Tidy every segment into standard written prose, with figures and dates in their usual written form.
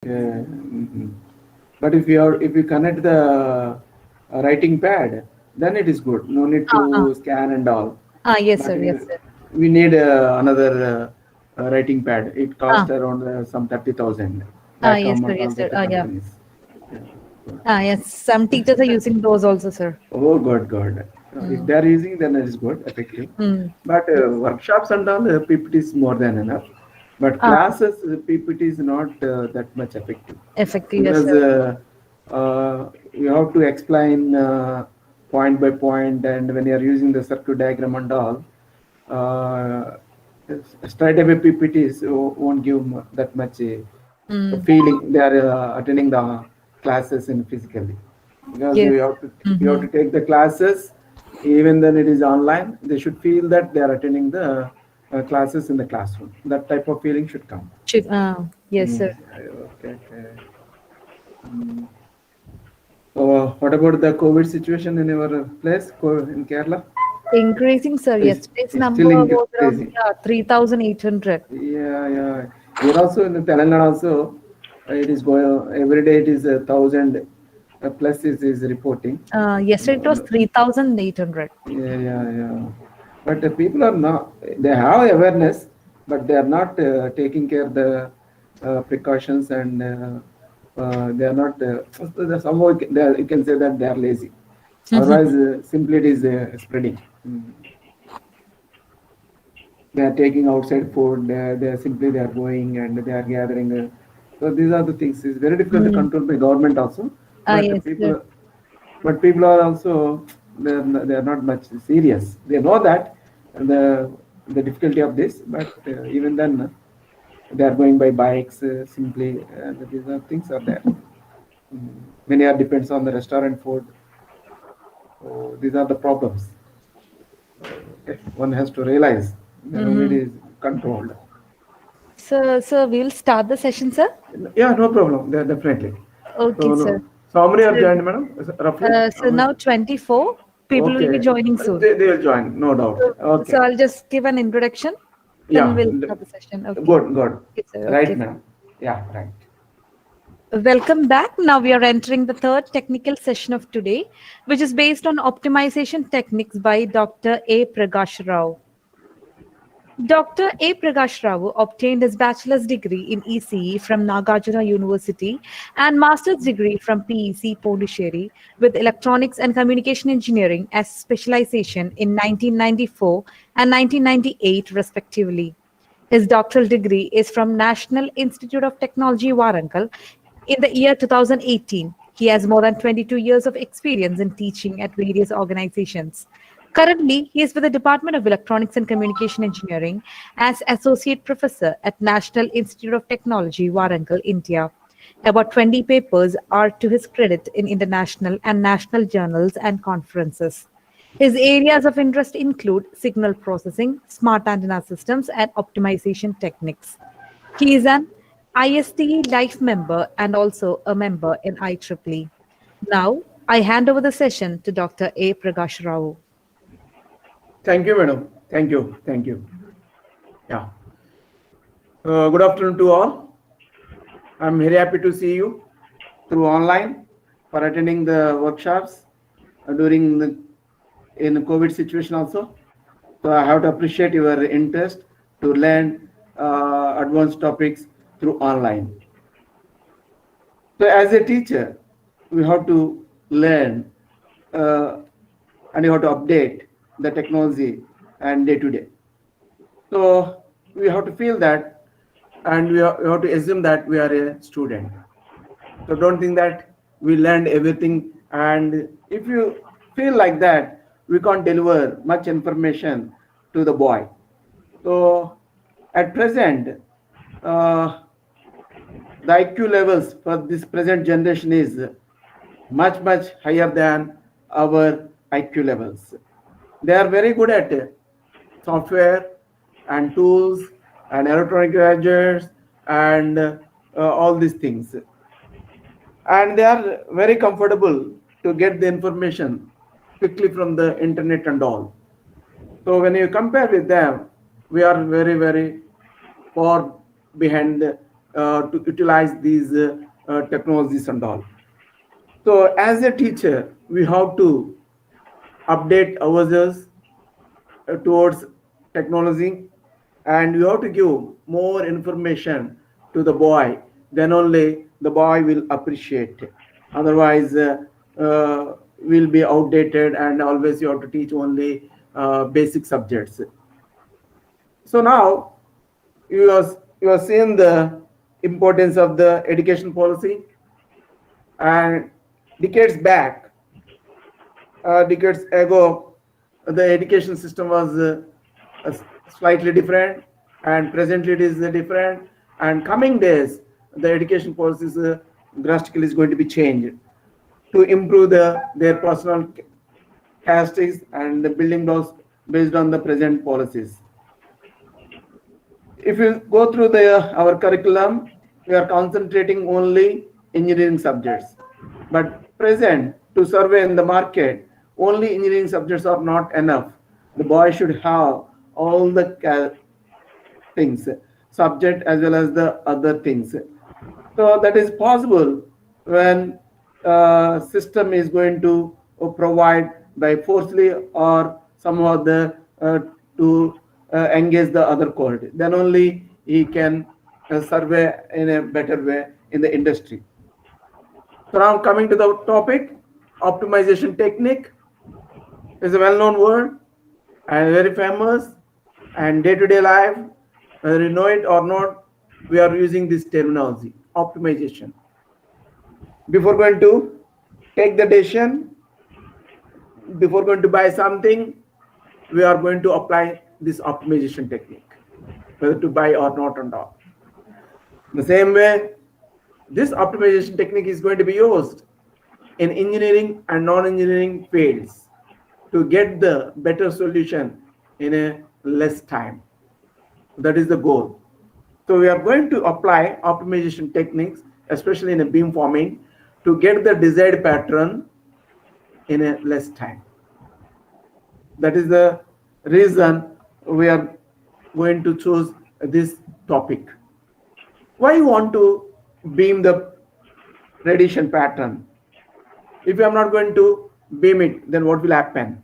But if you connect the writing pad, then it is good. No need Uh-huh. to scan and all. Yes, But sir. Yes, sir. we need another writing pad. It Ah, cost around some 30,000. That yes, come sir. and all Yes, sir. the Yeah. companies. Yeah, good. Yes. Some teachers are using those also, sir. Oh, good, good. If Mm. they are using, then it is good, effective. Mm. But Yes. workshops and all, PPT is more than enough. But Ah, classes, PPT is not that much effective effective. Yes, because sir. you have to explain point by point, and when you are using the circuit diagram and all, uh, straight away PPTs won't give that much Mm. feeling they are attending the classes in physically, because Yes. you have Mm-hmm. to take the classes even then it is online. They should feel that they are attending the classes in the classroom. That type of feeling should come. Yes, Mm, sir. okay, okay. Mm. So what about the COVID situation in your place in Kerala? Increasing, sir. Yesterday's It's still number was around, increasing. yeah, 3,800. Yeah, yeah. Here also in the Telangana also, it is going every day. It is 1,000 plus is reporting. Yesterday it was No, 3,800. yeah, yeah, yeah. But people are not. They have awareness, but they are not taking care of the precautions, and they are not. Somehow you can say that they are lazy. Otherwise, simply it is spreading. Mm. They are taking outside food. They are simply they are going and they are gathering. So these are the things. It's very difficult to Mm. control by government also, but Yes, sir. people are also they are not much serious. They know that the difficulty of this, but even then they are going by bikes simply. These are things are there. Mm. Many are depends on the restaurant food. So these are the problems. Okay. One has to realize then only it Mm-hmm. is controlled. So we'll start the session, sir. Yeah, no problem. Definitely. So, Okay, sir. no. So how many are So, joined, madam? Roughly? How so many? now 24 people will be Okay. joining soon. They will join, no doubt. So Okay. I'll just give an introduction, then Yeah. we'll start the session. Okay. Good, good. Okay, sir. Right, Okay. madam. Yeah, right. Welcome back. Now we are entering the third technical session of today, which is based on optimization techniques by Dr. A. Prakash Rao. Dr. A. Prakash Rao obtained his bachelor's degree in ECE from Nagarjuna University and master's degree from PEC Pondicherry with electronics and communication engineering as specialization in 1994 and 1998 respectively. His doctoral degree is from National Institute of Technology Warangal in the year 2018. He has more than 22 years of experience in teaching at various organizations. Currently, he is with the Department of Electronics and Communication Engineering as Associate Professor at National Institute of Technology, Warangal, India. About 20 papers are to his credit in international and national journals and conferences. His areas of interest include signal processing, smart antenna systems, and optimization techniques. He is an ISTE Life member and also a member in IEEE. Now, I hand over the session to Dr. A. Prakash Rao. Thank you, madam. Thank you. Thank you. Yeah. Good afternoon to all. I'm very happy to see you through online for attending the workshops during the in COVID situation also. So I have to appreciate your interest to learn advanced topics through online. So as a teacher, we have to learn uh, and you have to update the technology and day to day. So we have to feel that, and we have to assume that we are a student. So don't think that we learned everything. And if you feel like that, we can't deliver much information to the boy. So at present, uh, the IQ levels for this present generation is much higher than our IQ levels. They are very good at software and tools and electronic gadgets and all these things, and they are very comfortable to get the information quickly from the internet and all. So when you compare with them, we are very far behind to utilize these technologies and all. So as a teacher, we have to update ourselves towards technology, and you have to give more information to the boy, then only the boy will appreciate it. Otherwise will be outdated, and always you have to teach only basic subjects. So now you are seeing the importance of the education policy. And decades ago, the education system was slightly different, and presently it is different. And coming days, the education policies drastically is going to be changed to improve their personal characteristics and the building blocks based on the present policies. If you go through our curriculum, we are concentrating only engineering subjects. But present, to survey in the market, only engineering subjects are not enough. The boy should have all the things, subject as well as the other things. So that is possible when system is going to provide by forcefully or somehow to engage the other quality. Then only he can survey in a better way in the industry. So now coming to the topic, optimization technique is a well-known word and very famous, and day-to-day life, whether you know it or not, we are using this terminology, optimization. Before going to take the decision, before going to buy something, we are going to apply this optimization technique, whether to buy or not and all. The same way, this optimization technique is going to be used in engineering and non-engineering fields to get the better solution in a less time. That is the goal. So we are going to apply optimization techniques, especially in a beamforming, to get the desired pattern in a less time. That is the reason we are going to choose this topic. Why you want to beam the radiation pattern? If you are not going to beam it, then what will happen?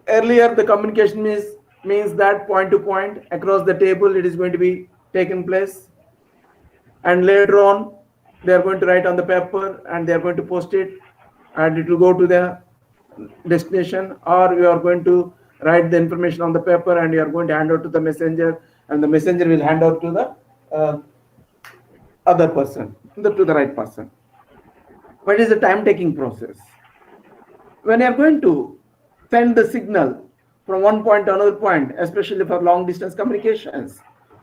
Earlier, the communication means that point to point across the table it is going to be taken place, and later on they are going to write on the paper and they are going to post it, and it will go to the destination, or you are going to write the information on the paper and you are going to hand out to the messenger, and the messenger will hand out to the other person, to the right person. What is the time taking process? When you are going to send the signal from one point to another point, especially for long distance communications,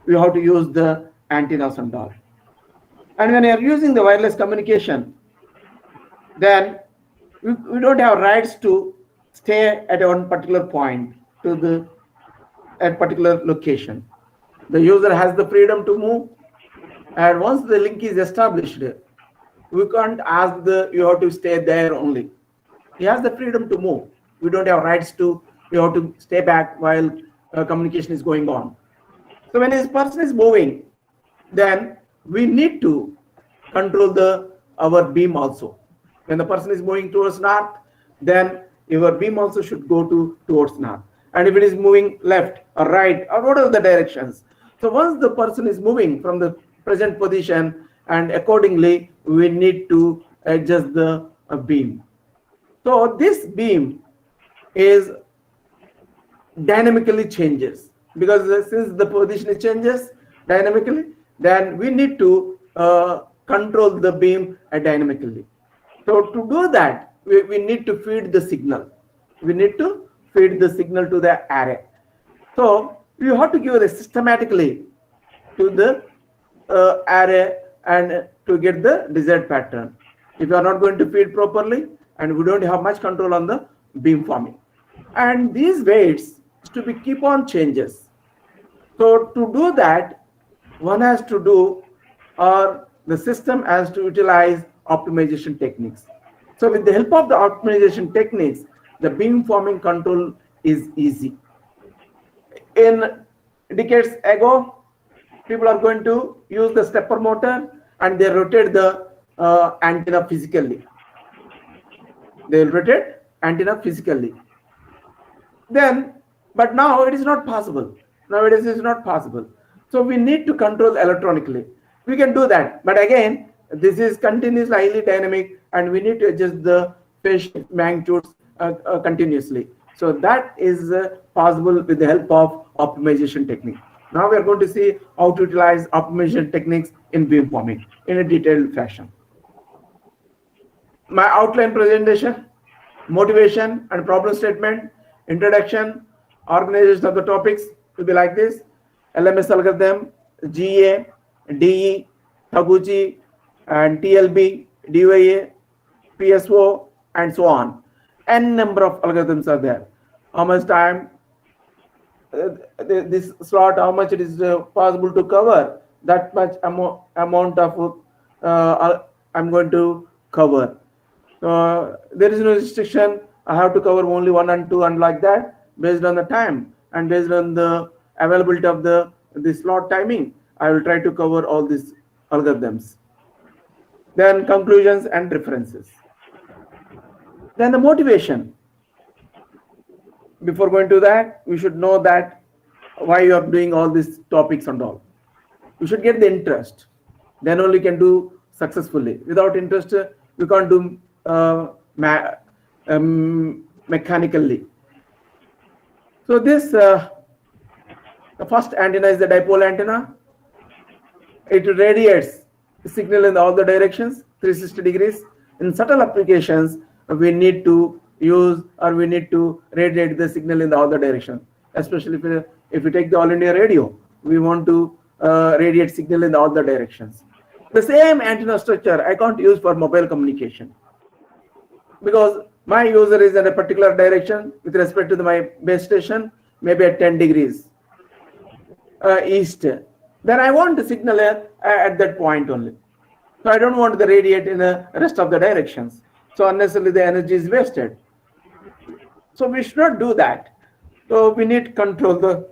you have to use the antennas and all. And when you are using the wireless communication, then we don't have rights to stay at one particular point to at particular location. The user has the freedom to move, and once the link is established, we can't ask you have to stay there only. He has the freedom to move. We don't have rights to you have to stay back while communication is going on. So when this person is moving, then we need to control our beam also. When the person is moving towards north, then your beam also should go towards north. And if it is moving left or right or whatever the directions. So once the person is moving from the present position, and accordingly we need to adjust the beam. So this beam is dynamically changes, because since the position changes dynamically, then we need to control the beam dynamically. So to do that, we need to feed the signal. We need to feed the signal to the array. So you have to give it systematically to the array and to get the desired pattern. If you are not going to feed properly, and we don't have much control on the beamforming, and these weights to be keep on changes. So to do that, one has to do, or the system has to utilize optimization techniques. So with the help of the optimization techniques, the beamforming control is easy. In decades ago, people are going to use the stepper motor and they rotate the antenna physically. They will rotate antenna physically. Then, but now it is not possible. Nowadays it is not possible. So we need to control electronically. We can do that, but again, this is continuously highly dynamic, and we need to adjust the phase shift magnitudes continuously. So that is possible with the help of optimization technique. Now we are going to see how to utilize optimization techniques in beamforming in a detailed fashion. My outline presentation, motivation and problem statement, introduction, organization of the topics will be like this: LMS algorithm, GA, DE, Taguchi, and TLB, DYA, PSO, and so on. N number of algorithms are there. How much time, this slot, how much it is possible to cover, that much amount of I'm going to cover. There is no restriction. I have to cover only 1 and 2 and like that, based on the time and based on the availability of the slot timing. I will try to cover all these algorithms. Then conclusions and references. Then the motivation. Before going to that, we should know that why you are doing all these topics and all. You should get the interest. Then only can do successfully. Without interest, we can't do mechanically. So this, the first antenna is the dipole antenna. It radiates the signal in all the directions, 360 degrees. In subtle applications, we need to use or we need to radiate the signal in all the directions. Especially if we take the All India radio, we want to radiate signal in all the directions. The same antenna structure I can't use for mobile communication, because my user is in a particular direction with respect to my base station, maybe at 10 degrees east. Then I want the signal at that point only. So I don't want the radiate in the rest of the directions. So unnecessarily the energy is wasted. So we should not do that. So we need to control the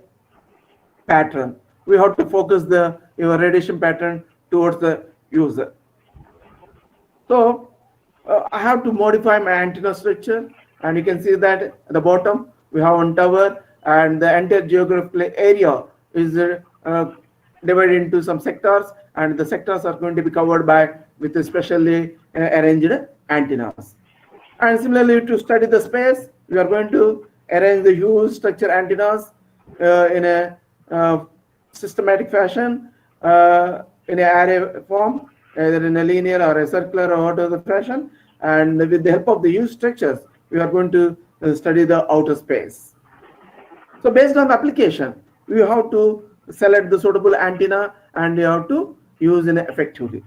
pattern. We have to focus your radiation pattern towards the user. So I have to modify my antenna structure, and you can see that at the bottom we have one tower, and the entire geographical area is divided into some sectors, and the sectors are going to be covered with specially arranged antennas. And similarly, to study the space, we are going to arrange the huge structure antennas in a systematic fashion, in an array form, either in a linear or a circular or whatever fashion. And with the help of the huge structures, we are going to study the outer space. So based on the application, we have to select the suitable antenna and we have to use it effectively.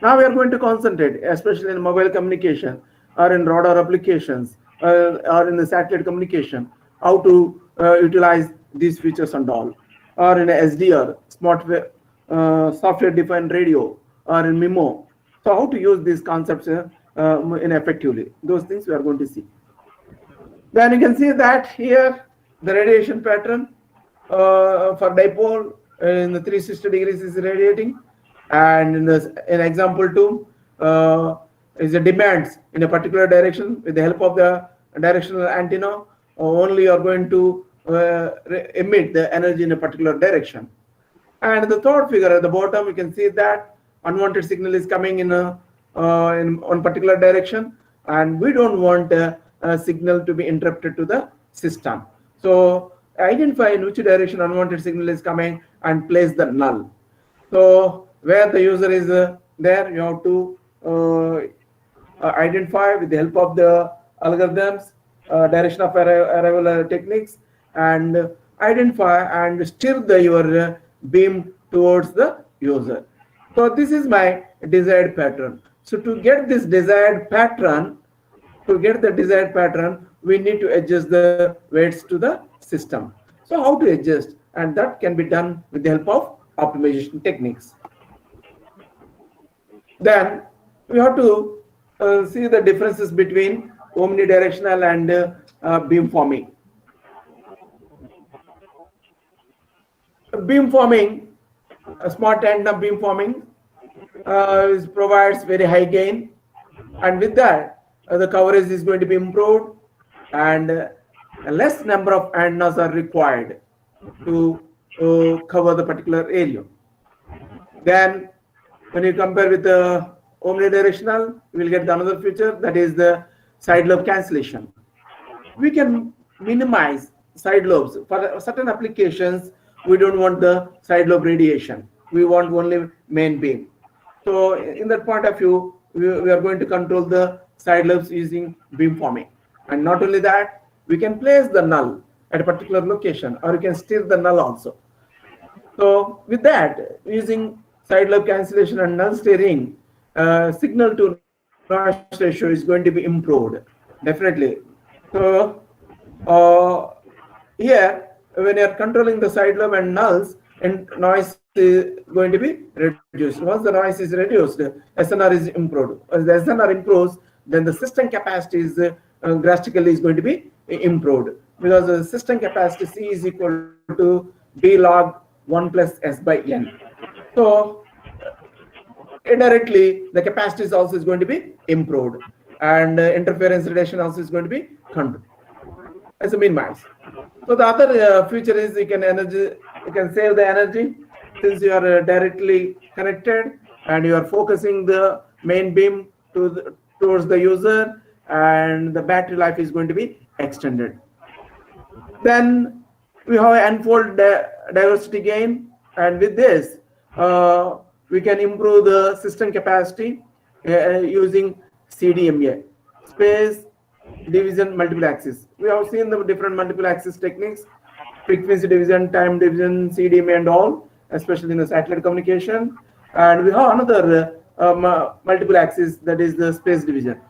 Now we are going to concentrate, especially in mobile communication or in radar applications or in the satellite communication, how to utilize these features and all, or in a SDR, software defined radio, or in MIMO. So how to use these concepts in effectively. Those things we are going to see. Then you can see that here the radiation pattern for dipole in the 360 degrees is radiating, and in example 2 is the demands in a particular direction. With the help of the directional antenna, only you are going to emit the energy in a particular direction. And the third figure at the bottom, you can see that unwanted signal is coming in one particular direction, and we don't want a signal to be interrupted to the system. So identify in which direction unwanted signal is coming and place the null. So where the user is there, you have to identify with the help of the algorithms, direction of arrival techniques, and identify and steer your beam towards the user. So this is my desired pattern. So to get this desired pattern, we need to adjust the weights to the system. So how to adjust? And that can be done with the help of optimization techniques. Then we have to see the differences between omnidirectional and beamforming. Beamforming A smart antenna beamforming provides very high gain, and with that, the coverage is going to be improved, and a less number of antennas are required to cover the particular area. Then, when you compare with the omnidirectional, you will get another feature, that is the side lobe cancellation. We can minimize side lobes. For certain applications, we don't want the side lobe radiation. We want only main beam. So in that point of view, we are going to control the side lobes using beamforming. And not only that, we can place the null at a particular location, or you can steer the null also. So with that, using side lobe cancellation and null steering, signal to noise ratio is going to be improved, definitely. So here, when you are controlling the side lobe and nulls, and noise is going to be reduced. Once the noise is reduced, SNR is improved. As the SNR improves, then the system capacity is drastically is going to be improved, because the system capacity C is equal to B log 1 plus S by N. So indirectly, the capacity is also going to be improved, and interference reduction also is going to be controlled as a minimize. So the other feature is you can save the energy, since you are directly connected and you are focusing the main beam towards the user, and the battery life is going to be extended. Then we have unfold diversity gain, and with this we can improve the system capacity using CDMA, space division multiple axis. We have seen the different multiple axis techniques, frequency division, time division, CDMA and all, especially in the satellite communication. And we have another multiple axis, that is the space division.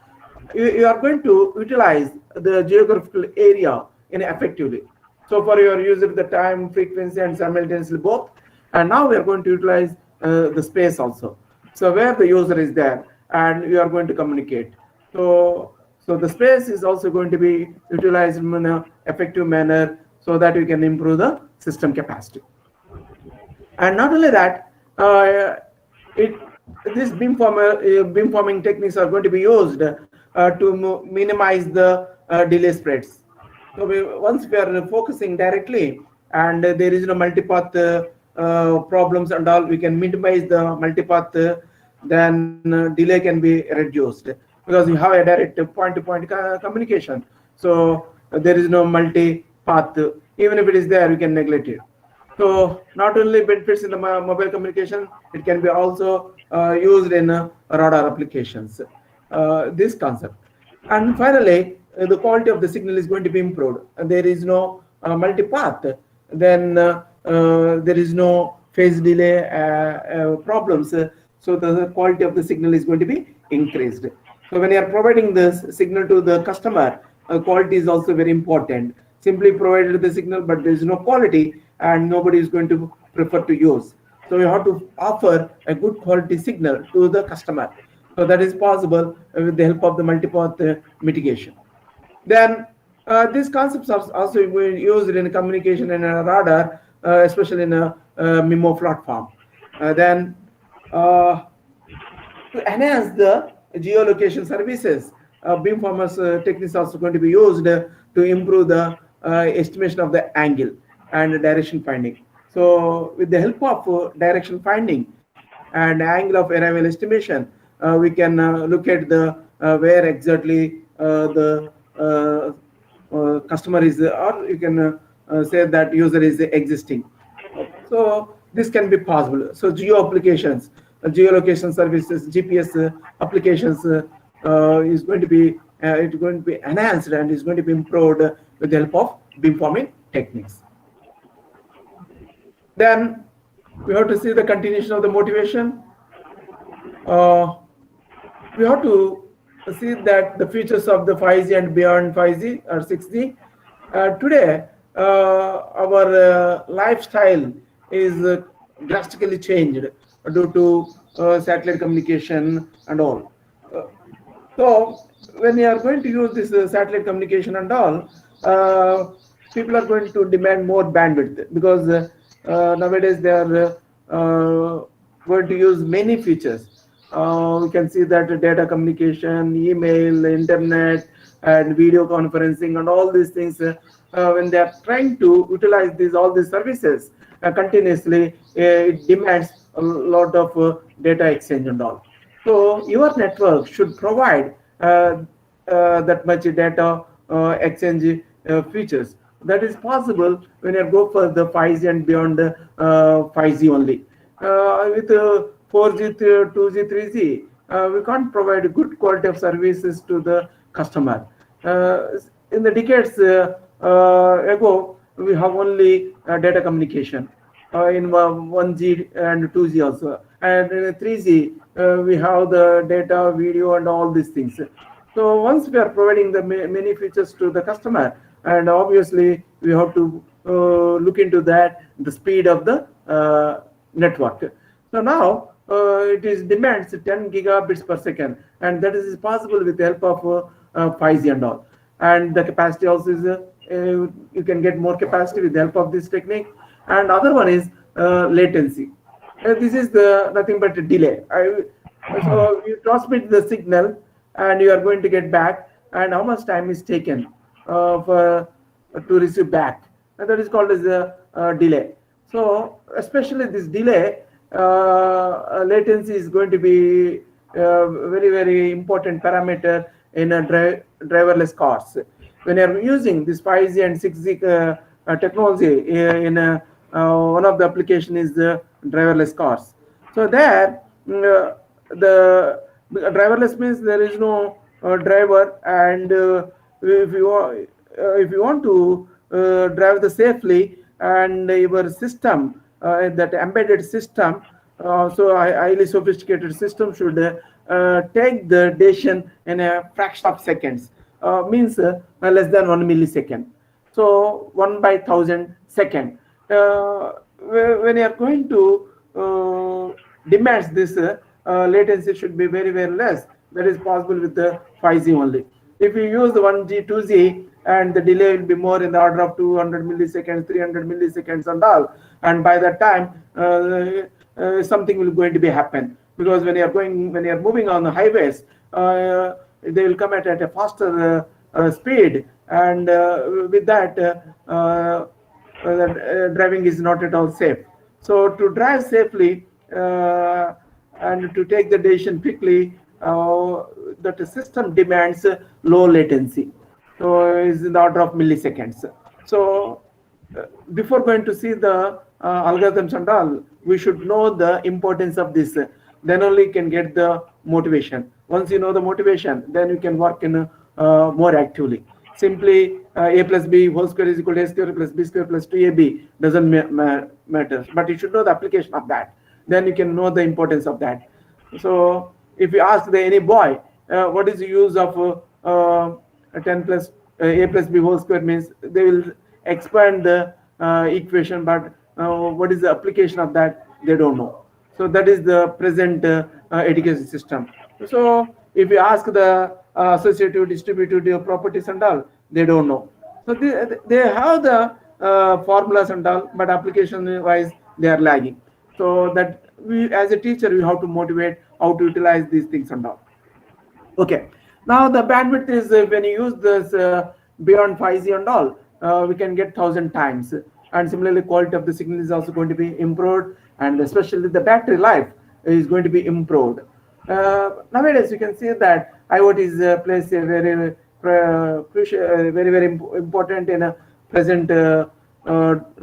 You are going to utilize the geographical area effectively. So for your user, the time, frequency, and simultaneously both. And now we are going to utilize the space also. So where the user is there, and you are going to communicate. So the space is also going to be utilized in an effective manner, so that we can improve the system capacity. And not only that, these beamforming techniques are going to be used to minimize the delay spreads. So once we are focusing directly, and there is no multipath problems and all, we can minimize the multipath, then delay can be reduced, because you have a direct point-to-point communication. So there is no multi-path. Even if it is there, you can neglect it. So not only benefits in the mobile communication, it can be also used in radar applications, this concept. And finally, the quality of the signal is going to be improved. There is no multi-path, then there is no phase delay problems. So the quality of the signal is going to be increased. So when you are providing this signal to the customer, quality is also very important. Simply provided the signal, but there is no quality, and nobody is going to prefer to use. So you have to offer a good quality signal to the customer. So that is possible with the help of the multipath mitigation. Then these concepts are also used in communication and radar, especially in a MIMO platform. Then to enhance the geolocation services, beamformers techniques are also going to be used to improve the estimation of the angle and direction finding. So with the help of direction finding and angle of arrival estimation, we can look at the where exactly the customer is, or you can say that user is existing. So this can be possible. So geo applications, geolocation services, GPS applications is going to be enhanced and is going to be improved with the help of beamforming techniques. Then we have to see the continuation of the motivation. We have to see that the features of the 5G and beyond 5G or 6G. Today, our lifestyle is drastically changed due to satellite communication and all. So when you are going to use this satellite communication and all, people are going to demand more bandwidth, because nowadays they are going to use many features. We can see that data communication, email, internet, and video conferencing, and all these things. When they are trying to utilize all these services continuously, it demands a lot of data exchange and all. So your network should provide that much data exchange features. That is possible when you go for the 5G and beyond 5G only. With 4G, 2G, 3G, we can't provide good quality of services to the customer. In the decades ago, we have only data communication in 1G and 2G also. And in 3G, we have the data, video, and all these things. So once we are providing the many features to the customer, and obviously we have to look into that, the speed of the network. So now it is demands 10 gigabits per second, and that is possible with the help of 5G and all. And the capacity also is you can get more capacity with the help of this technique. And other one is latency. This is the nothing but a delay. So you transmit the signal, and you are going to get back, and how much time is taken for to receive back, and that is called as a delay. So especially this delay, latency is going to be very important parameter in a driverless cars. When you are using this 5G and 6G technology in one of the application is the driverless cars. So there the driverless means there is no driver, and if you want to drive the safely, and your system, that embedded system, so highly sophisticated system should take the decision in a fraction of seconds, means less than 1 millisecond. So 1 by 1,000 second. When you are going to demands this latency should be very less. That is possible with the 5G only. If you use the 1G, 2G, and the delay will be more in the order of 200 milliseconds, 300 milliseconds and all. And by that time, something will going to be happen, because when you are moving on the highways, they will come at a faster speed, and with that, driving is not at all safe. So to drive safely and to take the decision quickly, that the system demands low latency. So is in the order of milliseconds. So before going to see the algorithms and all, we should know the importance of this. Then only can get the motivation. Once you know the motivation, then you can work in more actively. Simply a plus b whole square is equal to a square plus b square plus 2ab doesn't matter. But you should know the application of that. Then you can know the importance of that. So if you ask any boy, what is the use of 10 plus a plus b whole square, means they will expand the equation, but what is the application of that, they don't know. So that is the present education system. So if you ask the associative, distributive properties and all, they don't know. So they have the formulas and all, but application wise they are lagging. So that we as a teacher, we have to motivate how to utilize these things and all. Okay. Now the bandwidth is when you use this beyond 5G and all, we can get 1,000 times. And similarly, quality of the signal is also going to be improved, and especially the battery life is going to be improved. Nowadays, you can see that IoT is plays a very crucial, very important in a present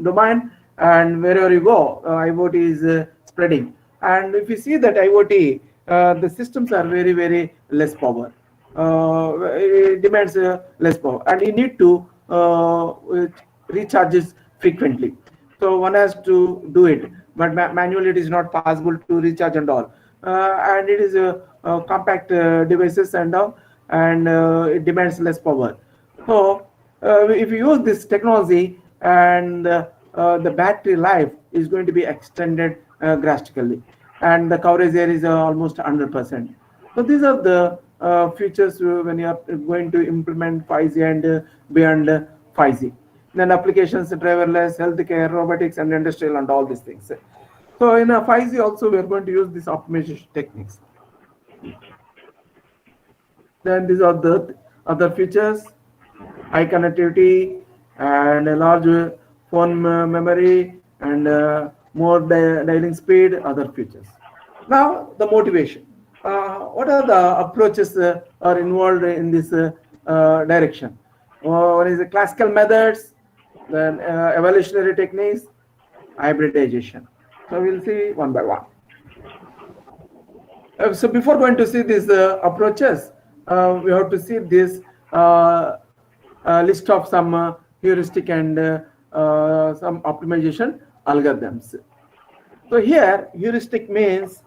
domain, and wherever you go, IoT is spreading. And if you see that IoT, the systems are very less power. It demands less power, and you need to recharges frequently. So one has to do it, but manually it is not possible to recharge and all. And it is compact devices and all, and it demands less power. So if you use this technology, and the battery life is going to be extended drastically, and the coverage there is almost 100%. So these are the features when you are going to implement 5G and beyond 5G. Then applications, driverless, healthcare, robotics, and industrial, and all these things. So in a 5G also we are going to use these optimization techniques. Then these are the other features: high connectivity and a large phone memory and more dialing speed, other features. Now the motivation. What are the approaches are involved in this direction? One is the classical methods, then evolutionary techniques, hybridization. So we'll see one by one. So before going to see these approaches, we have to see this list of some heuristic and some optimization algorithms. So here, heuristic means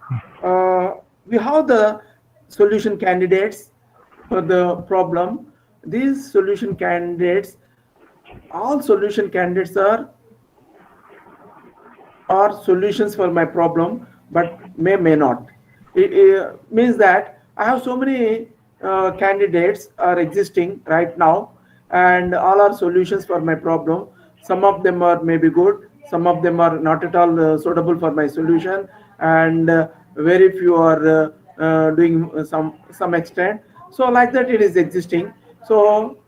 we have the solution candidates for the problem. These solution candidates, all solution candidates are solutions for my problem, but may not. It means that I have so many candidates are existing right now, and all are solutions for my problem. Some of them are maybe good, some of them are not at all suitable for my solution, and very few are doing some extent. So like that, it is existing. So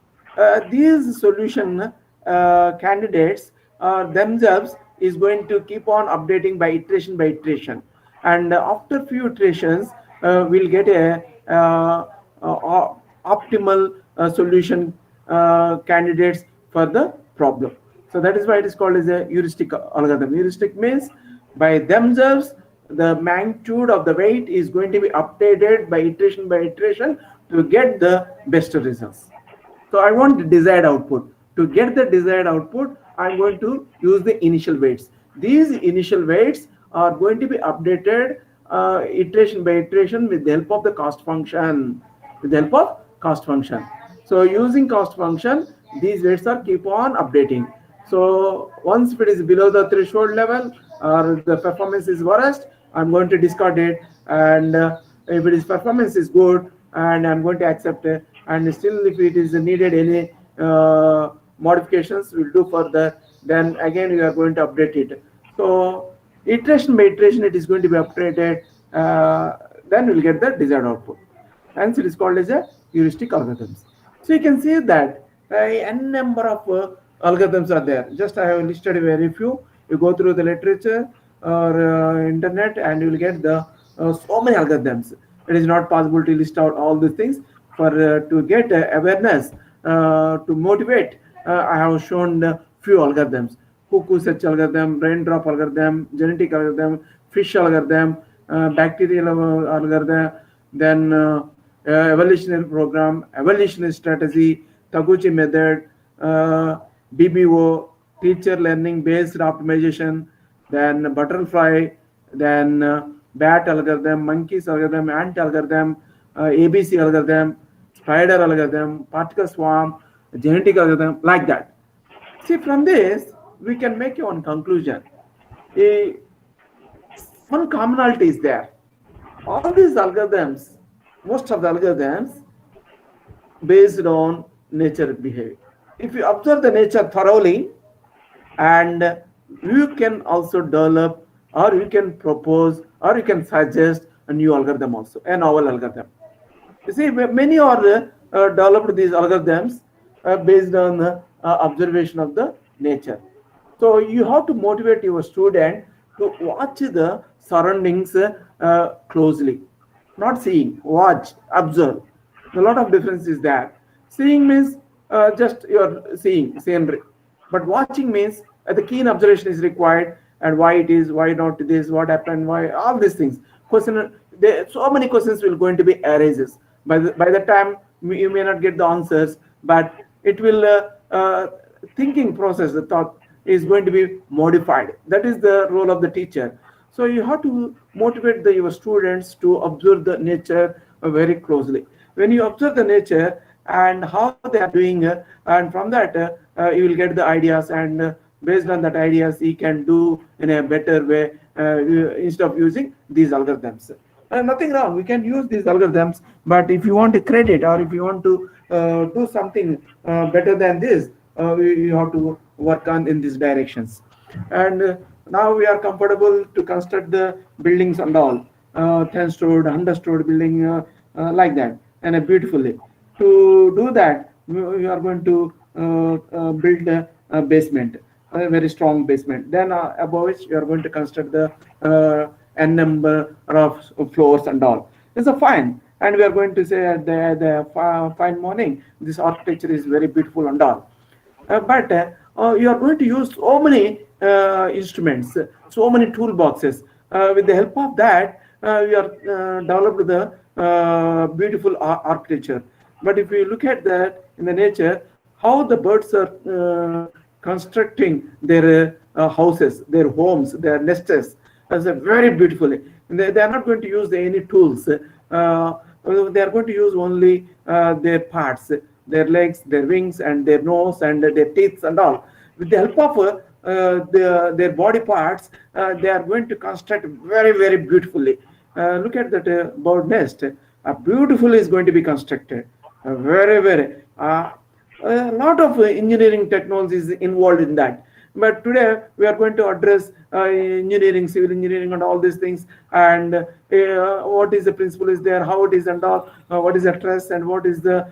these solution candidates themselves is going to keep on updating by iteration, and after few iterations we'll get a optimal solution candidates for the problem. So that is why it is called as a heuristic algorithm. Heuristic means by themselves the magnitude of the weight is going to be updated by iteration to get the best results. So I want the desired output. To get the desired output, I'm going to use the initial weights. These initial weights are going to be updated iteration by iteration with the help of the cost function. So using cost function, these weights are keep on updating. So once it is below the threshold level or the performance is worst, I'm going to discard it. And if it is performance is good, and I'm going to accept it. And still, if it is needed any modifications, we'll do further. Then again, we are going to update it. So iteration by iteration, it is going to be updated. Then we'll get the desired output. Hence, it is called as a heuristic algorithms. So you can see that n number of algorithms are there. Just I have listed very few. You go through the literature or internet, and you will get the so many algorithms. It is not possible to list out all these things. For to get awareness, to motivate, I have shown a few algorithms: cuckoo search algorithm, raindrop algorithm, genetic algorithm, fish algorithm, bacterial algorithm, then evolutionary program, evolutionary strategy, Taguchi method, BBO, teacher learning based optimization, then butterfly, then bat algorithm, monkeys algorithm, ant algorithm, ABC algorithm, spider algorithm, particle swarm, genetic algorithm, like that. See, from this, we can make one conclusion. One commonality is there. All these algorithms, most of the algorithms, based on nature behavior. If you observe the nature thoroughly, and you can also develop, or you can propose, or you can suggest a new algorithm also, a novel algorithm. You see, many are developed these algorithms based on the observation of the nature. So you have to motivate your student to watch the surroundings closely. Not seeing, watch, observe. A lot of difference is there. Seeing means just you're seeing scenery, but watching means the keen observation is required, and why it is, why not this, what happened, why, all these things. Question, so many questions will going to be arises. By the time you may not get the answers, but it will thinking process, the thought is going to be modified. That is the role of the teacher. So you have to motivate your students to observe the nature very closely. When you observe the nature and how they are doing, and from that you will get the ideas, and based on that ideas, he can do in a better way instead of using these algorithms. Nothing wrong, we can use these algorithms, but if you want to credit, or if you want to do something better than this, you have to work on in these directions. And Now we are comfortable to construct the buildings and all, 10-story, 100-story building, like that, and beautifully. To do that, we are going to build a basement, a very strong basement. Then above which we are going to construct the n number of floors and all. It's a fine, and we are going to say at the fine morning, this architecture is very beautiful and all. But you are going to use so many instruments, so many toolboxes. With the help of that, we are developed the beautiful architecture. But if you look at that in the nature, how the birds are constructing their houses, their homes, their nests, as a very beautifully. They are not going to use any tools. They are going to use only their parts, their legs, their wings, and their nose, and their teeth, and all. With the help of their body parts, they are going to construct very, very beautifully. Look at that bird nest. Beautifully is going to be constructed. Very, very. A lot of engineering technology is involved in that. But today we are going to address engineering, civil engineering, and all these things, and what is the principle is there, how it is, and all, what is the stress, and what is the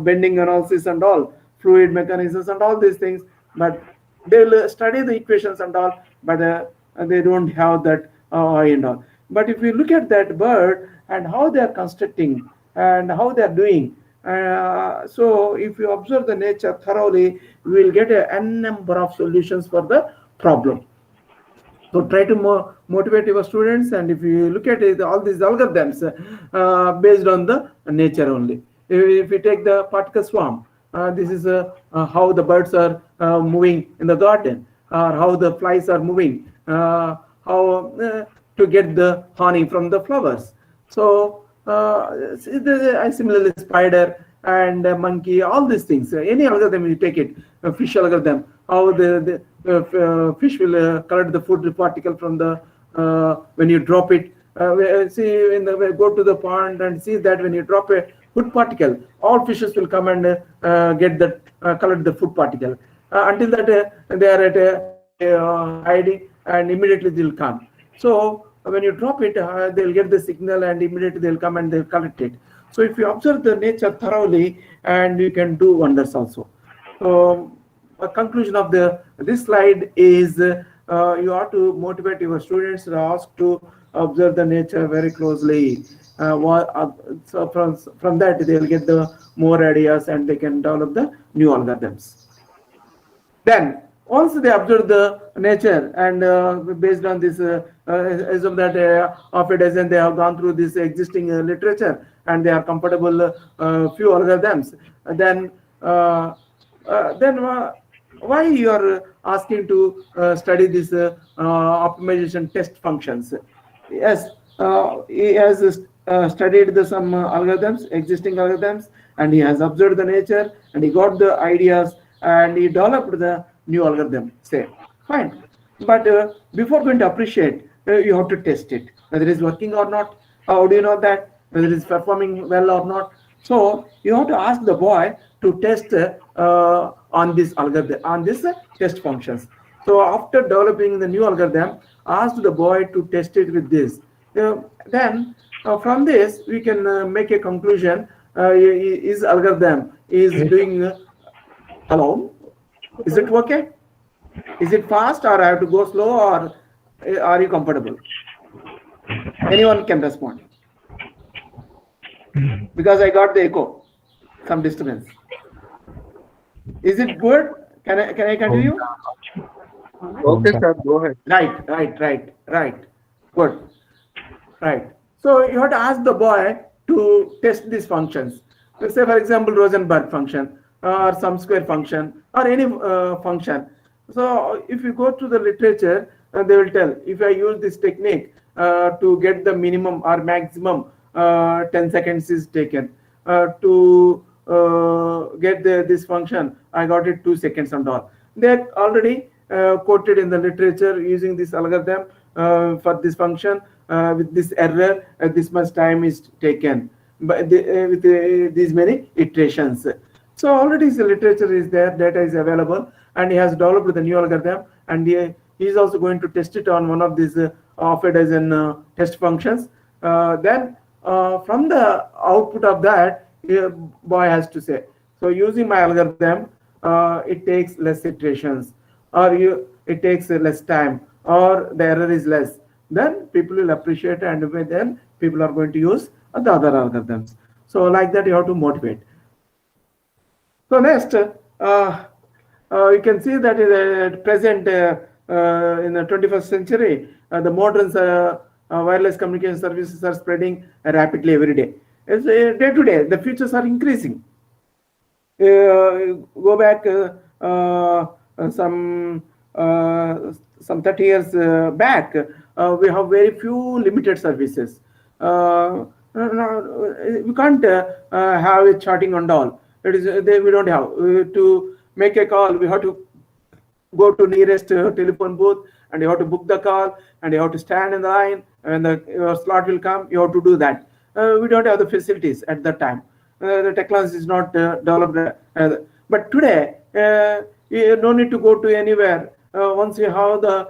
bending analysis, and all, fluid mechanisms, and all these things. But they will study the equations and all, but they don't have that and all. But if you look at that bird and how they are constructing and how they are doing, so if you observe the nature thoroughly, you will get n number of solutions for the problem. So try to motivate your students, and if you look at it, all these algorithms based on the nature only. If you take the particle swarm, this is how the birds are moving in the garden, or how the flies are moving, how to get the honey from the flowers. So similarly, spider and monkey, all these things. Any algorithm you take it, fish algorithm, how the fish will collect the food particle from the when you drop it. See, go to the pond and see that when you drop a food particle, all fishes will come and get that collect the food particle. Until that they are at hiding, and immediately they'll come. So when you drop it, they'll get the signal, and immediately they'll come and they'll collect it. So if you observe the nature thoroughly, and you can do wonders also. So a conclusion of this slide is you have to motivate your students to ask to observe the nature very closely. So from that they'll get the more ideas, and they can develop the new algorithms. Then once they observe the nature, and based on this, assume that of a dozen they have gone through this existing literature, and they are comfortable few algorithms, then why you are asking to study this optimization test functions? Yes, he has studied some algorithms, existing algorithms, and he has observed the nature, and he got the ideas, and he developed the new algorithm. Say, fine. But before going to appreciate, you have to test it, whether it is working or not. How do you know that? Whether it is performing well or not. So you have to ask the boy to test on this algorithm, on this test functions. So after developing the new algorithm, ask the boy to test it with this. Then from this we can make a conclusion. His algorithm is doing. Hello, is it okay? Is it fast, or I have to go slow, or are you comfortable? Anyone can respond, because I got the echo, some disturbance. Is it good? Can I continue? Okay, sir, go ahead. Right. Good. Right. So you have to ask the boy to test these functions. Let's say, for example, Rosenberg function, or some square function, or any function. So if you go to the literature, they will tell, if I use this technique to get the minimum or maximum, 10 seconds is taken. To get this function, I got it 2 seconds and all. They're already quoted in the literature using this algorithm for this function with this error, this much time is taken, but with these many iterations. So already the literature is there, data is available, and he has developed the new algorithm, and he is also going to test it on one of these of a dozen test functions. Then from the output of that, boy has to say, so using my algorithm, it takes less iterations, or it takes less time, or the error is less. Then people will appreciate, and then people are going to use the other algorithms. So like that, you have to motivate. So next, you can see that at present in the 21st century, the modern wireless communication services are spreading rapidly every day. As day to day, the features are increasing. Go back some 30 years back, we have very few limited services. We can't have it charting and all. It is we don't have to make a call. We have to go to nearest telephone booth, and you have to book the call, and you have to stand in the line, and your slot will come. You have to do that. We don't have the facilities at that time. The technology is not developed. But today, you no need to go to anywhere. Once you have the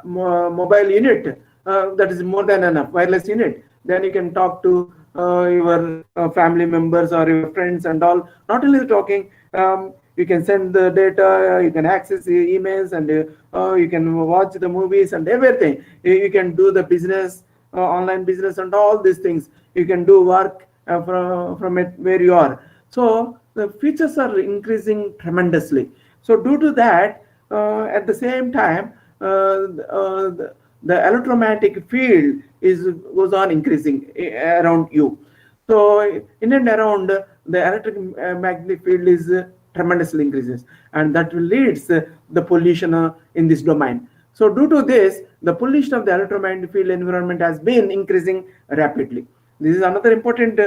mobile unit, that is more than enough, wireless unit, then you can talk to your family members or your friends and all. Not only talking, you can send the data, you can access the emails, and you can watch the movies and everything. You can do the business, online business, and all these things. You can do work from it where you are. So the features are increasing tremendously. So due to that, at the same time, the electromagnetic field goes on increasing around you. So in and around, the electromagnetic field is tremendously increases, and that will leads the pollution in this domain. So due to this, the pollution of the electromagnetic field environment has been increasing rapidly. This is another important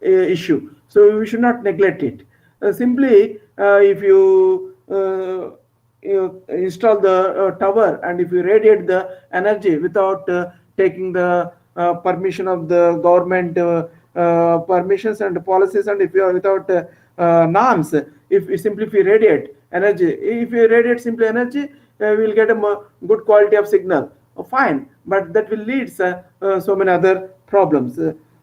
issue. So we should not neglect it. Simply, if you install the tower, and if you radiate the energy without taking the permission of the government permissions and policies, and if you are without norms, if you radiate energy, if you radiate simply energy, we will get a good quality of signal. Fine, but that will lead so many other problems.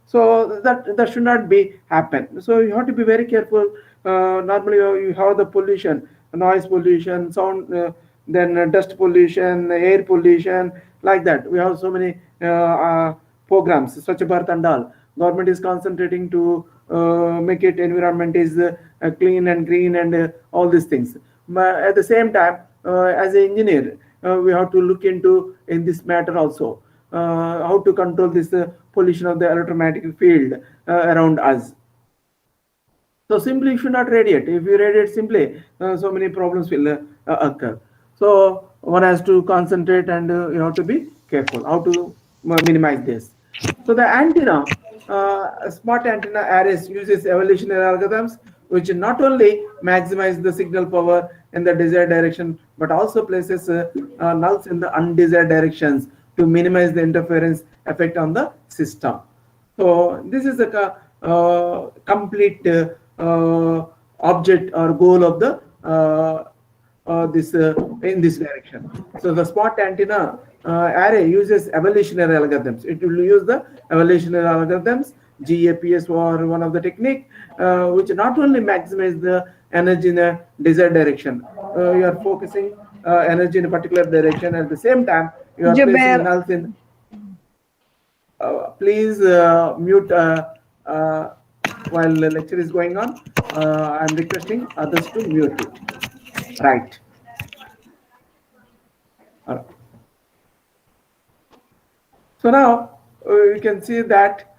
So that should not be happen. So you have to be very careful. Normally you have the pollution, noise pollution, sound, then dust pollution, air pollution, like that. We have so many programs, Swachh Bharat and all. Government is concentrating to make it environment is clean and green and all these things. But at the same time, as an engineer, we have to look into in this matter also, how to control this pollution of the electromagnetic field around us. So simply you should not radiate. If you radiate simply, so many problems will occur. So one has to concentrate, and you have to be careful how to minimize this. So the antenna, smart antenna arrays uses evolutionary algorithms which not only maximize the signal power in the desired direction, but also places nulls in the undesired directions to minimize the interference effect on the system. So this is a complete object or goal of the this in this direction. So the smart antenna array uses evolutionary algorithms. It will use the evolutionary algorithms, GAPS, or one of the technique, which not only maximize the energy in a desired direction. You are focusing energy in a particular direction. At the same time, you are placing nulls in. Please mute while the lecture is going on. I am requesting others to mute it. Right. All right. So now you can see that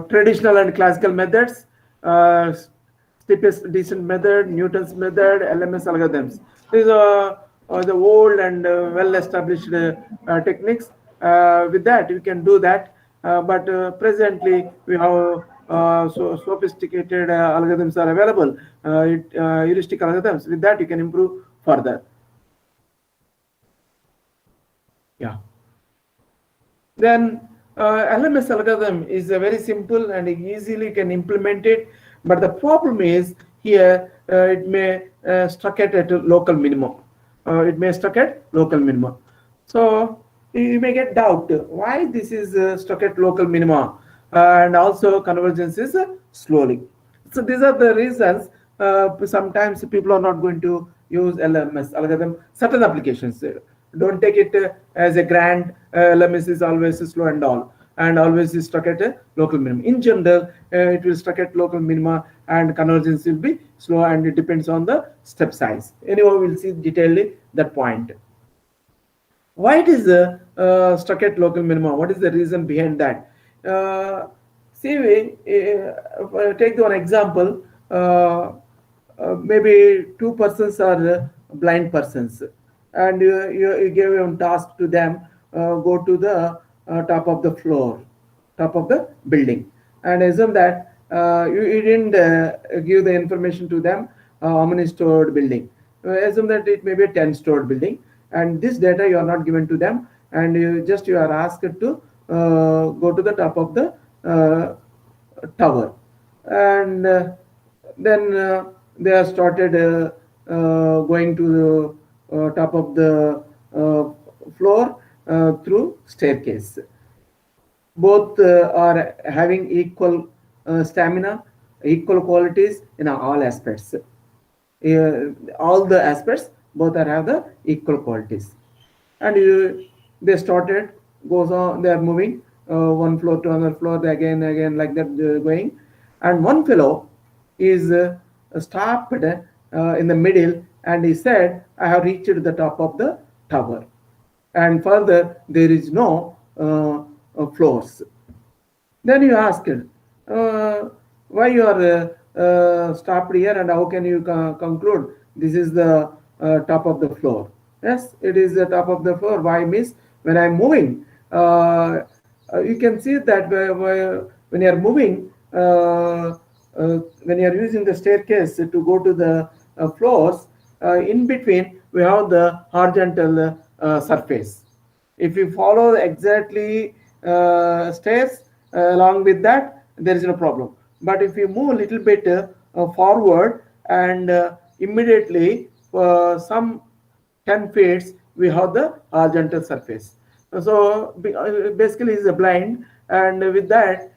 traditional and classical methods, steepest descent method, Newton's method, LMS algorithms. These are the old and well-established techniques. With that, you can do that. But presently, we have so sophisticated algorithms are available, heuristic algorithms. With that, you can improve further. Yeah. Then LMS algorithm is very simple and easily can implement it. But the problem is here it may stuck at a local minimum. It may stuck at local minimum. So you may get doubt why this is stuck at local minima, and also convergence is slowly. So these are the reasons. Sometimes people are not going to use LMS algorithm. Certain applications don't take it as a grand. LMS is always slow and all, and always is stuck at a local minimum. In general, it will stuck at local minima, and convergence will be slow, and it depends on the step size. Anyway, we'll see detailedly that point. Why it is stuck at local minimum? What is the reason behind that? See, take one example. Maybe two persons are blind persons, and you gave a task to them, go to the top of the floor, top of the building, and assume that you didn't give the information to them how many stored building. Assume that it may be a 10 stored building, and this data you are not given to them, and you are asked to go to the top of the tower, and then they have started going to the top of the floor through staircase. Both are having equal stamina, equal qualities in all aspects. All the aspects both have the equal qualities, and they started, goes on, they are moving one floor to another floor, they again like that going, and one fellow is stopped in the middle, and he said, I have reached the top of the tower, and further there is no floors. Then you ask, why you are stopped here, and how can you conclude this is the top of the floor? Yes, it is the top of the floor. Why means when I'm moving, you can see that when you are moving, when you are using the staircase to go to the floors, in between we have the horizontal surface. If you follow exactly stairs along with that, there is no problem. But if you move a little bit forward, and immediately some 10 feet we have the horizontal surface. So basically he is blind, and with that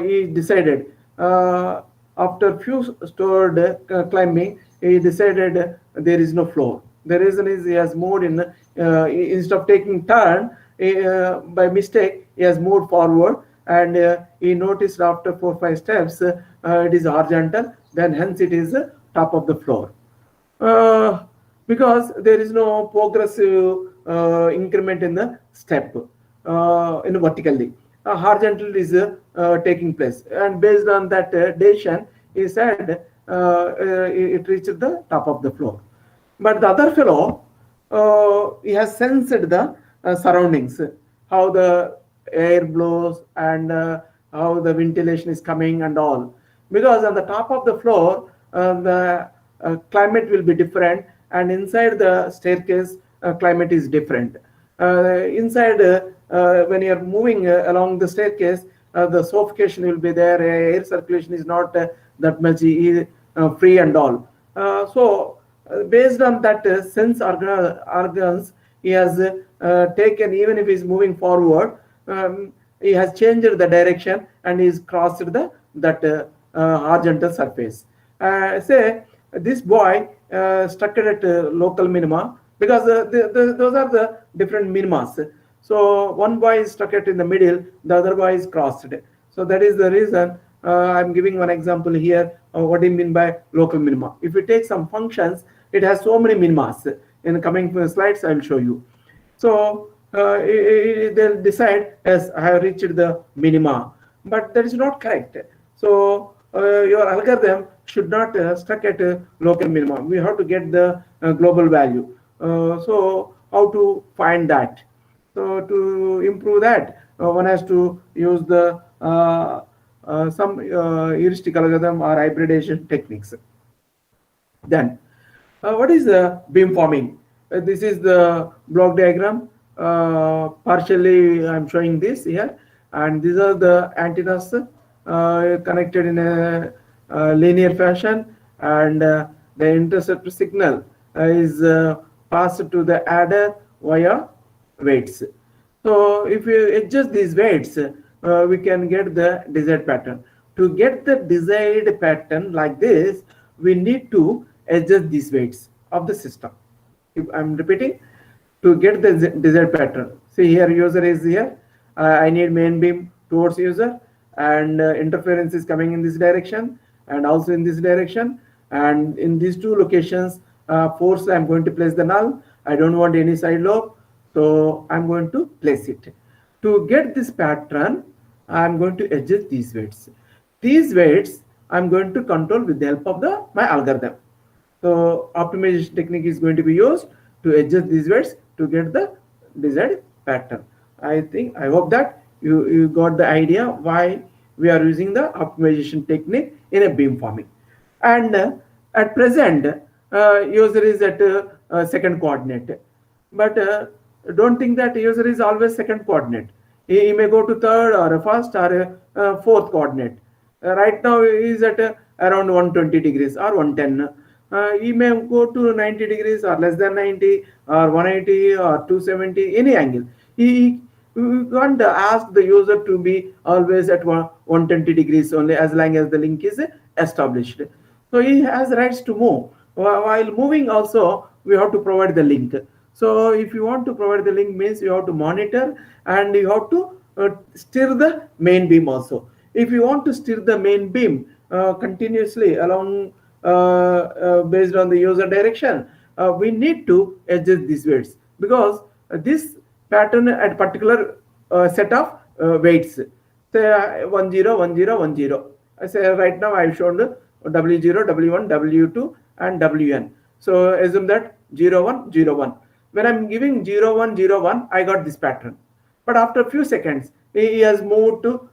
he decided, after few stored climbing, he decided there is no floor. The reason is he has moved in, instead of taking turn, by mistake he has moved forward, and he noticed after 4-5 steps it is horizontal, then hence it is top of the floor. Because there is no progressive increment in the step in vertically. Horizontal is taking place, and based on that decision, he said it reached the top of the floor. But the other fellow, he has sensed the surroundings, how the air blows, and how the ventilation is coming and all. Because on the top of the floor, the climate will be different, and inside the staircase, climate is different. Inside, when you are moving along the staircase, the suffocation will be there, air circulation is not that much free and all. So based on that sense organs, he has taken, even if he is moving forward, he has changed the direction, and he has crossed that horizontal surface. Say this boy stuck at local minima, because those are the different minimas. So one boy is stuck in the middle, the other boy is crossed. So that is the reason I'm giving one example here of what I mean by local minima. If you take some functions, it has so many minimas. In the coming slides, I will show you. So they'll decide, as I have reached the minima, but that is not correct. So your algorithm should not stuck at local minimum. We have to get the global value. So how to find that? So to improve that, one has to use the some heuristic algorithm or hybridization techniques. Then, what is the beamforming? This is the block diagram. Partially, I'm showing this here, and these are the antennas connected in a linear fashion, and the intercept signal is passed to the adder via weights. So if you adjust these weights, we can get the desired pattern. To get the desired pattern like this, we need to adjust these weights of the system. If I'm repeating, to get the desired pattern. See here, user is here. I need main beam towards user, and interference is coming in this direction and also in this direction. And in these two locations, force I'm going to place the null. I don't want any side lobe, so I'm going to place it. To get this pattern, I'm going to adjust these weights. These weights I'm going to control with the help of my algorithm. So optimization technique is going to be used to adjust these weights to get the desired pattern. I hope that you got the idea why we are using the optimization technique in a beamforming. And at present, user is at second coordinate, but don't think that user is always second coordinate. He may go to third or a first or a fourth coordinate. Right now he is at around 120 degrees or 110. He may go to 90 degrees or less than 90 or 180 or 270, any angle. We can't ask the user to be always at 120 degrees only as long as the link is established. So he has rights to move. While moving also, we have to provide the link. So if you want to provide the link, means you have to monitor and you have to steer the main beam also. If you want to steer the main beam continuously along based on the user direction, we need to adjust these weights, because this pattern at particular set of weights, say 10 10 10. I say right now I've shown W0, W1, W2 and Wn. So assume that 0 1 0 1. When I'm giving 0 1 0 1, I got this pattern. But after a few seconds, he has moved to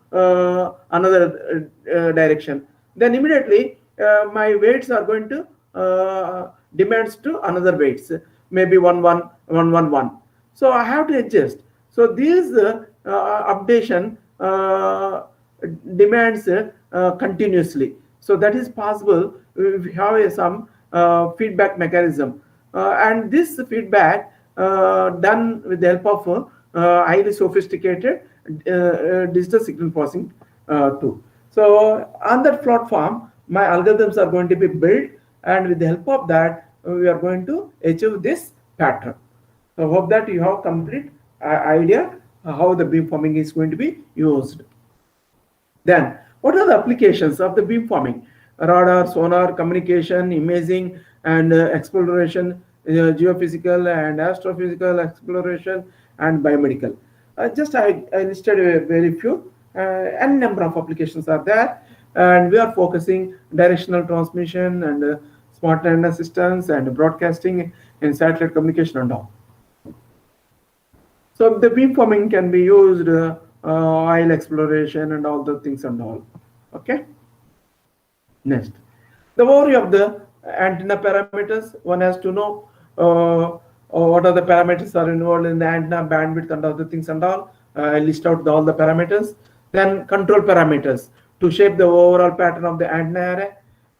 another direction. Then immediately my weights are going to demands to another weights, maybe 1 1 1 1 1. So I have to adjust. So these updation demands continuously. So that is possible if we have some feedback mechanism, and this feedback done with the help of highly sophisticated digital signal processing tool. So on that platform, my algorithms are going to be built, and with the help of that, we are going to achieve this pattern. So I hope that you have complete idea how the beamforming is going to be used. Then, what are the applications of the beamforming? Radar, sonar, communication, imaging, and exploration, geophysical and astrophysical exploration, and biomedical. I listed a very few. N number of applications are there, and we are focusing directional transmission and smart antenna systems and broadcasting and satellite communication and all. So the beamforming can be used oil exploration and all the things and all. Okay. Next, the overview of the antenna parameters. One has to know what are the parameters are involved in the antenna, bandwidth and other things and all. I list out all the parameters. Then control parameters to shape the overall pattern of the antenna array.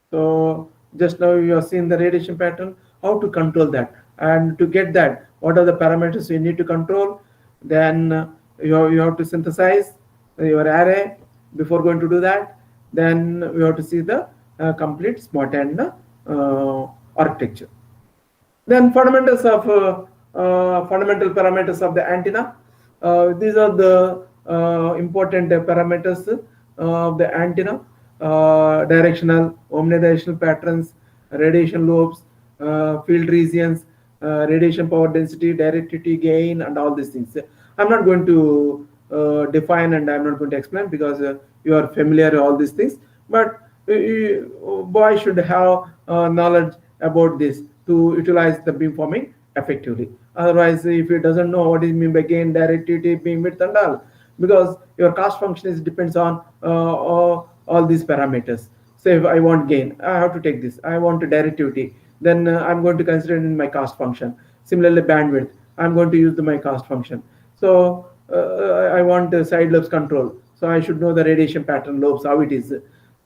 So just now you have seen the radiation pattern, how to control that, and to get that, what are the parameters you need to control. Then you have to synthesize your array before going to do that. Then we have to see the complete smart antenna architecture. Then fundamentals of fundamental parameters of the antenna. These are the important parameters of the antenna: directional, omnidirectional patterns, radiation lobes, field regions, radiation power density, directivity, gain, and all these things. I'm not going to define, and I'm not going to explain, because you are familiar with all these things. But boy should have knowledge about this to utilize the beamforming effectively. Otherwise, if he doesn't know what is mean by gain, directivity, beamwidth, and all, because your cost function depends on all these parameters. Say if I want gain, I have to take this. I want directivity, then I'm going to consider it in my cost function. Similarly, bandwidth, I'm going to use my cost function. So I want side lobes control, so I should know the radiation pattern lobes, how it is.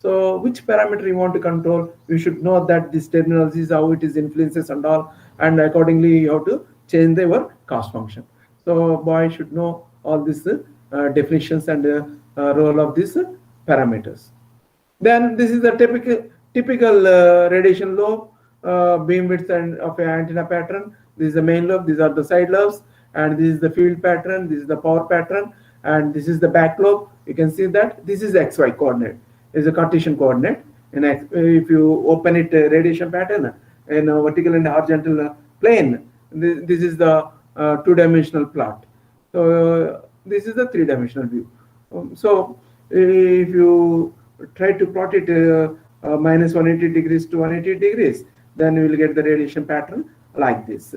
So which parameter you want to control, you should know that this terminology is how it is influences and all, and accordingly you have to change your cost function. So boy should know all these definitions and role of these parameters. Then this is the typical radiation lobe, beam width and of an antenna pattern. This is the main lobe, these are the side lobes, and this is the field pattern, this is the power pattern, and this is the back lobe. You can see that this is XY coordinate, is a Cartesian coordinate. And if you open it radiation pattern in a vertical and horizontal plane, this is the two-dimensional plot. So this is the three-dimensional view. So if you try to plot it minus 180 degrees to 180 degrees, then you will get the radiation pattern like this.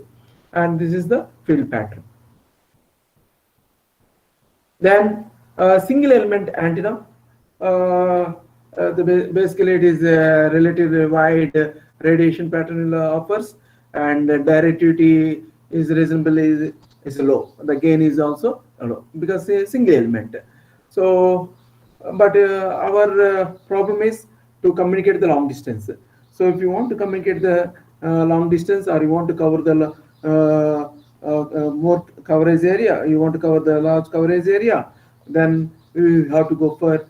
And this is the field pattern. Then single element antenna. Basically it is a relatively wide radiation pattern offers, and directivity is reasonably is low. The gain is also low because a single element. So but our problem is to communicate the long distance. So if you want to communicate the long distance, or you want to cover the more coverage area, you want to cover the large coverage area, then you have to go for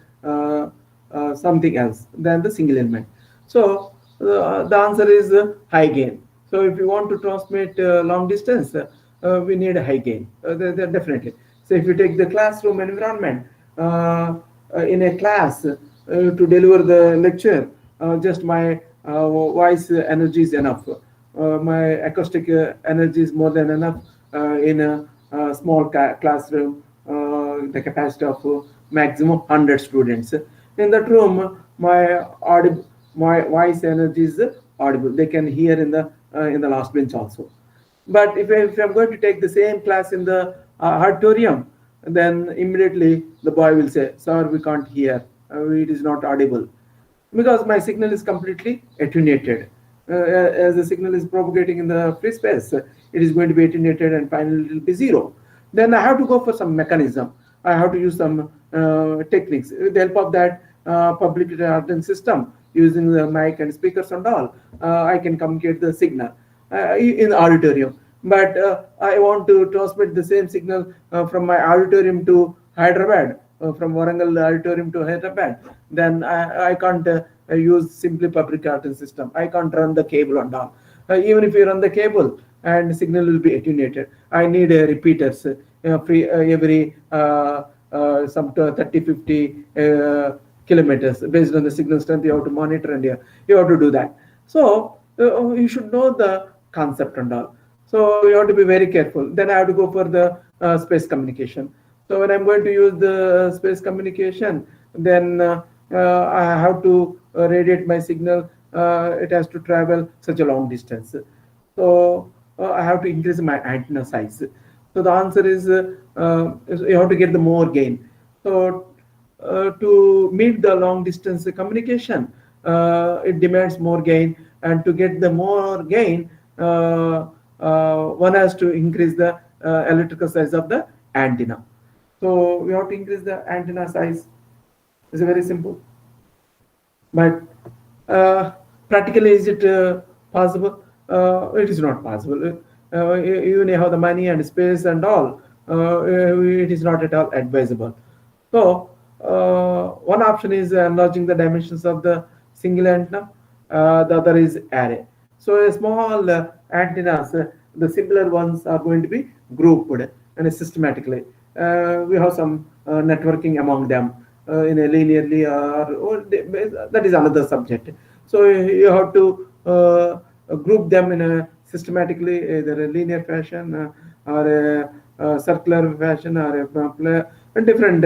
something else than the single element. So the answer is high gain. So if you want to transmit long distance, we need a high gain, definitely. So if you take the classroom environment, in a class to deliver the lecture, just my voice energy is enough. My acoustic energy is more than enough in a small classroom, the capacity of maximum 100 students. In that room, my voice energy is audible. They can hear in the last bench also. But if I'm going to take the same class in the auditorium, then immediately the boy will say, "Sir, we can't hear. It is not audible," because my signal is completely attenuated. As the signal is propagating in the free space, it is going to be attenuated and finally it will be zero. Then I have to go for some mechanism. I have to use some techniques. With the help of that public recording system, using the mic and speakers and all, I can communicate the signal in the auditorium. But I want to transmit the same signal from my auditorium to Hyderabad, from Warangal auditorium to Hyderabad, then I can't use simply public recording system. I can't run the cable and all. Even if you run the cable, and signal will be attenuated. I need repeaters every some 30-50 kilometers based on the signal strength. You have to monitor and you have to do that. So you should know the concept and all. So you have to be very careful. Then I have to go for the space communication. So when I'm going to use the space communication, then I have to radiate my signal. It has to travel such a long distance. So I have to increase my antenna size. So the answer is you have to get the more gain. So to meet the long distance communication, it demands more gain, and to get the more gain, one has to increase the electrical size of the antenna. So we have to increase the antenna size. It's very simple. But practically, is it possible? It is not possible. Even you have the money and space and all, it is not at all advisable. So one option is enlarging the dimensions of the single antenna. The other is array. So a small antennas, the similar ones are going to be grouped and systematically. We have some networking among them in a linearly, or that is another subject. So you have to group them in a systematically, either a linear fashion or a circular fashion, or a different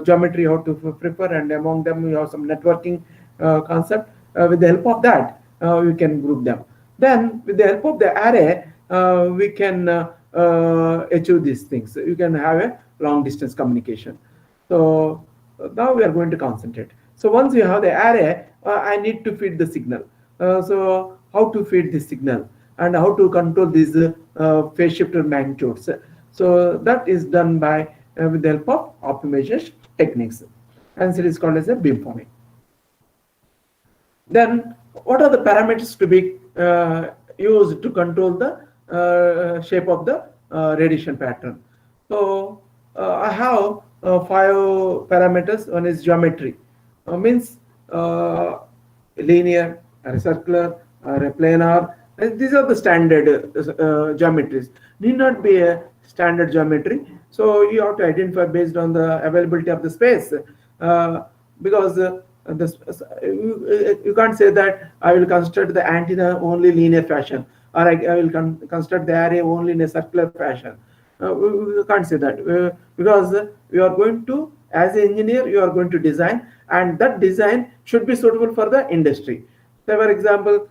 geometry you have to prefer, and among them you have some networking concept. With the help of that, we can group them. Then with the help of the array, we can achieve these things. You can have a long distance communication. So now we are going to concentrate. So once you have the array, I need to feed the signal. So how to feed the signal and how to control these phase shifter magnitudes. So that is done by with the help of optimization techniques, and it is called as a beamforming. Then what are the parameters to be used to control the shape of the radiation pattern? So I have 5 parameters. One is geometry, means linear or a circular or a planar. These are the standard geometries. Need not be a standard geometry. So you have to identify based on the availability of the space, because you can't say that I will construct the antenna only linear fashion, or I will construct the array only in a circular fashion. We can't say that, because you are going to, as an engineer, you are going to design, and that design should be suitable for the industry. So, for example,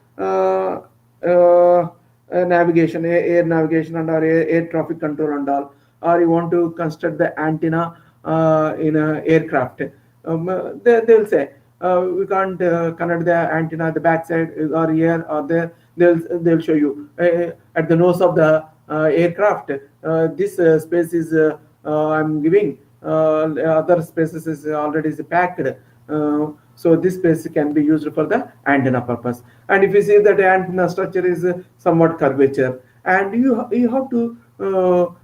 navigation, air navigation, and or air traffic control and all, or you want to construct the antenna in an aircraft. They will say we can't connect the antenna at the backside or here or there. They'll show you at the nose of the aircraft. This space is I'm giving. Other spaces is already is packed. So this space can be used for the antenna purpose. And if you see that the antenna structure is somewhat curvature, and you have to go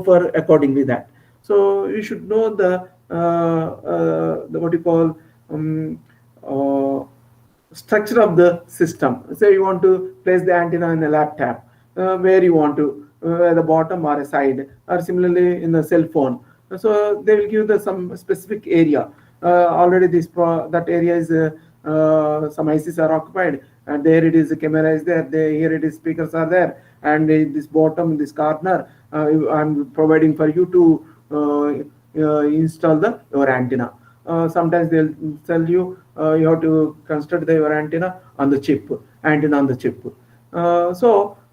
for accordingly that. So you should know the what you call structure of the system. Say you want to place the antenna in a laptop, where you want to, at the bottom or a side, or similarly in the cell phone. So they will give the some specific area. Already that area is some ICs are occupied, and there it is, the camera is there. Here it is, speakers are there, and in this bottom, this corner, I'm providing for you to install your antenna. Sometimes they'll tell you you have to construct your antenna on the chip, so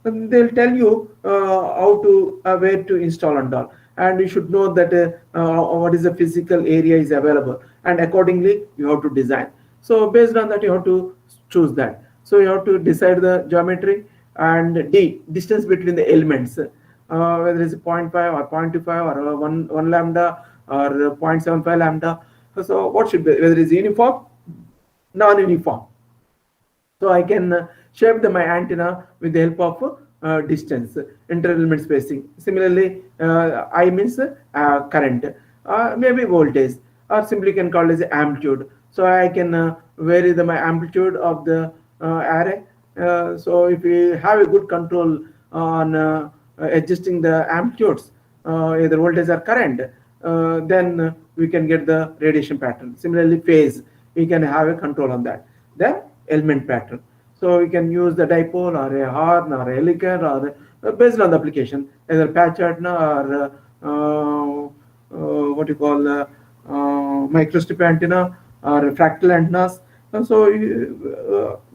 they'll tell you how to where to install and all, and you should know that what is the physical area is available, and accordingly you have to design. So based on that, you have to choose that. So you have to decide the geometry, and distance between the elements, whether it's 0.5 or 0.25 or 1 lambda or 0.75 lambda. So what should be, whether it's uniform, non-uniform. So I can shape my antenna with the help of distance, inter-element spacing. Similarly, I means current, maybe voltage, or simply can call it as amplitude. So I can vary my amplitude of the array. So if we have a good control on adjusting the amplitudes, either voltage or current, then we can get the radiation pattern. Similarly, phase, we can have a control on that. Then element pattern. So we can use the dipole or a horn or a helical, or based on the application, either patch antenna or what you call microstrip antenna or fractal antennas. And so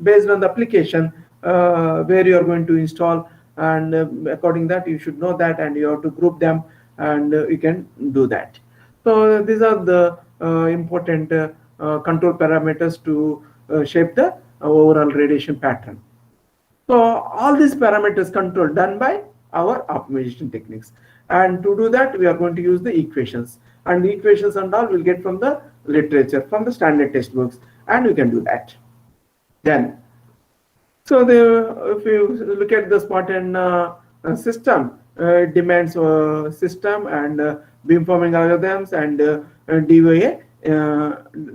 based on the application where you are going to install, and according that you should know that, and you have to group them, and you can do that. So these are the important control parameters to shape the overall radiation pattern. So all these parameters control done by our optimization techniques, and to do that we are going to use the equations, and the equations and all we'll get from the literature, from the standard textbooks, and we can do that. Then, so if you look at the Spartan system, it demands system and beamforming algorithms and DOA,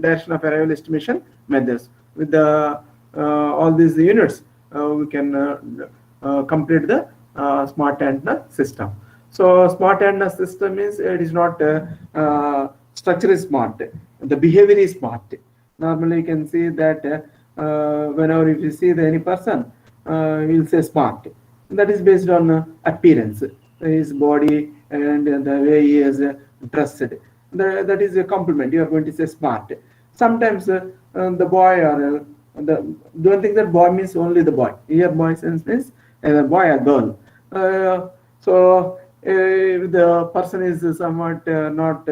direction of arrival estimation methods. With the all these units, we can complete the smart antenna system. So smart antenna system means it is not structure is smart, the behavior is smart. Normally you can see that whenever if you see any person, you'll say smart. That is based on appearance, his body and the way he is dressed. That is a compliment. You are going to say smart. Sometimes the boy or don't think that boy means only the boy. Here boy sense means either boy or girl. So if the person is somewhat not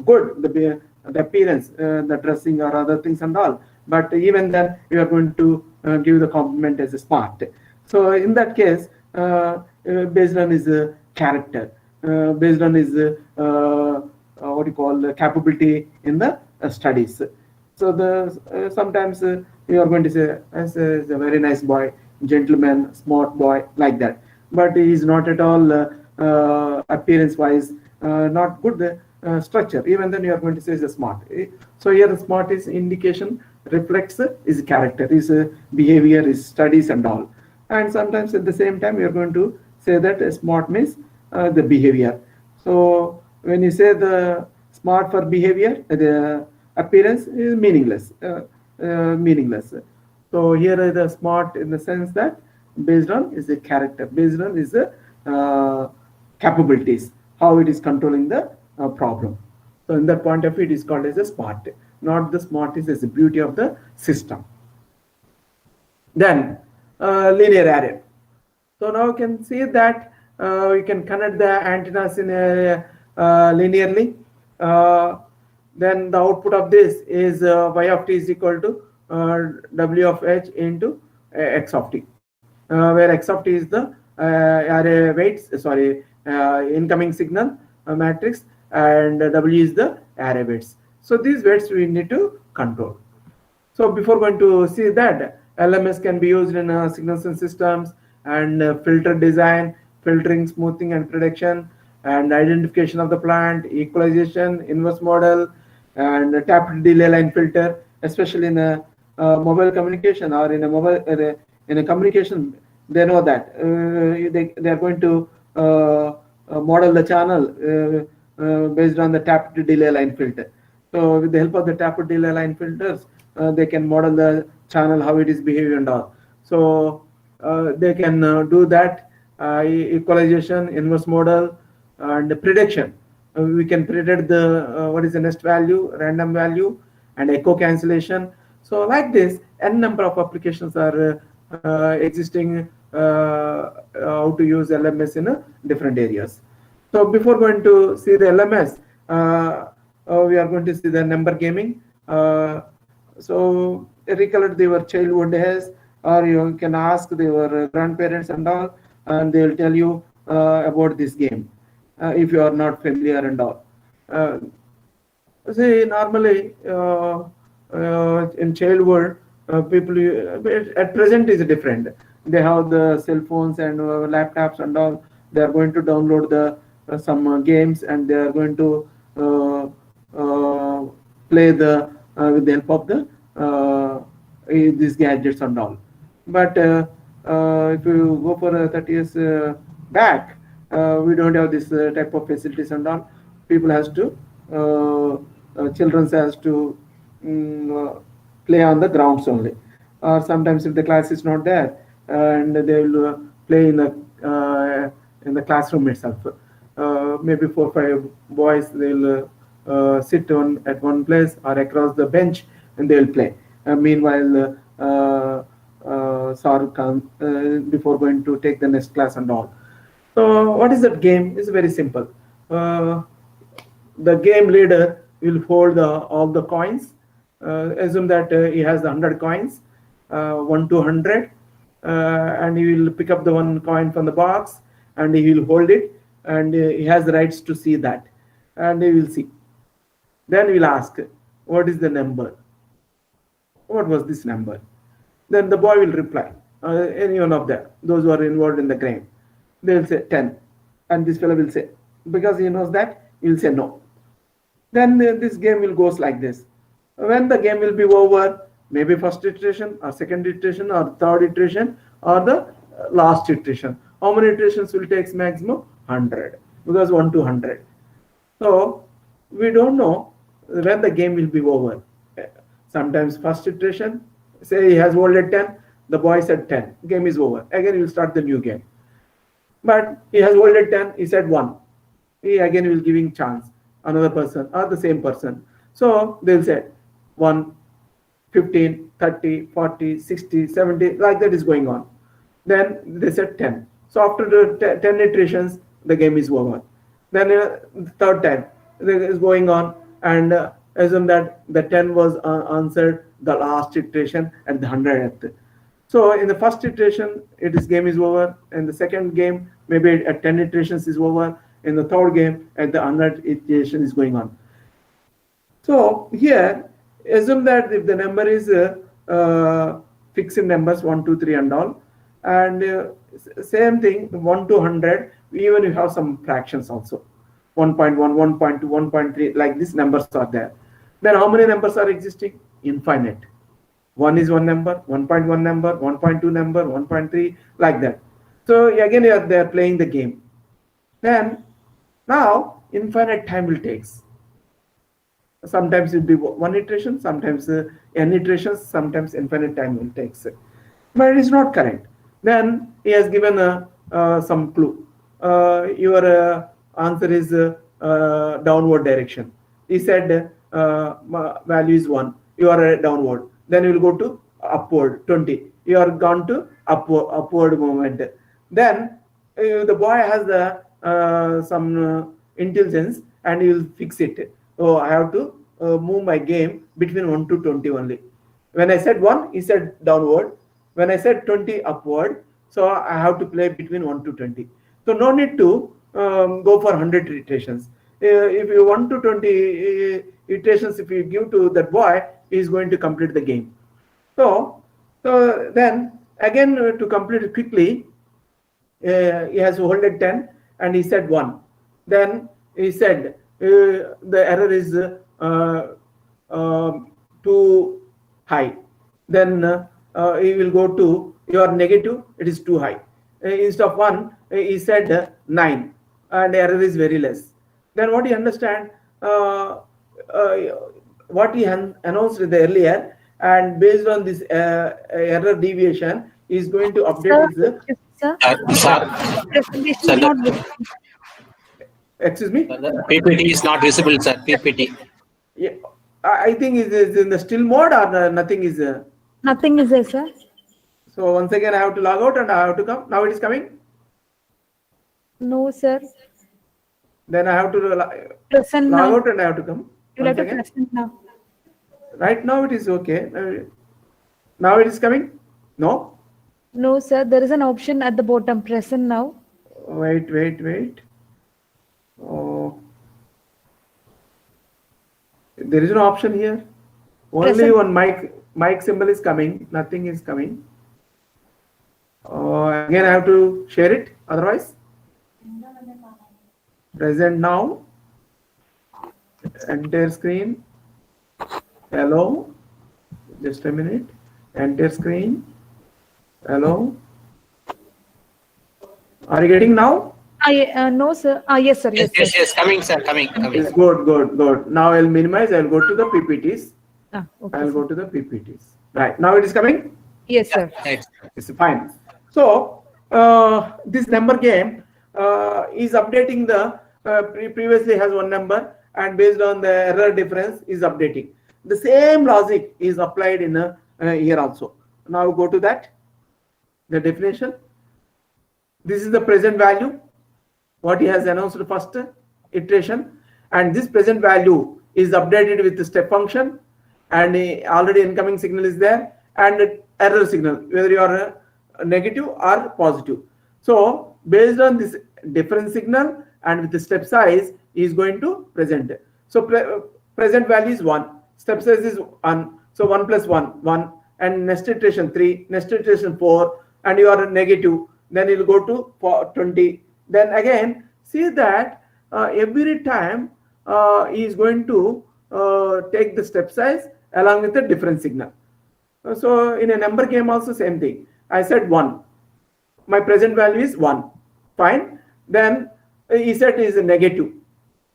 good, the appearance, the dressing or other things and all, but even then you are going to give the compliment as a smart. So in that case, based on his character, based on his what you call capability in the studies. So the sometimes you are going to say as a very nice boy, gentleman, smart boy, like that. But he is not at all appearance wise not good structure. Even then you are going to say is a smart. So here the smart is indication reflects his character, his behavior, his studies and all. And sometimes at the same time you are going to say that smart means the behavior. So when you say the smart for behavior, the appearance is meaningless. So here is the smart in the sense that based on is the character, based on is the capabilities, how it is controlling the problem. So in that point of view, it is called as a smart. Not the smart is as the beauty of the system. Then linear array. So now you can see that we can connect the antennas in a linearly. Then the output of this is y of t is equal to w of h into x of t, where x of t is the array weights, sorry, incoming signal matrix, and w is the array weights. So these weights we need to control. So before going to see that, LMS can be used in signals and systems and filter design, filtering, smoothing and prediction, and identification of the plant, equalization, inverse model, and tapped delay line filter, especially in a mobile communication or in a mobile in a communication. They know that they are going to model the channel based on the tapped delay line filter. So with the help of the tapped delay line filters, they can model the channel, how it is behaving and all. So they can do that equalization, inverse model, and prediction. We can predict the what is the next value, random value, and echo cancellation. So like this, n number of applications are existing how to use LMS in different areas. So before going to see the LMS, we are going to see the number gaming. So recollect your childhood days, or you can ask your grandparents and all, and they will tell you about this game if you are not familiar and all. See, normally in childhood, people at present is different. They have the cell phones and laptops and all. They are going to download the some games, and they are going to play the with the help of the these gadgets and all. But if you go for 30 years back, we don't have this type of facilities and all. People has to children has to play on the grounds only, or sometimes if the class is not there, and they will play in the classroom itself. Maybe 4 or 5 boys, they'll sit on at one place or across the bench, and they'll play. Meanwhile, sir comes before going to take the next class and all. So what is that game? It's very simple. The game leader will hold all the coins. Assume that he has 100 coins, 1 to 100, and he will pick up the one coin from the box, and he will hold it, and he has the rights to see that, and he will see. Then we'll ask, what is the number? What was this number? Then the boy will reply, any one of them, those who are involved in the game. They will say 10. And this fellow will say, because he knows that, he will say no. Then this game will goes like this. When the game will be over, maybe first iteration or second iteration or third iteration or the last iteration. How many iterations will take maximum? 100, because 1 to 100. So we don't know when the game will be over. Sometimes first iteration, say he has holded 10, the boy said 10, game is over. Again he will start the new game. But he has holded 10, he said 1. He again will giving chance, another person or the same person. So they will say 1, 15, 30, 40, 60, 70, like that is going on. Then they said 10. So after the 10 iterations, the game is over. Then the third time, it is going on, and assume that the 10 was answered the last iteration at the 100th. So in the first iteration, game is over. In the second game, maybe at 10 iterations is over. In the third game, at the 100th iteration is going on. So here, assume that if the number is fixed numbers 1, 2, 3 and all, and same thing 1 to 100, even you have some fractions also, 1.1, 1.2, 1.3, like these numbers are there. Then how many numbers are existing? Infinite. 1 is one number, 1.1 number, 1.2 number, 1.3, like that. So again they are playing the game. Then now infinite time will takes. Sometimes it will be one iteration, sometimes n iterations, sometimes infinite time will takes. But it is not correct. Then he has given some clue. Your answer is downward direction. He said value is 1. You are downward. Then you will go to upward 20. You are gone to upward movement. Then the boy has the some intelligence and he will fix it. Oh, I have to move my game between 1 to 20 only. When I said 1, he said downward. When I said 20, upward. So I have to play between 1 to 20. So no need to go for 100 iterations. If you 1 to 20 iterations, if you give to that boy, he is going to complete the game. So then again to complete it quickly, he has holded 10 and he said 1. Then he said the error is too high. Then he will go to your negative, it is too high. Instead of 1, he said 9 and error is very less. Then what you understand, what he announced earlier, and based on this error deviation, is going to update his. Presentation is not visible. Excuse me? PPT is not visible, sir. PPT. Yeah, I think it is in the still mode or nothing is. Nothing is there, sir. So once again, I have to log out and I have to come. Now it is coming. No, sir. Then I have to Present log now. out and I have to come. You have to present now. Right now it is okay. Now it is coming. No. No, sir. There is an option at the bottom. Present now. Wait. Oh, there is no option here. Only Present. one mic symbol is coming. Nothing is coming. Again, I have to share it. Otherwise, present now. Enter screen. Hello. Just a minute. Enter screen. Hello. Are you getting now? No, sir. Yes, sir. Yes, sir. Yes. Coming, sir. Coming. It's good. Now I'll minimize. I'll go to the PPTs. Okay, I'll sir. go to the PPTs. Right. Now it is coming. Yes, sir. Right. It's fine. So this number game is updating the previously has one number, and based on the error difference is updating. The same logic is applied in here also. Now go to that. The definition. This is the present value. What he has announced the first iteration, and this present value is updated with the step function, and already incoming signal is there, and error signal, whether you are negative or positive. So based on this different signal and with the step size is going to present. So present value is 1, step size is 1, so 1 plus 1 1, and next iteration 3, next iteration 4, and you are negative, then you will go to 20. Then again see that every time he is going to take the step size along with the different signal. So in a number game also same thing. I said 1. My present value is 1. Fine. Then he said is a negative.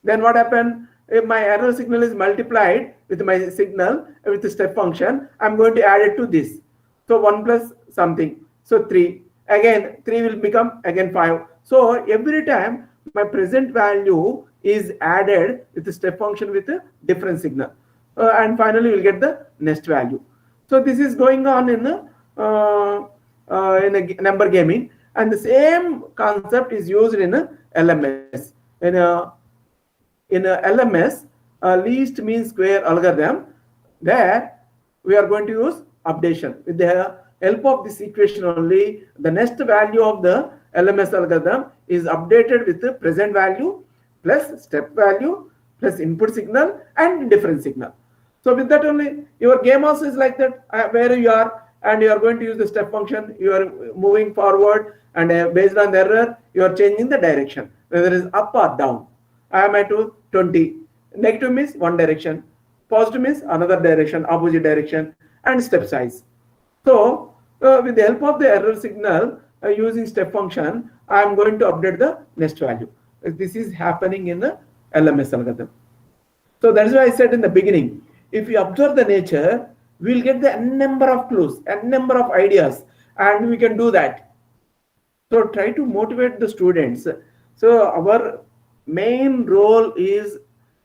Then what happened? If my error signal is multiplied with my signal with the step function, I'm going to add it to this. So 1 plus something. So 3. Again 3 will become again 5. So every time my present value is added with the step function with a different signal, and finally we'll get the next value. So this is going on in a number gaming, and the same concept is used in a LMS. In a LMS, least mean square algorithm, there we are going to use updation. With the help of this equation only, the next value of the LMS algorithm is updated with the present value plus step value plus input signal and different signal. So with that only, your game also is like that, where you are, and you are going to use the step function. You are moving forward, and based on the error, you are changing the direction, whether it is up or down. I am at 20. Negative means one direction. Positive means another direction, opposite direction, and step size. So with the help of the error signal, using step function, I am going to update the next value. This is happening in the LMS algorithm. So that's why I said in the beginning, if we observe the nature, we'll get the n number of clues, n number of ideas, and we can do that. So try to motivate the students. So our main role is,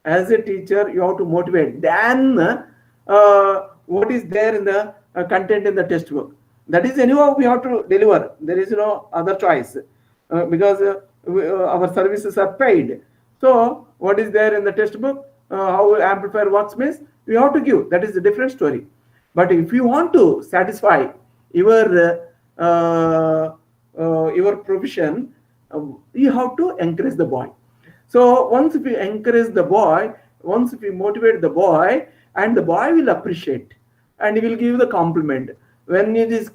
as a teacher, you have to motivate. Then what is there in the content in the textbook? That is anyhow we have to deliver. There is no other choice, because our services are paid. So what is there in the textbook? How amplifier works means we have to give. That is a different story. But if you want to satisfy your profession, you have to encourage the boy. So once we encourage the boy, once we motivate the boy, and the boy will appreciate, and he will give the compliment. When it is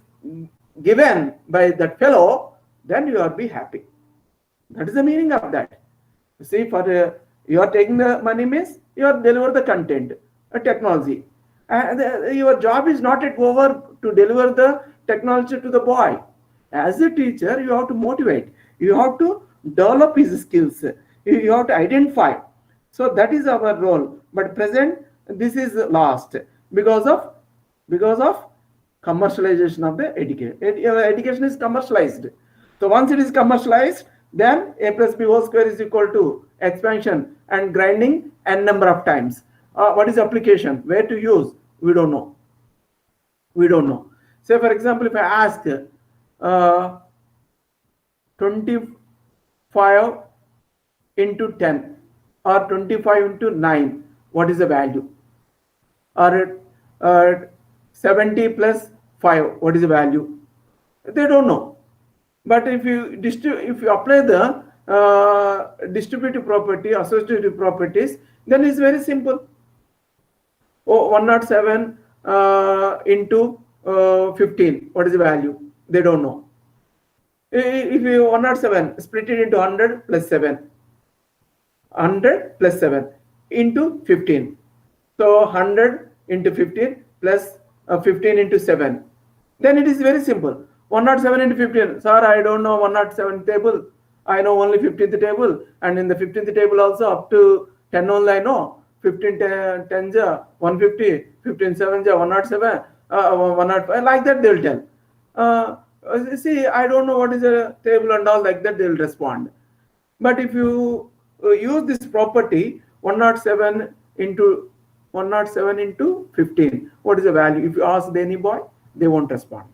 given by that fellow, then you will be happy. That is the meaning of that. See, for you are taking the money means you are deliver the content, technology, and your job is not yet over to deliver the technology to the boy. As a teacher, you have to motivate. You have to develop his skills. You have to identify. So that is our role. But present, this is lost because of commercialization of the education. Education is commercialized. So once it is commercialized, then a plus b whole square is equal to expansion and grinding n number of times. What is application? Where to use? We don't know. We don't know. Say for example, if I ask 25 into 10 or 25 into 9, what is the value? Or 70 plus 5, what is the value? They don't know. But if you apply the distributive property, associative properties, then it's very simple. 107 into 15, what is the value? They don't know. If you 107, split it into 100 plus 7. 100 plus 7 into 15. So 100 into 15 plus 15 into 7. Then it is very simple. 107 into 15. Sir, I don't know 107 table. I know only 15th table. And in the 15th table also up to 10 only I know. 15 10 ja 150, 15 7 ja 107, 105. Like that they will tell. See, I don't know what is a table and all, like that they will respond. But if you use this property 107 into 15, what is the value? If you ask any boy, they won't respond.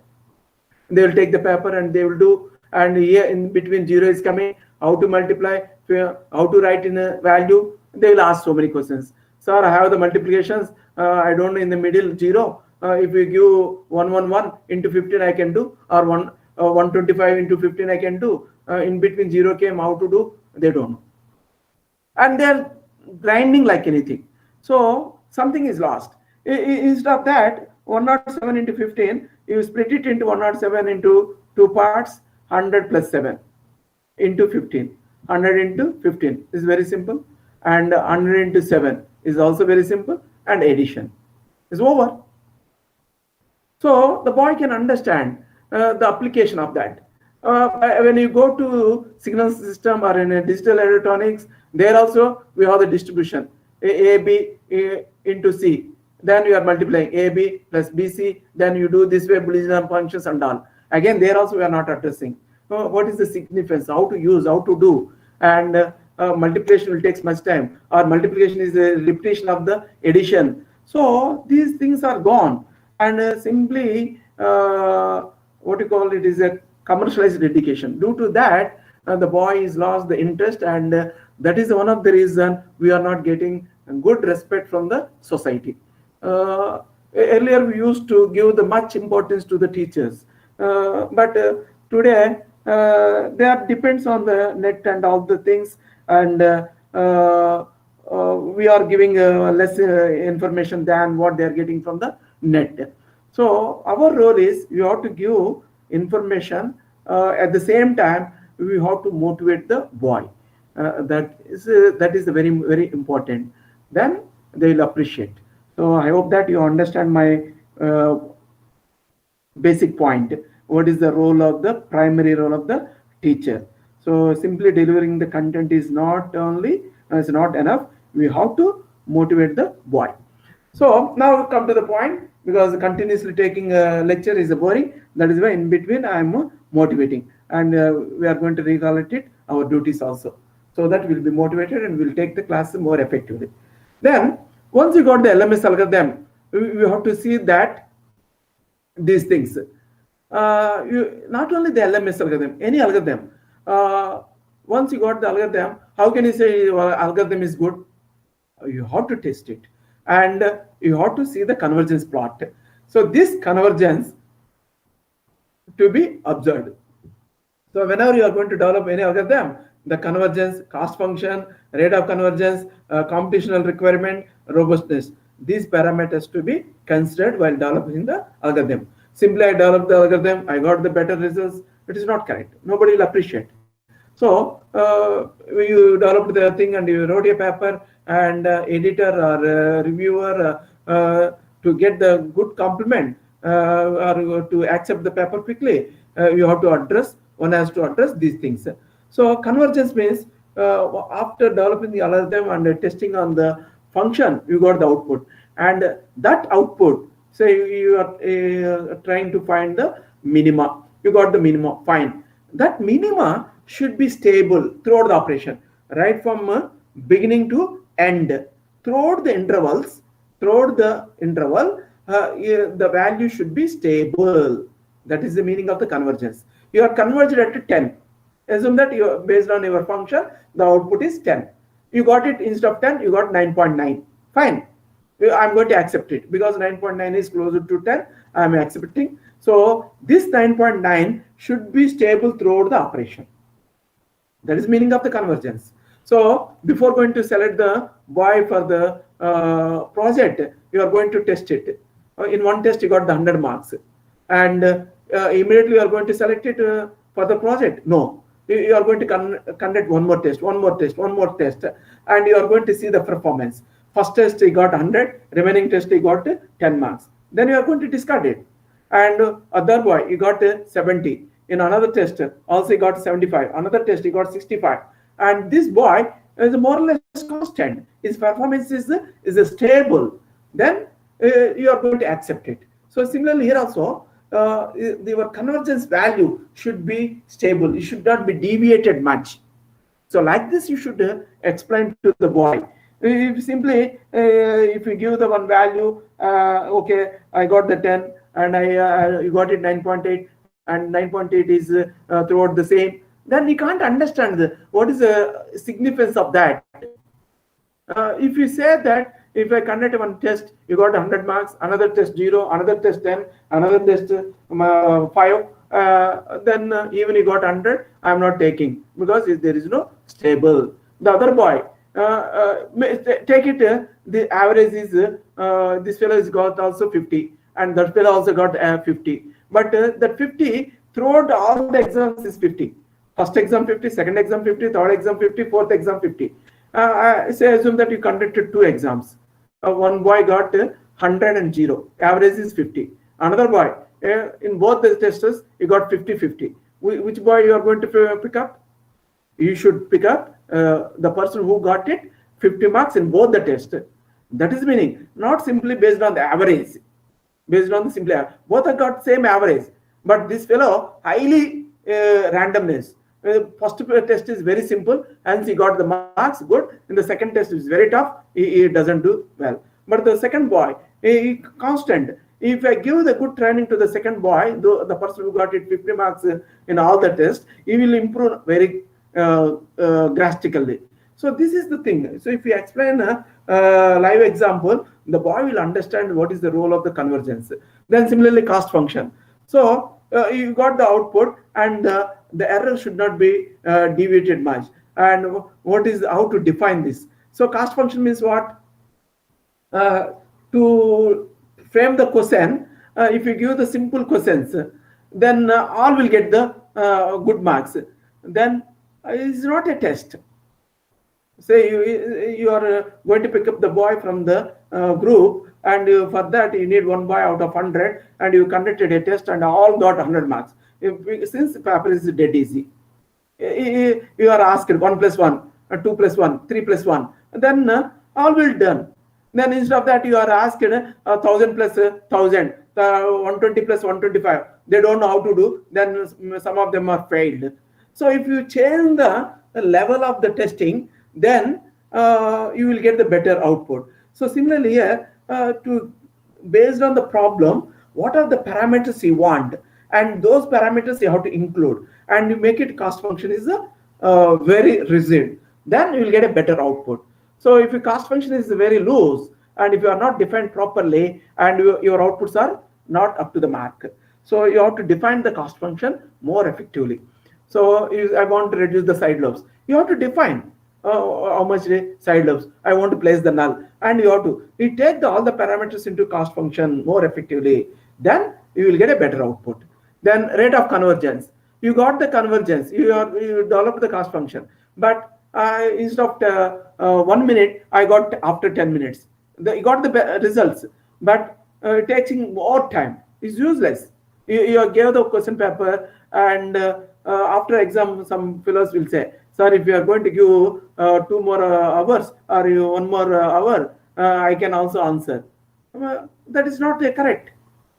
They will take the paper and they will do, and here in between zero is coming, how to multiply, how to write in a value. They will ask so many questions. Sir, I have the multiplications, I don't know in the middle zero. If you give 111 into 15 I can do, or 125 into 15 I can do. In between zero came, how to do? They don't know. And they're grinding like anything. So something is lost. Instead of that, 107 into 15, you split it into 107 into two parts, 100 plus 7 into 15. 100 into 15 is very simple, and 100 into 7 is also very simple, and addition is over. So the boy can understand the application of that. When you go to signal system or in a digital electronics, there also we have the distribution A, B into C. Then you are multiplying AB plus BC. Then you do this way Boolean functions and all. Again, there also we are not addressing. What is the significance? How to use? How to do? And multiplication will take much time. Or multiplication is a repetition of the addition. So these things are gone, and simply what you call it is a commercialized education. Due to that, the boy is lost the interest, and that is one of the reason we are not getting good respect from the society. Earlier we used to give the much importance to the teachers, but today that depends on the net and all the things, and we are giving less information than what they are getting from the net. So our role is we have to give information, at the same time we have to motivate the boy. That is very, very important. Then they will appreciate. So I hope that you understand my basic point. What is the role of the primary role of the teacher? So simply delivering the content is not enough. We have to motivate the boy. So now we come to the point, because continuously taking a lecture is boring. That is why in between I am motivating, and we are going to recollect it our duties also, so that we'll be motivated and we'll take the class more effectively. Then once you got the LMS algorithm, we have to see that these things. Not only the LMS algorithm, any algorithm. Once you got the algorithm, how can you say your algorithm is good? You have to test it, and you have to see the convergence plot. So this convergence to be observed. So whenever you are going to develop any algorithm, the convergence, cost function, rate of convergence, computational requirement, robustness, these parameters to be considered while developing the algorithm. Simply I developed the algorithm, I got the better results. It is not correct. Nobody will appreciate. So you developed the thing and you wrote a paper, and editor or reviewer, to get the good compliment or to accept the paper quickly, you have to address. One has to address these things. So convergence means after developing the algorithm and testing on the function, you got the output, and that output, say you are trying to find the minima. You got the minima, fine. That minima should be stable throughout the operation, right from beginning to end. Throughout the interval, the value should be stable. That is the meaning of the convergence. You are converged at 10. Assume that you, based on your function, the output is 10. You got it, instead of 10, you got 9.9. Fine. I'm going to accept it because 9.9 is closer to 10. I'm accepting. So this 9.9 should be stable throughout the operation. That is meaning of the convergence. So before going to select the boy for the project, you are going to test it. In one test, you got the 100 marks, and immediately you are going to select it for the project. No, you are going to conduct one more test, and you are going to see the performance. First test he got 100, remaining test he got 10 marks. Then you are going to discard it. And other boy, he got 70. In another test, also he got 75. Another test, he got 65. And this boy is more or less constant. His performance is stable. Then you are going to accept it. So similarly here also, your convergence value should be stable. It should not be deviated much. So like this, you should explain to the boy. If simply, if you give the one value, okay, I got the 10 and you got it 9.8, and 9.8 is throughout the same, then you can't understand what is the significance of that. If you say that if I conduct one test, you got 100 marks, another test 0, another test 10, another test 5, then even you got 100, I am not taking, because there is no stable. The other boy, take it, the average is, this fellow has got also 50, and that fellow also got 50. But that 50 throughout all the exams is 50. First exam 50, second exam 50, third exam 50, fourth exam 50. Say assume that you conducted 2 exams. One boy got 100 and 0. Average is 50. Another boy, in both the tests, he got 50-50. Which boy you are going to pick up? You should pick up the person who got it 50 marks in both the tests. That is meaning not simply based on the average. Based on the simply both have got same average, but this fellow highly randomness. First test is very simple, and he got the marks good. In the second test is very tough. He doesn't do well. But the second boy, he constant. If I give the good training to the second boy, the person who got it 50 marks in all the tests, he will improve very drastically. So this is the thing. So if you explain a live example, the boy will understand what is the role of the convergence. Then similarly, cost function. So you got the output, and the error should not be deviated much. And what is how to define this? So cost function means what? To frame the question, if you give the simple questions, then all will get the good marks. Then it's not a test. Say you are going to pick up the boy from the group, and for that you need one boy out of 100, and you conducted a test and all got 100 marks. Since the paper is dead easy, you are asked 1 plus 1, 2 plus 1, 3 plus 1, then all will done. Then instead of that, you are asked 1,000 plus 1,000, 120 plus 125. They don't know how to do. Then some of them are failed. So if you change the level of the testing, then you will get the better output. So similarly here, based on the problem, what are the parameters you want, and those parameters you have to include, and you make it cost function is very rigid, then you will get a better output. So if your cost function is very loose, and if you are not defined properly, and your outputs are not up to the mark, so you have to define the cost function more effectively. So I want to reduce the side lobes, you have to define how much side lobes I want to place the null, and you have to take all the parameters into cost function more effectively, then you will get a better output. Then rate of convergence, you got the convergence, you developed the cost function, but instead of 1 minute, I got after 10 minutes. You got the results, but taking more time is useless. You gave the question paper, and after exam, some fellows will say, sir, if you are going to give 2 more hours or 1 more hour, I can also answer. That is not correct.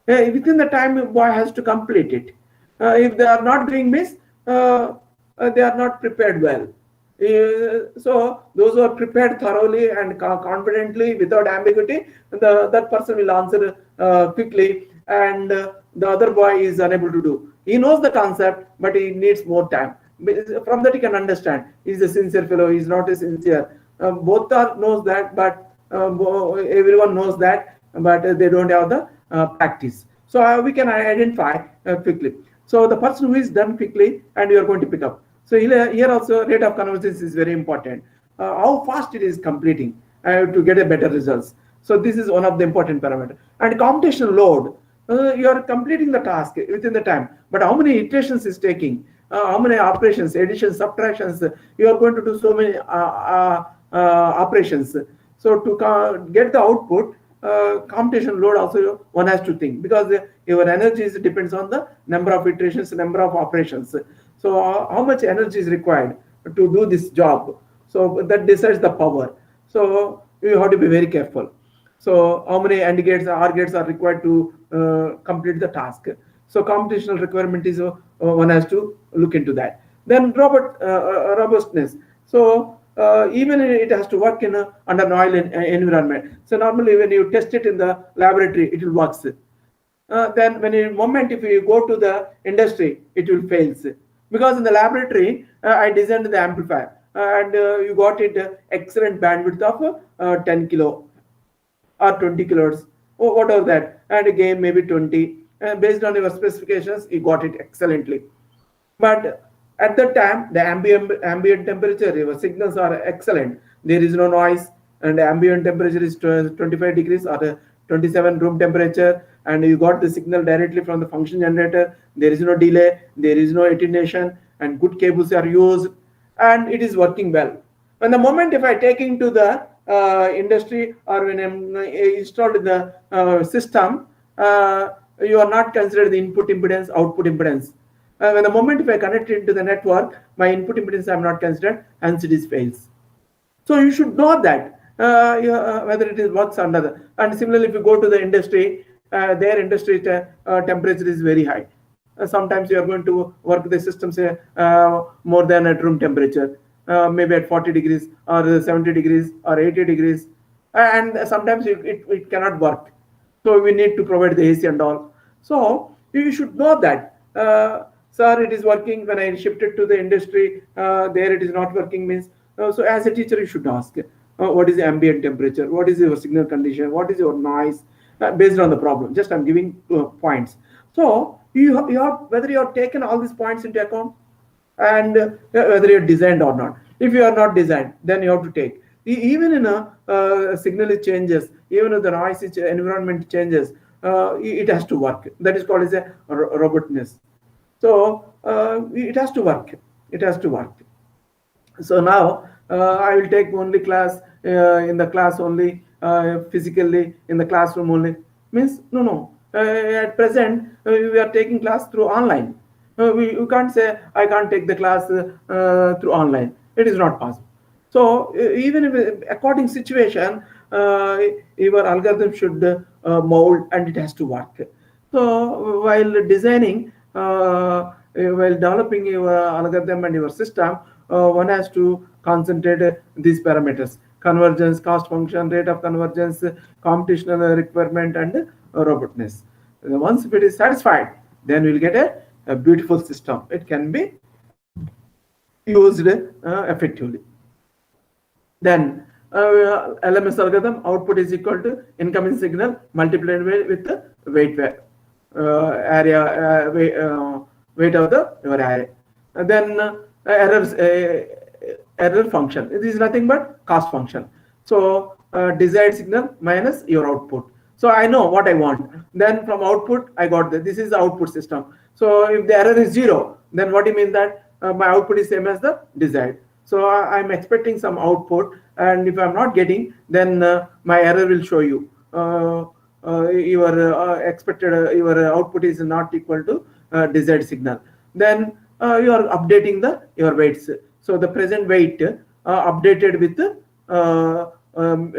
Within the time, boy has to complete it. If they are not doing this, they are not prepared well. So those who are prepared thoroughly and confidently without ambiguity, that person will answer quickly, and the other boy is unable to do. He knows the concept, but he needs more time. From that he can understand, he's a sincere fellow, he's not a sincere. Both knows that, but everyone knows that, but they don't have the practice. So we can identify quickly. So the person who is done quickly, and you are going to pick up. So here also rate of convergence is very important. How fast it is completing to get a better results. So this is one of the important parameters. And computational load, you are completing the task within the time, but how many iterations is taking? How many operations, additions, subtractions? You are going to do so many operations. So to get the output, computation load also one has to think, because your energy depends on the number of iterations, number of operations. So how much energy is required to do this job? So that decides the power. So you have to be very careful. So how many AND gates, OR gates are required to complete the task? So computational requirement is one has to look into that. Then robustness. So even it has to work in under noise environment. So normally when you test it in the laboratory, it will work. Then when in moment if you go to the industry, it will fail. Because in the laboratory, I designed the amplifier, and you got it excellent bandwidth of 10 kilo or 20 kilohertz, or whatever that, and again maybe 20. Based on your specifications, you got it excellently. But at that time, the ambient temperature, your signals are excellent. There is no noise, and the ambient temperature is 25 degrees or 27 room temperature, and you got the signal directly from the function generator. There is no delay, there is no attenuation, and good cables are used, and it is working well. When the moment if I take into the industry, or when I'm installed in the system, you are not considered the input impedance, output impedance. When the moment if I connect it to the network, my input impedance I am not considered, hence it is fails. So you should know that whether it is works under the. And similarly, if you go to the industry, their industry temperature is very high. Sometimes you are going to work the system say more than at room temperature, maybe at 40 degrees or 70 degrees or 80 degrees, and sometimes it cannot work. So we need to provide the AC and all. So you should know that, sir, it is working. When I shifted to the industry, there it is not working means. So as a teacher, you should ask, what is the ambient temperature? What is your signal condition? What is your noise? Based on the problem. Just I'm giving points. So you have whether you have taken all these points into account, and whether you're designed or not. If you are not designed, then you have to take. Even in a signal changes, even if the noise environment changes, it has to work. That is called as a robustness. So it has to work. It has to work. So now I will take only class in the class only, physically in the classroom only. Means no. At present, we are taking class through online. We can't say I can't take the class through online. It is not possible. So even if according situation, your algorithm should mold and it has to work. So while designing, while developing your algorithm and your system, one has to concentrate these parameters: convergence, cost function, rate of convergence, computational requirement, and robustness. Once if it is satisfied, then we'll get a beautiful system. It can be used effectively. Then LMS algorithm output is equal to incoming signal multiplied with the weight area weight of the your array. And then error function. It is nothing but cost function. So desired signal minus your output. So I know what I want. Then from output I got this is the output system. So if the error is 0, then what do you mean that my output is same as the desired. So I'm expecting some output, and if I'm not getting, then my error will show you. Your expected your output is not equal to desired signal. Then you are updating your weights. So the present weight updated with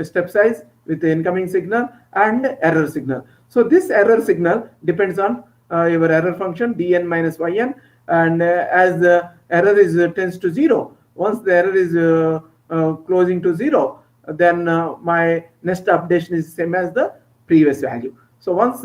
step size, with the incoming signal and error signal. So this error signal depends on your error function dn minus yn, and as the error is tends to 0, once the error is closing to 0, then my next updation is same as the previous value. So once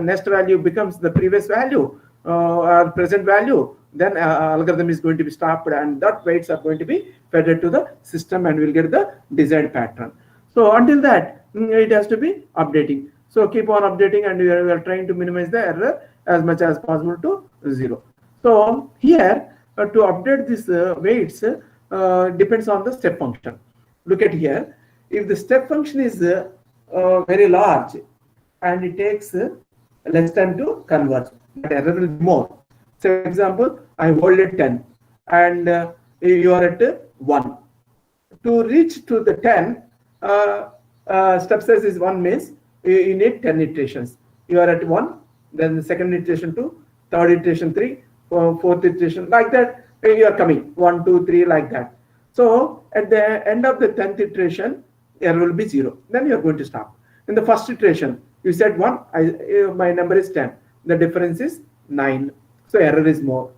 next value becomes the previous value or present value, then algorithm is going to be stopped, and that weights are going to be fed to the system, and we'll get the desired pattern. So until that, it has to be updating. So keep on updating, and we are trying to minimize the error as much as possible to 0. So here to update this weights depends on the step function. Look at here. If the step function is very large and it takes less time to converge, but error will be more. So for example, I hold at 10 and you are at 1. To reach to the 10, step size is 1 means you need 10 iterations. You are at 1, then the second iteration 2, third iteration 3, fourth iteration, like that you are coming 1, 2, 3, like that. So at the end of the 10th iteration, error will be 0. Then you are going to stop. In the first iteration, you said 1, my number is 10. The difference is 9. So error is more.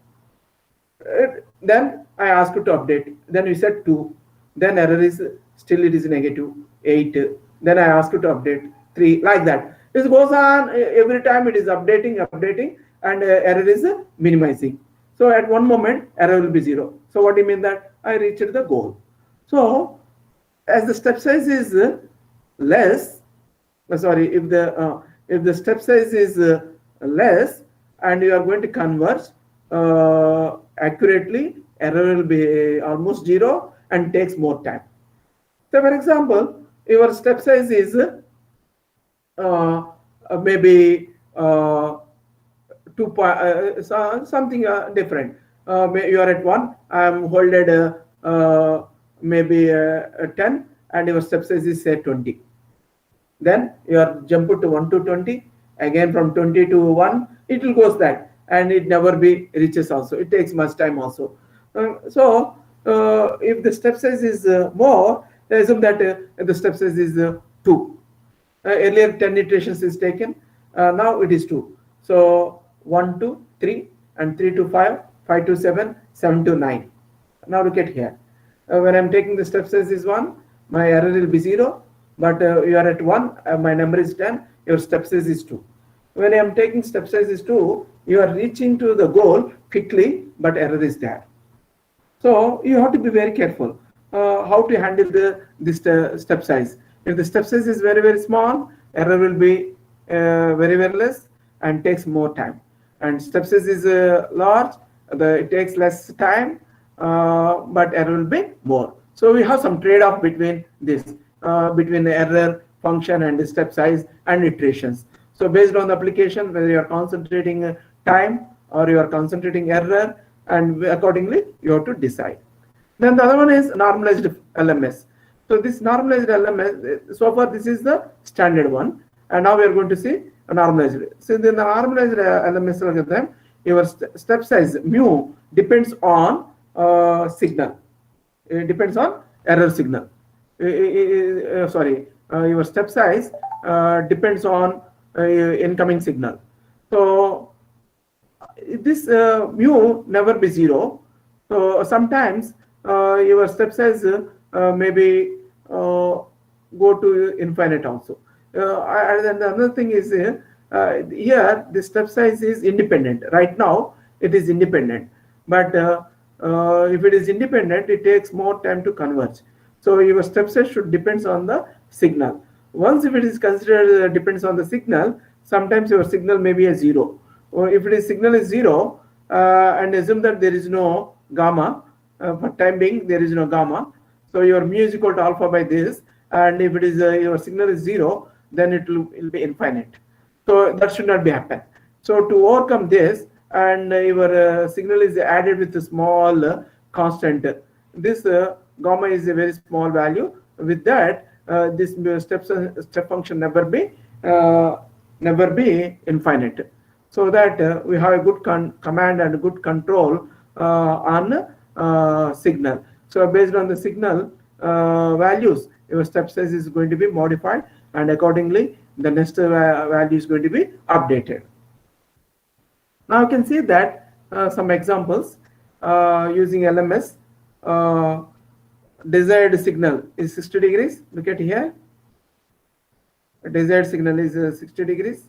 Then I asked you to update. Then you said 2. Then error is still it is negative 8. Then I asked you to update 3, like that. This goes on every time. It is updating, and error is minimizing. So at one moment error will be 0. So what do you mean that I reached the goal? So as the step size is less, if the step size is less and you are going to converge accurately, error will be almost 0 and takes more time. So for example, your step size is maybe 2 something different. You are at 1, I am holded maybe 10, and your step size is say 20. Then you are jumped to 1 to 20, again from 20 to 1, it will goes that, and it never be reaches also. It takes much time also. So if the step size is more, assume that the step size is 2. Earlier 10 iterations is taken, now it is 2. So 1 to 3, and 3 to 5, 5 to 7, 7 to 9. Now look at here. When I'm taking the step size is 1, my error will be 0. But you are at 1, my number is 10, your step size is 2. When I am taking step size is 2, you are reaching to the goal quickly, but error is there. So you have to be very careful how to handle this step size. If the step size is very, very small, error will be very, very less and takes more time. And step size is large, it takes less time, but error will be more. So we have some trade-off between this, between the error, function, and the step size and iterations. So based on the application, whether you are concentrating time or you are concentrating error, and accordingly you have to decide. Then the other one is normalized LMS. So this normalized LMS, so far this is the standard one, and now we are going to see a normalized. So in the normalized LMS, look at them, your step size mu depends on signal. It depends on error signal. Your step size depends on incoming signal. So this mu never be zero. So sometimes your step size maybe go to infinite also. And then the other thing is here the step size is independent. Right now it is independent, but if it is independent, it takes more time to converge. So your step size should depends on the signal. Once if it is considered depends on the signal, sometimes your signal may be a zero. Or if it is signal is zero, and assume that there is no gamma, for time being there is no gamma. So your mu is equal to alpha by this, and if it is your signal is zero, then it will be infinite. So that should not be happen. So to overcome this, and your signal is added with a small constant. This gamma is a very small value. With that, this step function never be infinite. So that we have a good command and a good control on signal. So based on the signal values, your step size is going to be modified, and accordingly the next value is going to be updated. Now you can see that some examples using LMS. Desired signal is 60 degrees. Look at here. Desired signal is 60 degrees.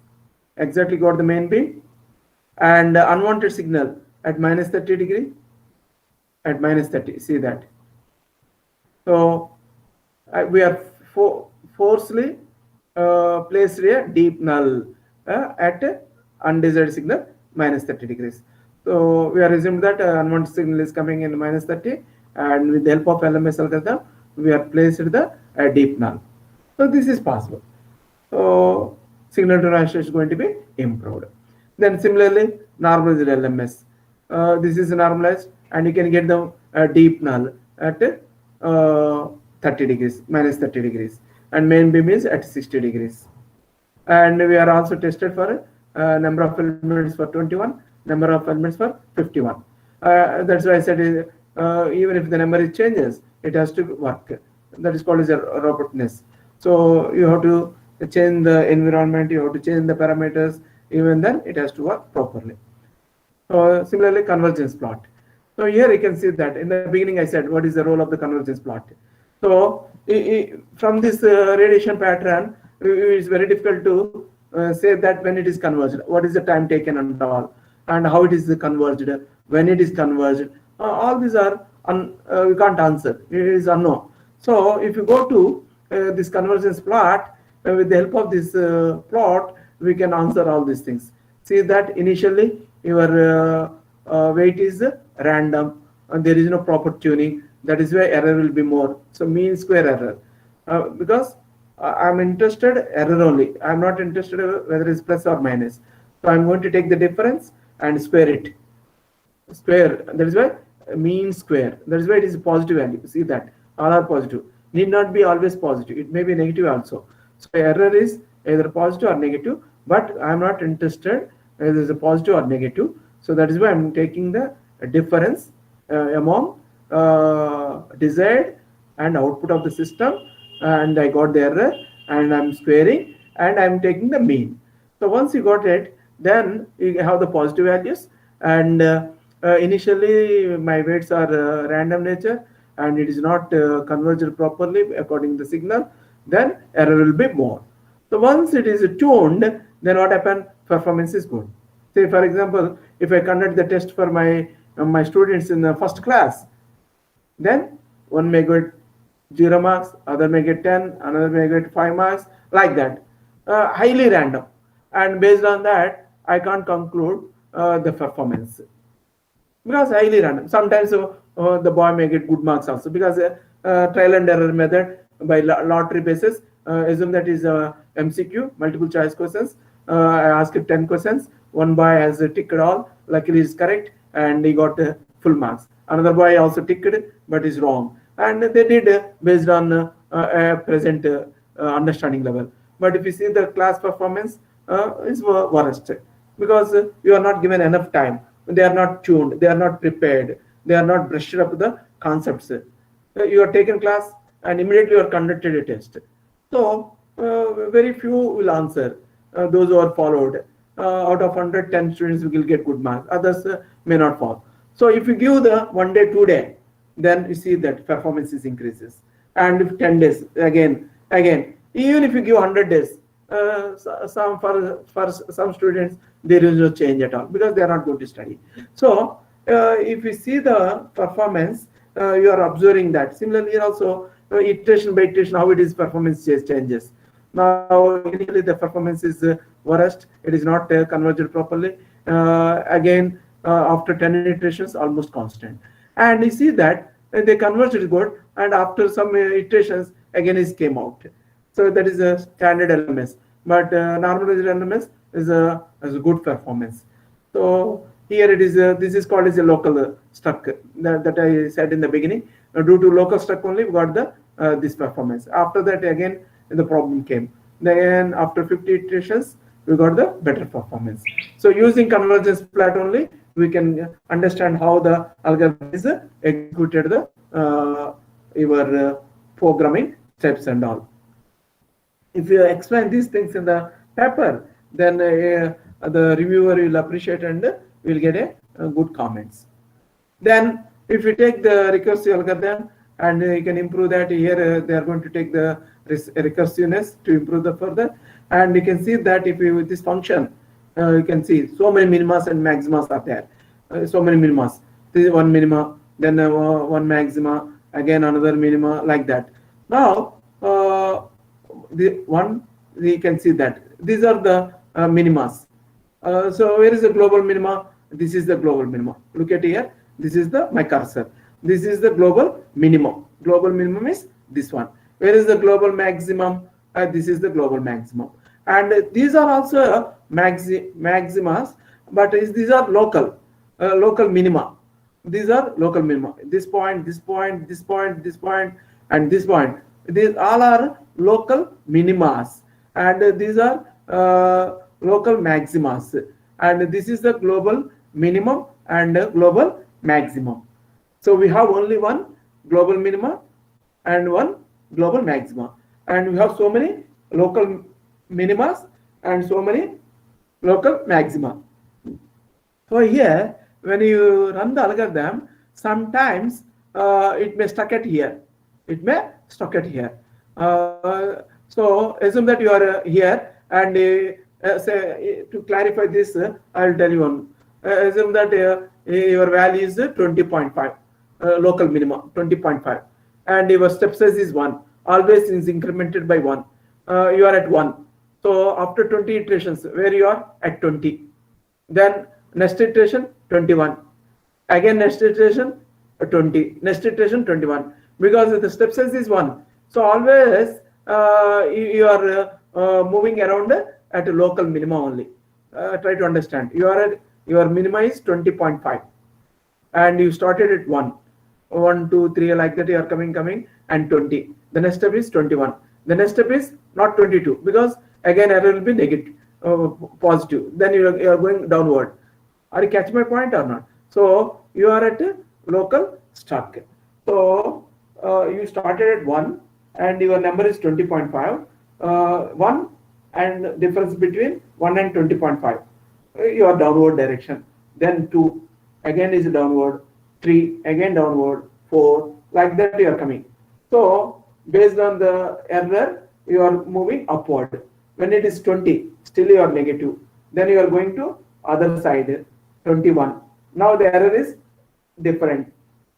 Exactly got the main beam. And unwanted signal at minus 30 degree. At minus 30. See that. So we are forcefully placed a deep null at undesired signal minus 30 degrees. So we are assumed that unwanted signal is coming in minus 30, and with the help of LMS algorithm, we are placed the deep null. So this is possible. So signal to noise is going to be improved. Then similarly, normalized LMS. This is normalized, and you can get the deep null at 30 degrees, minus 30 degrees, and main beam is at 60 degrees. And we are also tested for number of elements for 21, number of elements for 51. That's why I said even if the number changes, it has to work. That is called as a robustness. So you have to change the environment, you have to change the parameters, even then it has to work properly. So similarly, convergence plot. So here you can see that in the beginning I said what is the role of the convergence plot. So from this radiation pattern, it is very difficult to say that when it is converged, what is the time taken and all, and how it is converged, when it is converged. All these are we can't answer. It is unknown. So if you go to this convergence plot, with the help of this plot, we can answer all these things. See that initially your weight is random, and there is no proper tuning. That is why error will be more. So mean square error, because I'm interested error only. I'm not interested whether it's plus or minus. So I'm going to take the difference and square it. Square. That is why mean square. That is why it is a positive value. See that all are positive. Need not be always positive. It may be negative also. So error is either positive or negative. But I'm not interested whether it's a positive or negative. So that is why I'm taking the difference among desired and output of the system, and I got the error, and I'm squaring, and I'm taking the mean. So once you got it, then you have the positive values, and initially my weights are random nature, and it is not converged properly according to the signal, then error will be more. So once it is tuned, then what happens? Performance is good. Say for example, if I conduct the test for my students in the first class, then one may get 0 marks, other may get 10, another may get 5 marks, like that. Highly random. And based on that, I can't conclude the performance. Because highly random. Sometimes the boy may get good marks also, because trial and error method by lottery basis. Assume that is MCQ, multiple choice questions. I asked 10 questions. One boy has ticked all, luckily is correct, and he got full marks. Another boy also ticked, but is wrong. And they did based on a present understanding level. But if you see the class performance is worst, because you are not given enough time. They are not tuned, they are not prepared, they are not brushed up the concepts. You are taken class and immediately you are conducted a test. So very few will answer. Those who are followed, out of 100, 10 students will get good marks, others may not fall. So if you give the 1 day, 2 day, then you see that performance is increases. And if 10 days, again, even if you give 100 days, for some students there is no change at all because they are not going to study. So if you see the performance, you are observing that. Similarly here also, iteration by iteration, how it is performance changes. Now initially the performance is worst, it is not converged properly. Again after 10 iterations, almost constant. And you see that they converged good, and after some iterations again it came out. So that is a standard LMS, but normalized LMS is a good performance. So here it is. This is called as a local stuck that I said in the beginning. Due to local stuck only, we got the this performance. After that, again the problem came. Then after 50 iterations, we got the better performance. So using convergence plot only, we can understand how the algorithm is executed the your programming steps and all. If you explain these things in the paper, then the reviewer will appreciate and will get a good comments. Then if you take the recursive algorithm and you can improve that, here they are going to take the recursiveness to improve the further. And you can see that if you with this function, you can see so many minimas and maximas are there. So many minimas. This is one minima, then one maxima, again another minima, like that. Now we can see that these are the minimas. So where is the global minima? This is the global minima. Look at here. This is my cursor. This is the global minimum. Global minimum is this one. Where is the global maximum? This is the global maximum. And these are also maximas, but these are local minima. These are local minima. This point, this point, this point, this point, and this point. These all are local minimas, and these are local maximas. And this is the global minimum and global maximum. So we have only one global minima and one global maxima, and we have so many local minimas and so many local maxima. So here, when you run the algorithm, sometimes it may stuck at here. It may stuck at here. So assume that you are here, and say to clarify this, I will tell you one. Assume that your value is 20.5, local minimum 20.5, and your step size is 1. Always is incremented by 1. You are at 1. So after 20 iterations, where you are at 20. Then next iteration 21. Again next iteration 20. Next iteration 21. Because the step size is 1. So always you are moving around at a local minimum only. Try to understand. Your minima is 20.5, and you started at 1, 2, 3, like that. You are coming, and 20. The next step is 21. The next step is not 22, because again error will be negative, positive. Then you are going downward. Are you catch my point or not? So you are at a local stuck. So you started at 1, and your number is 20.5. 1 and difference between 1 and 20.5. Your downward direction. Then 2 again is downward. 3 again downward. 4, like that you are coming. So based on the error, you are moving upward. When it is 20, still you are negative. Then you are going to other side, 21. Now the error is different,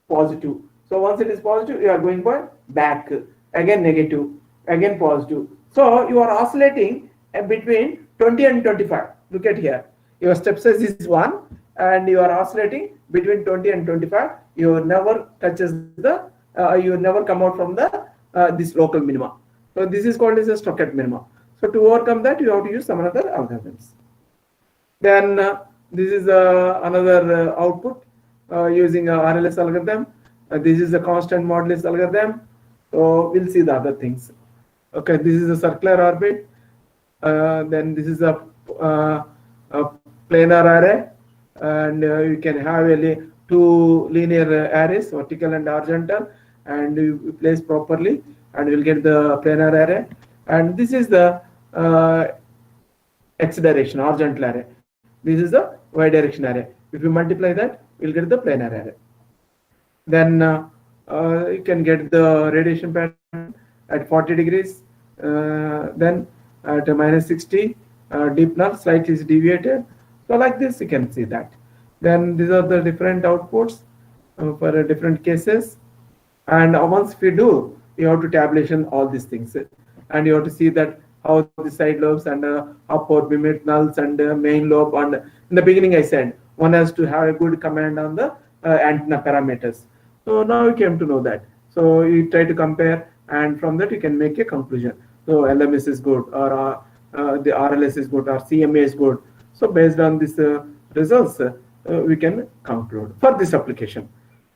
positive. So once it is positive, you are going back. Again negative, again positive. So you are oscillating between 20 and 25. Look at here. Your step size is 1, and you are oscillating between 20 and 25. You never touches the you never come out from the this local minima. So this is called as a stochastic minima. So to overcome that, you have to use some other algorithms. Then this is another output using a RLS algorithm. This is a constant modulus algorithm. So we'll see the other things. Okay, this is a circular orbit. Then this is a planar array, and you can have two linear arrays, vertical and horizontal, and you place properly, and you'll get the planar array. And this is the x direction horizontal array. This is the y direction array. If you multiply that, you'll get the planar array. Then you can get the radiation pattern at 40 degrees. Then at minus 60, deep null slightly is deviated. So like this, you can see that. Then these are the different outputs for different cases. And once we do, you have to tabulation all these things, and you have to see that how the side lobes and upper beam nulls and main lobe. And in the beginning, I said one has to have a good command on the antenna parameters. So now you came to know that. So you try to compare, and from that you can make a conclusion. So LMS is good, or the RLS is good, or CMA is good. So based on these results, we can conclude for this application.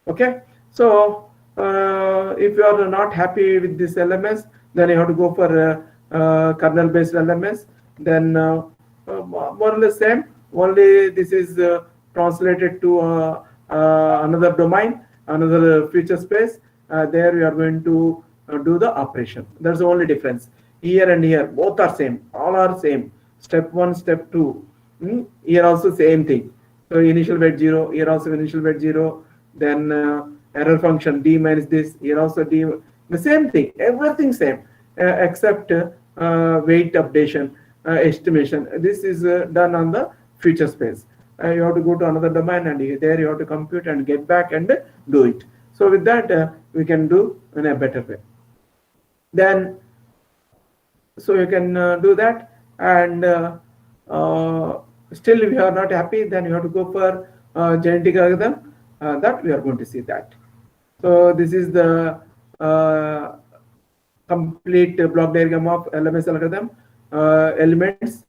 Okay. So if you are not happy with this LMS, then you have to go for kernel-based LMS. Then more or less same. Only this is translated to another domain, another feature space. There we are going to do the operation. That's the only difference. Here and here, both are same. All are same. Step 1, step 2. Here also same thing. So initial weight 0. Here also initial weight 0. Then error function d minus this. Here also d. The same thing. Everything same except weight updation, estimation. This is done on the feature space. You have to go to another domain, and there you have to compute and get back and do it. So with that, we can do in a better way. Then, so you can do that, and still if you are not happy, then you have to go for genetic algorithm. That we are going to see that. So this is the complete block diagram of LMS algorithm. Elements,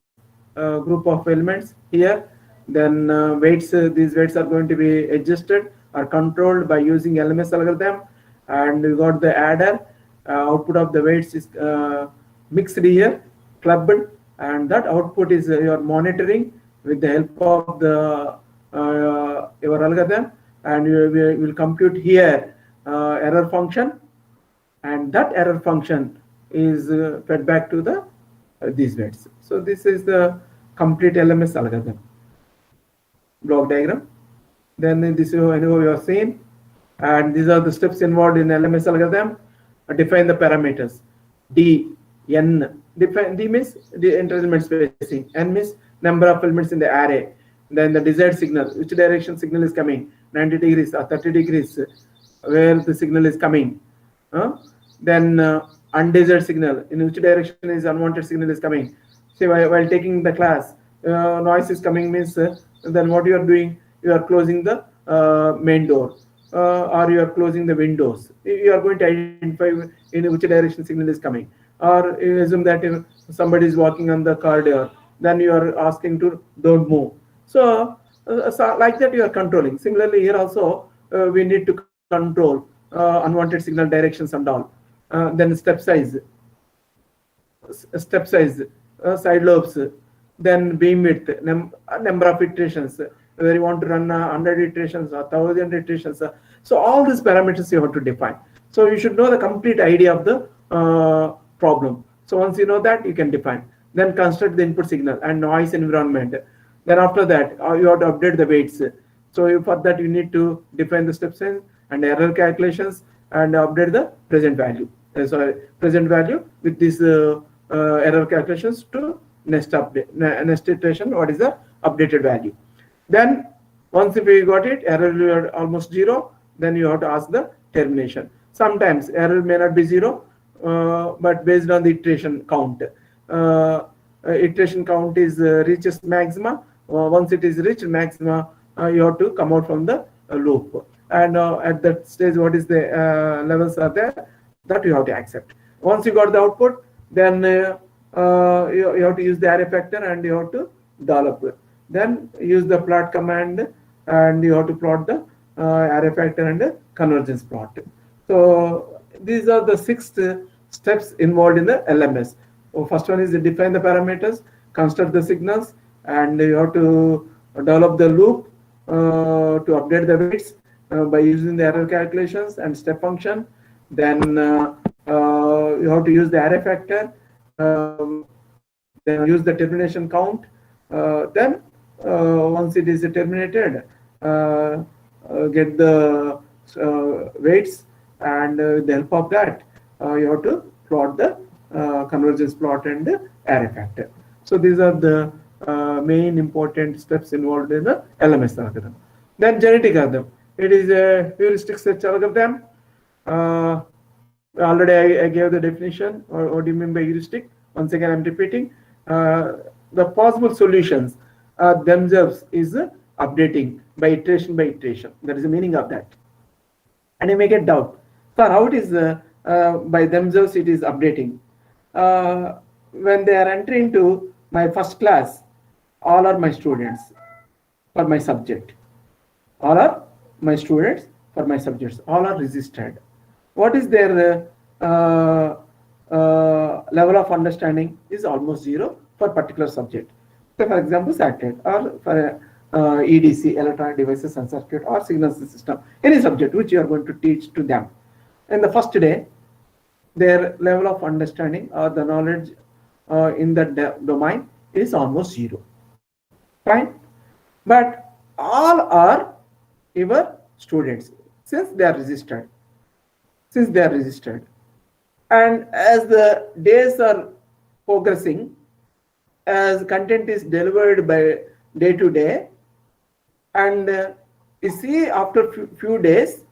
group of elements here. Then weights, these weights are going to be adjusted or controlled by using LMS algorithm. And we got the adder. Output of the weights is mixed here, clubbed, and that output is you are monitoring with the help of the your algorithm, and you will compute here error function, and that error function is fed back to the these weights. So this is the complete LMS algorithm block diagram. Then this is anyway you are seeing, and these are the steps involved in LMS algorithm. Define the parameters. D, N. Define D means the element spacing. N means number of elements in the array. Then the desired signal, which direction signal is coming, 90 degrees or 30 degrees, where the signal is coming. Then undesired signal, in which direction is unwanted signal is coming. See, while taking the class, noise is coming means then what you are doing, you are closing the main door, or you are closing the windows. You are going to identify in which direction signal is coming. Or you assume that if somebody is walking on the corridor, then you are asking to don't move. So like that you are controlling. Similarly here also we need to control unwanted signal directions and all. Then step size, side lobes, then beam width, number of iterations, whether you want to run 100 iterations or 1000 iterations. So all these parameters you have to define. So you should know the complete idea of the problem. So once you know that, you can define. Then construct the input signal and noise environment. Then after that, you have to update the weights. So for that, you need to define the step size and error calculations and update the present value. Present value with these error calculations to next update, next iteration. What is the updated value? Then once if we got it, error will be almost 0. Then you have to ask the termination. Sometimes error may not be 0, but based on the iteration count. Iteration count is reaches maxima. Once it is reached maxima, you have to come out from the loop. and at that stage what is the levels are there, that you have to accept. Once you got the output, then you have to use the array factor and you have to develop. Then use the plot command and you have to plot the array factor and convergence plot. So these are the 6 steps involved in the LMS. First one is to define the parameters, construct the signals, and you have to develop the loop to update the weights by using the error calculations and step function. Then you have to use the array factor, then use the termination count. Then once it is terminated, get the weights, and with the help of that you have to plot the convergence plot and the array factor. So these are the main important steps involved in the LMS algorithm. Then genetic algorithm. It is a heuristic search algorithm. Already I gave the definition. What do you mean by heuristic? Once again I'm repeating. The possible solutions themselves is updating by iteration by iteration. That is the meaning of that. And you may get doubt. So how it is by themselves it is updating. When they are entering to my first class, all are my students for my subject. All are my students for my subjects. All are registered. What is their level of understanding is almost 0 for particular subject. So for example, SATET, or for EDC, electronic devices and circuit, or signal system, any subject which you are going to teach to them. In the first day, their level of understanding or the knowledge in that domain is almost 0. Fine. But all are your students since they are registered. And as the days are progressing, as content is delivered by day to day, and you see after few days,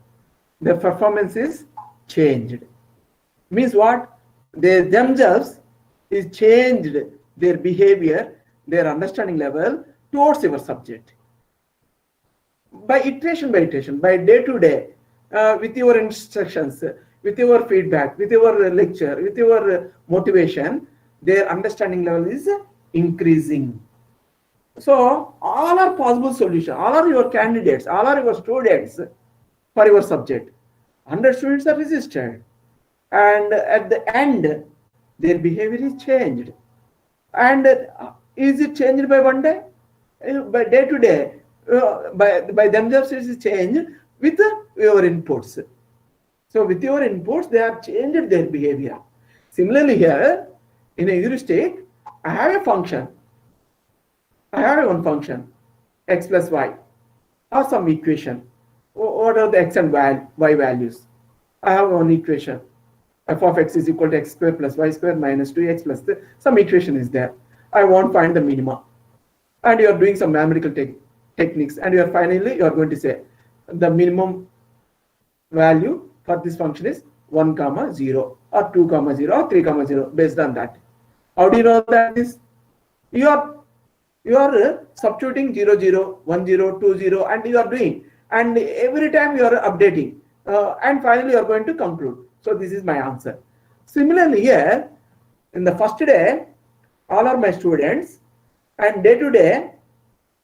the performance is changed. Means what? They themselves is changed their behavior, their understanding level towards your subject. By iteration, by day to day, with your instructions, with your feedback, with your lecture, with your motivation, their understanding level is increasing. So all are possible solutions, all are your candidates, all are your students for your subject. 100 students are registered, and at the end their behavior is changed. And is it changed by one day? By day to day, by themselves it is changed with your inputs. So with your inputs they have changed their behavior. Similarly here in a heuristic, I have a function. I have one function, x plus y, or some equation. What are the x and y values? I have one equation. F of x is equal to x square plus y square minus 2x plus some equation is there. I want to find the minima. And you are doing some numerical techniques, and you are going to say the minimum value for this function is 1, 0, or 2, 0, or 3, 0, based on that. How do you know that is? You are substituting 0, 0, 1, 0, 2, 0, and you are doing, and every time you are updating, and finally you are going to conclude. So this is my answer. Similarly here, in the first day, all are my students, and day to day,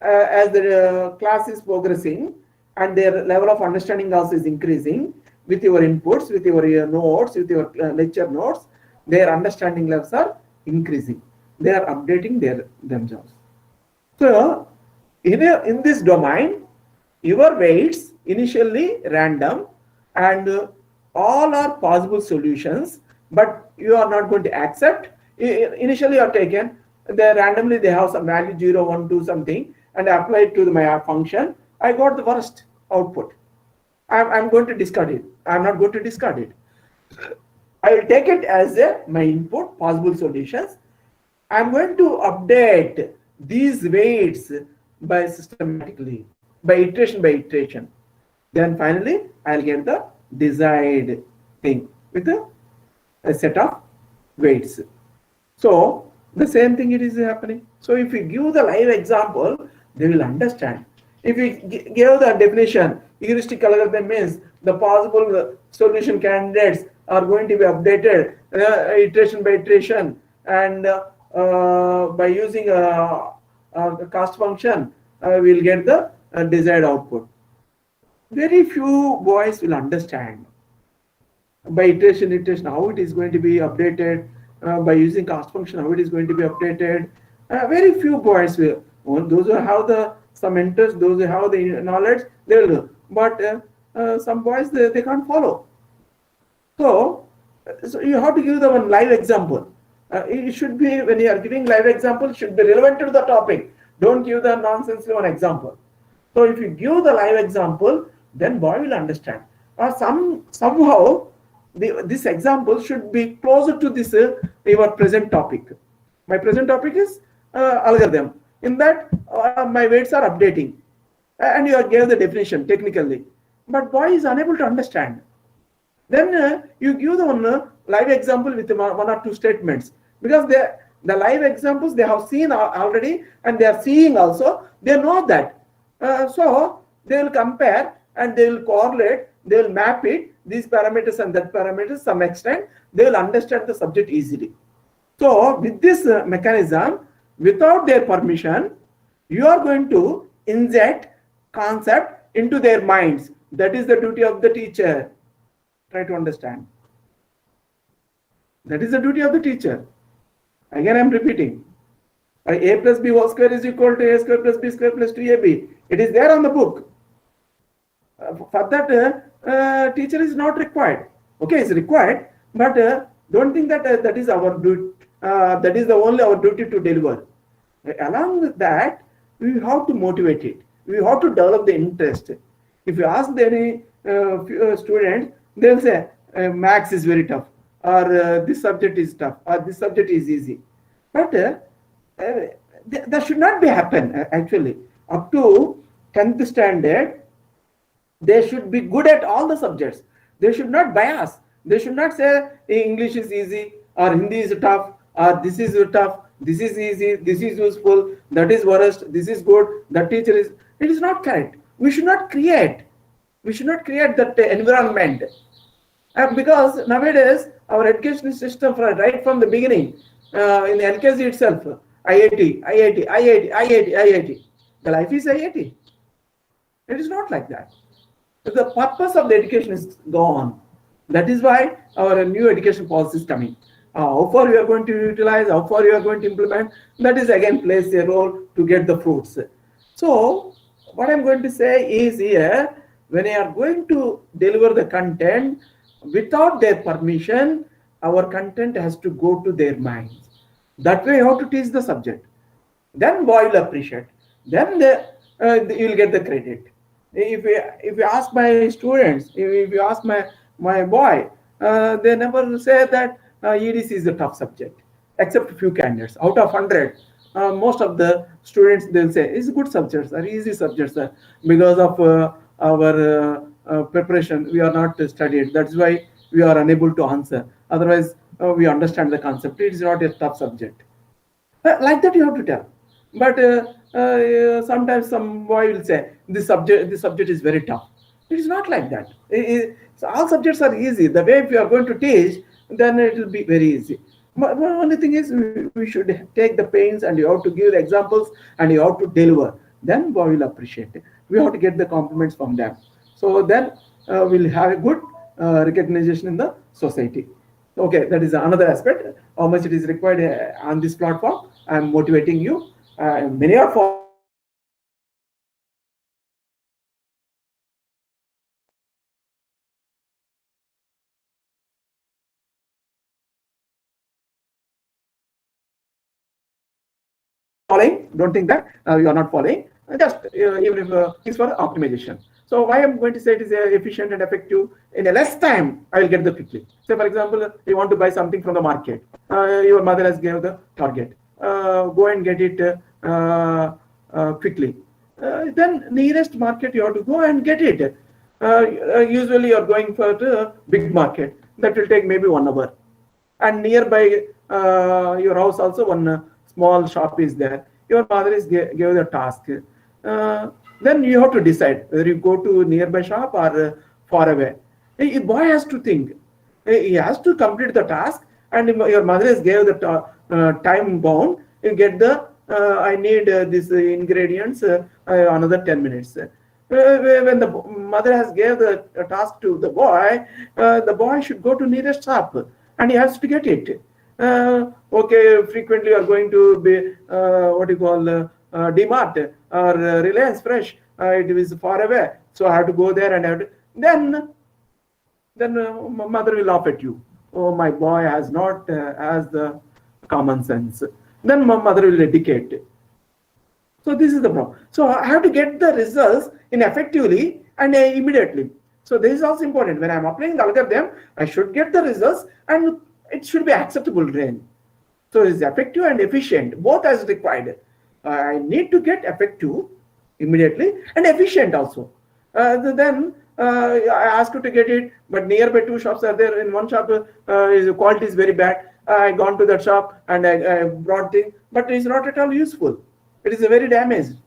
as the class is progressing and their level of understanding also is increasing with your inputs, with your notes, with your lecture notes, their understanding levels are increasing. They are updating themselves. So in this domain, your weights initially random, and all are possible solutions, but you are not going to accept. Initially you are taken, they randomly they have some value 0, 1, 2 something, and I apply it to my function. I got the worst output. I'm going to discard it. I'm not going to discard it. I will take it as my input, possible solutions. I'm going to update these weights by systematically, by iteration. Then finally, I'll get the desired thing with a set of weights. So the same thing it is happening. So if you give the live example, they will understand. If we give the definition, heuristic algorithm means the possible solution candidates are going to be updated iteration by iteration, and by using a cost function, we'll get the desired output. Very few boys will understand by iteration how it is going to be updated, by using cost function how it is going to be updated. Very few boys will. Those who have some interest, those who have the knowledge, they will do. But some boys they can't follow. So you have to give them a live example. It should be, when you are giving live example, it should be relevant to the topic. Don't give the nonsense one example. So if you give the live example, then boy will understand. Or somehow this example should be closer to this your present topic. My present topic is algorithm. In that my weights are updating, and you gave the definition technically, but boy is unable to understand. Then you give the one live example with one or two statements, because the live examples they have seen already, and they are seeing also. They know that, so they will compare and they will correlate. They will map it, these parameters and that parameters, some extent they will understand the subject easily. So with this mechanism, without their permission, you are going to inject concept into their minds. That is the duty of the teacher. Try to understand. That is the duty of the teacher. Again, I am repeating. A plus b whole square is equal to a square plus b square plus 2ab. It is there on the book. For that, teacher is not required. Okay, it's required, but don't think that that is our duty. That is the only our duty to deliver. Along with that, we have to motivate it. We have to develop the interest. If you ask any student, they'll say maths is very tough, or this subject is tough, or this subject is easy. But that should not be happen. Actually, up to 10th standard, they should be good at all the subjects. They should not bias. They should not say English is easy, or Hindi is tough, or this is tough, this is easy, this is useful, that is worst, this is good, that teacher is. It is not correct. We should not create. We should not create that environment. Because nowadays our education system, right from the beginning, in the LKG itself, IIT, IIT, IIT, IIT, IIT. The life is IIT. It is not like that. The purpose of the education is gone. That is why our new education policy is coming. How far you are going to utilize, how far you are going to implement, that is again plays a role to get the fruits. So what I'm going to say is here, when you are going to deliver the content without their permission, our content has to go to their minds. That way you have to teach the subject. Then boy will appreciate. Then you will get the credit. If you ask my students, if you ask my boy, they never say that EDC is a tough subject, except a few candidates. Out of 100, most of the students, they'll say it's good subjects or easy subjects, because of our preparation we are not studied. That's why we are unable to answer. Otherwise, we understand the concept. It is not a tough subject. Like that you have to tell. But sometimes some boy will say this subject is very tough. It is not like that. So all subjects are easy. The way if you are going to teach, then it will be very easy. But the only thing is we should take the pains, and you have to give the examples, and you have to deliver. Then boy will appreciate it. We have to get the compliments from them. So then we'll have a good recognition in the society. Okay, that is another aspect. How much it is required on this platform. I am motivating you. Many are following. Don't think that you are not following. Just even if it's for optimization. So why I'm going to say it is efficient and effective. In a less time, I will get the quickly. Say for example, you want to buy something from the market. Your mother has given the target. Go and get it quickly. Then nearest market you have to go and get it. Usually you are going for the big market. That will take maybe 1 hour. And nearby your house also one small shop is there. Your mother is gave the task. Then you have to decide whether you go to nearby shop or far away. A boy has to think. He has to complete the task, and your mother has gave the time bound. You get the I need these ingredients another 10 minutes. When the mother has gave the task to the boy should go to nearest shop and he has to get it. Okay, frequently you are going to be what you call DMart or Reliance Fresh. It is far away, so I have to go there and have to, then mother will laugh at you. Oh, my boy has not has the common sense. Then my mother will educate. So this is the problem. So I have to get the results in effectively and immediately. So this is also important. When I'm applying the algorithm, I should get the results and it should be acceptable range. So it's effective and efficient, both as required. I need to get effective immediately and efficient also. Then I ask you to get it, but nearby two shops are there. In one shop, the quality is very bad. I gone to that shop and I brought it, but it's not at all useful. It is very damaged.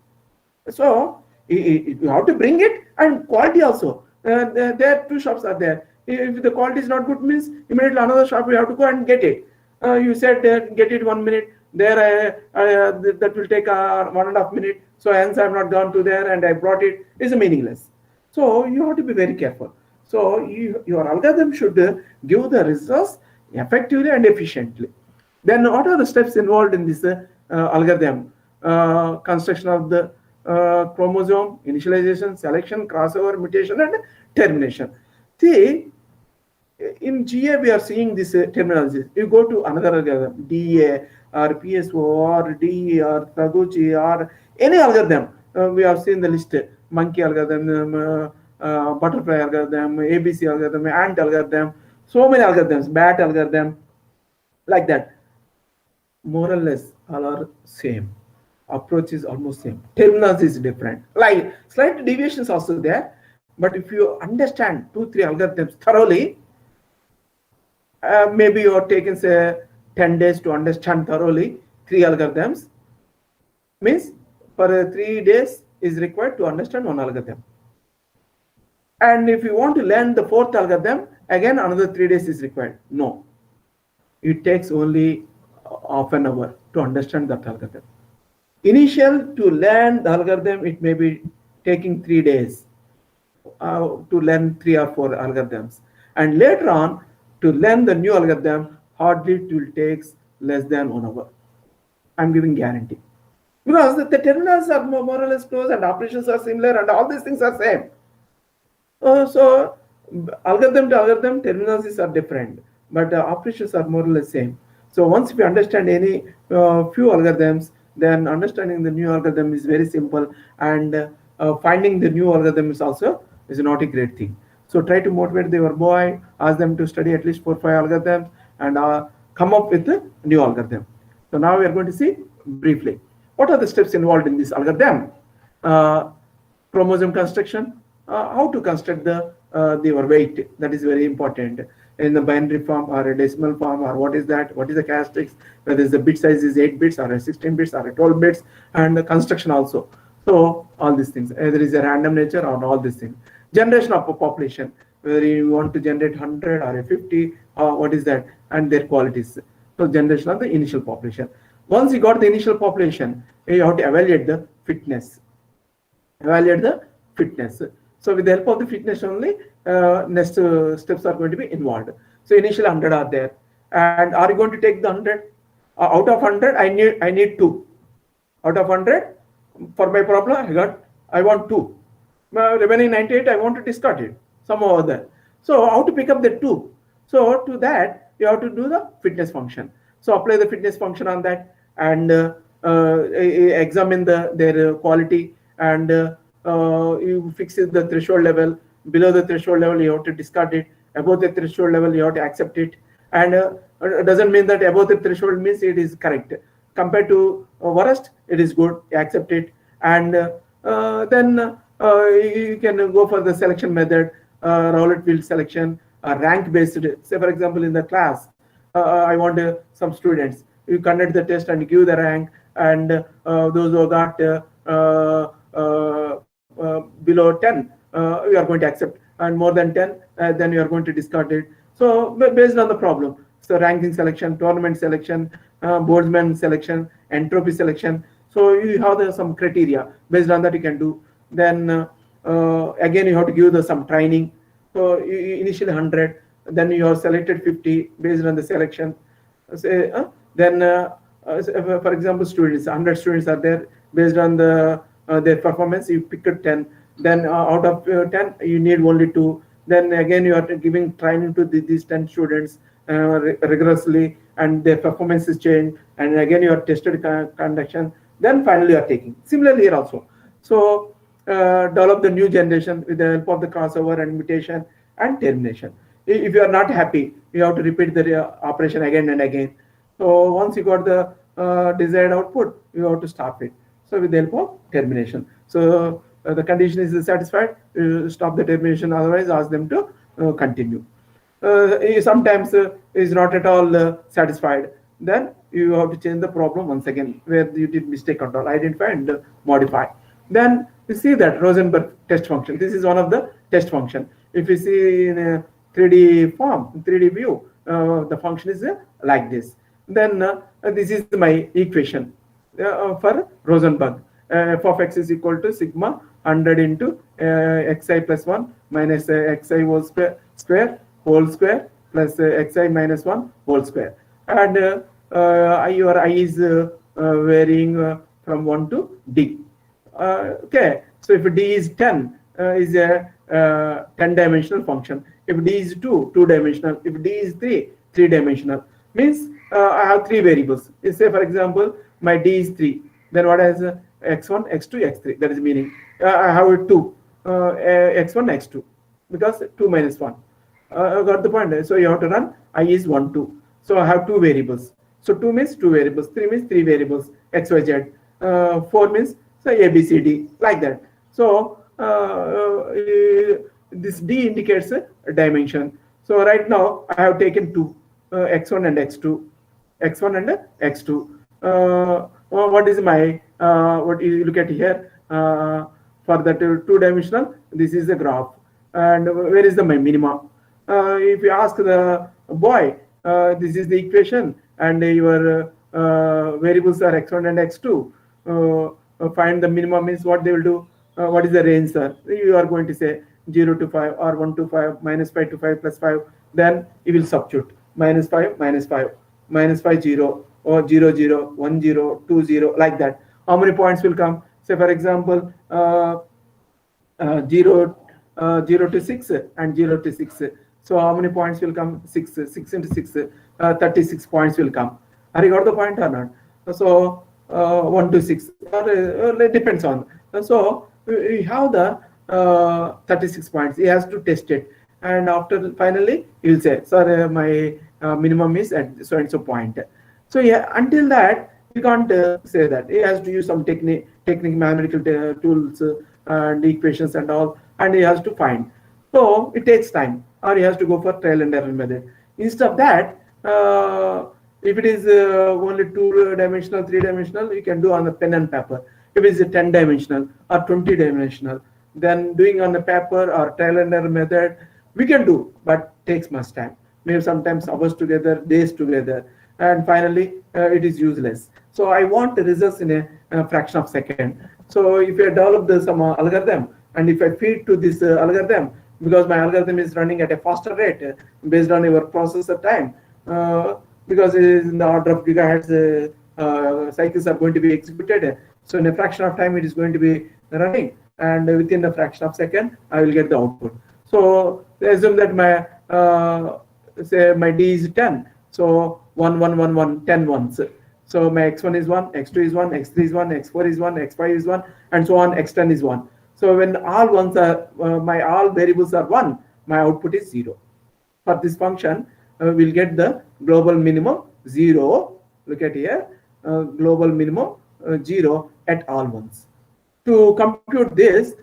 So you have to bring it and quality also. There two shops are there. If the quality is not good, means immediately another shop you have to go and get it. You said get it 1 minute. There that will take 1.5 minutes. So hence I have not gone to there and I brought it. It's meaningless. So you have to be very careful. So your algorithm should give the results effectively and efficiently. Then what are the steps involved in this algorithm? Construction of the chromosome, initialization, selection, crossover, mutation, and termination. See, in GA we are seeing this terminology. You go to another algorithm, DA or PSO or DE or Taguchi or any algorithm. We have seen the list: monkey algorithm, butterfly algorithm, ABC algorithm, ant algorithm, so many algorithms, bat algorithm, like that. More or less all are same. Approach is almost same. Terminology is different. Like slight deviations also there, but if you understand 2-3 algorithms thoroughly, maybe you are taking say 10 days to understand thoroughly 3 algorithms. Means for 3 days is required to understand 1 algorithm. And if you want to learn the 4th algorithm, again another 3 days is required. No, it takes only half an hour to understand that algorithm. Initial to learn the algorithm, it may be taking 3 days to learn 3 or 4 algorithms, and later on to learn the new algorithm, hardly it will take less than 1 hour. I'm giving guarantee, because the terminals are more or less close and operations are similar and all these things are same. So algorithm to algorithm, terminologies are different, but operations are more or less same. So once we understand any few algorithms, then understanding the new algorithm is very simple, and finding the new algorithm is also not a great thing. So try to motivate your boy, ask them to study at least 4-5 algorithms and come up with a new algorithm. So now we are going to see briefly what are the steps involved in this algorithm. Chromosome construction, how to construct your weight, that is very important, in the binary form or a decimal form, or what is that, what is the characteristics, whether the bit size is 8 bits or 16 bits or 12 bits, and the construction also. So all these things, there is a random nature on all these things. Generation of a population, whether you want to generate 100 or a 50, what is that, and their qualities. So generation of the initial population. Once you got the initial population, you have to evaluate the fitness. So with the help of the fitness only, next steps are going to be involved. So initially 100 are there, and are you going to take the 100? Out of 100, I need 2. Out of 100, for my problem, I want 2. Remaining 98, I want to discard it somehow or other. So how to pick up the 2? So to that, you have to do the fitness function. So apply the fitness function on that, and examine their quality, and you fix the threshold level. Below the threshold level, you have to discard it. Above the threshold level, you have to accept it. And it doesn't mean that above the threshold means it is correct. Compared to worst, it is good. Accept it, and then you can go for the selection method, Rowlett field selection, rank based. Say for example, in the class, I want some students. You conduct the test and give the rank, and those who got below 10, you are going to accept, and more than 10, then you are going to discard it. So based on the problem, so ranking selection, tournament selection, boardsman selection, entropy selection. So you have some criteria. Based on that you can do. Then again you have to give some training. So initially 100, then you have selected 50 based on the selection. Then for example, students, 100 students are there. Based on their performance, you pick 10. Then out of 10, you need only 2. Then again, you are giving training to these 10 students rigorously, and their performance is changed. And again, you are tested conduction. Then finally, you are taking. Similarly here also. So develop the new generation with the help of the crossover and mutation and termination. If you are not happy, you have to repeat the operation again and again. So once you got the desired output, you have to stop it. So with the help of termination. So the condition is satisfied, you stop the termination, otherwise ask them to continue. Sometimes is not at all satisfied, then you have to change the problem once again, where you did mistake control, identify and modify. Then you see that Rosenberg test function. This is one of the test function. If you see in a 3D form, 3D view, the function is like this. Then this is my equation for Rosenberg. F of x is equal to sigma 100 into xi plus 1 minus xi whole square plus xi minus 1 whole square. And your I is varying from 1 to d. Okay, so if d is 10, is a 10-dimensional function. If d is 2, 2-dimensional. If d is 3, 3-dimensional. Means I have 3 variables. Say for example, my d is 3. Then what has x1, x2, x3? That is meaning I have 2, x1, x2, because 2 minus 1. Got the point? So you have to run I is 1, 2. So I have 2 variables. So 2 means 2 variables, 3 means 3 variables, x, y, z. 4 means so a, b, c, d, like that. So this d indicates a dimension. So right now I have taken 2, x1 and x2, x1 and x2. What is my what you look at here for that 2-dimensional? This is the graph, and where is my minima? If you ask the boy, this is the equation, and your variables are x1 and x2. Find the minimum means what they will do. What is the range, sir? You are going to say 0 to 5 or 1 to 5, minus 5 to 5 plus 5. Then you will substitute minus 5, minus 5, minus 5, 0, or 0, 0, 1, 0, 2, 0, like that. How many points will come? Say for example, 0 to 6 and 0 to 6. So how many points will come? 6 into 6, 36 points will come. Have you got the point or not? So 1 to 6, it depends on. So we have the 36 points. He has to test it, and after finally he will say, sorry, my minimum is at so and so point. So yeah, until that you can't say that. He has to use some mathematical tools and equations and all, and he has to find. So it takes time, or he has to go for trial and error method. Instead of that, if it is only 2-dimensional, 3-dimensional, you can do on the pen and paper. If it is a 10-dimensional or 20-dimensional, then doing on the paper or trial and error method, we can do, but takes much time. Maybe sometimes hours together, days together, and finally it is useless. So I want the results in a fraction of a second. So if I develop some algorithm, and if I feed to this algorithm, because my algorithm is running at a faster rate based on your processor time, because it is in the order of gigahertz, cycles are going to be executed. So in a fraction of time, it is going to be running, and within a fraction of a second, I will get the output. So assume that my say my d is 10. So 1, 1, 1, 1, 10 ones. So my x1 is 1, x2 is 1, x3 is 1, x4 is 1, x5 is 1, and so on, x10 is 1. So when all ones are my all variables are 1, my output is 0. For this function, we'll get the global minimum 0. Look at here, global minimum 0 at all ones. To compute this,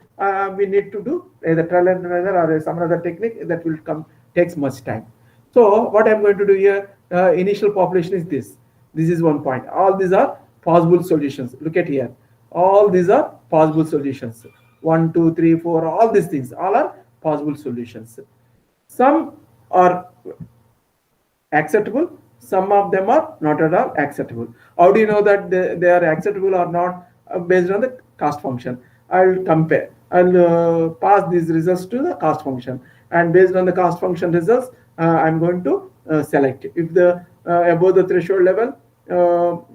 we need to do either trial and error or some other technique that will takes much time. So what I'm going to do here, initial population is this. This is one point. All these are possible solutions. Look at here. All these are possible solutions. 1, 2, 3, 4, all these things, all are possible solutions. Some are acceptable, some of them are not at all acceptable. How do you know that they are acceptable or not? Based on the cost function. I'll compare, I'll pass these results to the cost function, and based on the cost function results, I'm going to select. If the above the threshold level,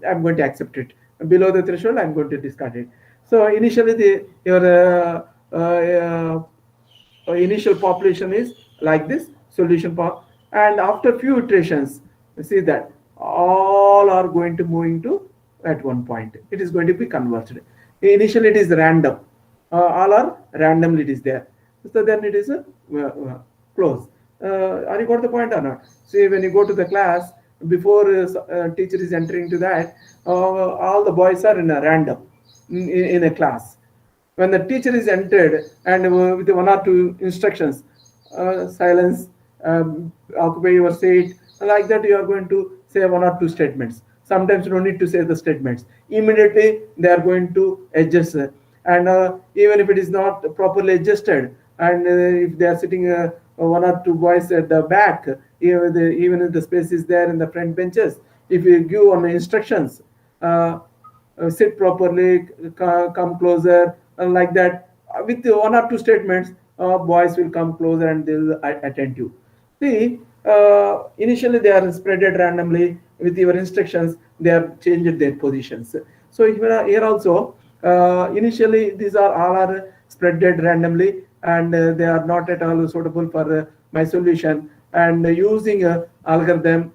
I'm going to accept it. Below the threshold, I'm going to discard it. So initially your initial population is like this solution path, and after few iterations, you see that all are going to moving to at one point. It is going to be converged. Initially, it is random. All are randomly it is there. So then it is a close. Are you got the point or not? See, when you go to the class, before teacher is entering to that, all the boys are in a random in a class. When the teacher is entered and with one or two instructions, silence, occupy your seat, like that, you are going to say one or two statements. Sometimes you don't need to say the statements. Immediately they are going to adjust, and even if it is not properly adjusted, and if they are sitting one or two boys at the back, even if the space is there in the front benches, if you give on instructions, sit properly, come closer, like that, with one or two statements, boys will come closer and they will attend you. See, initially they are spreaded randomly. With your instructions, they have changed their positions. So here also, initially these are all are spreaded randomly, and they are not at all suitable for my solution. And using algorithm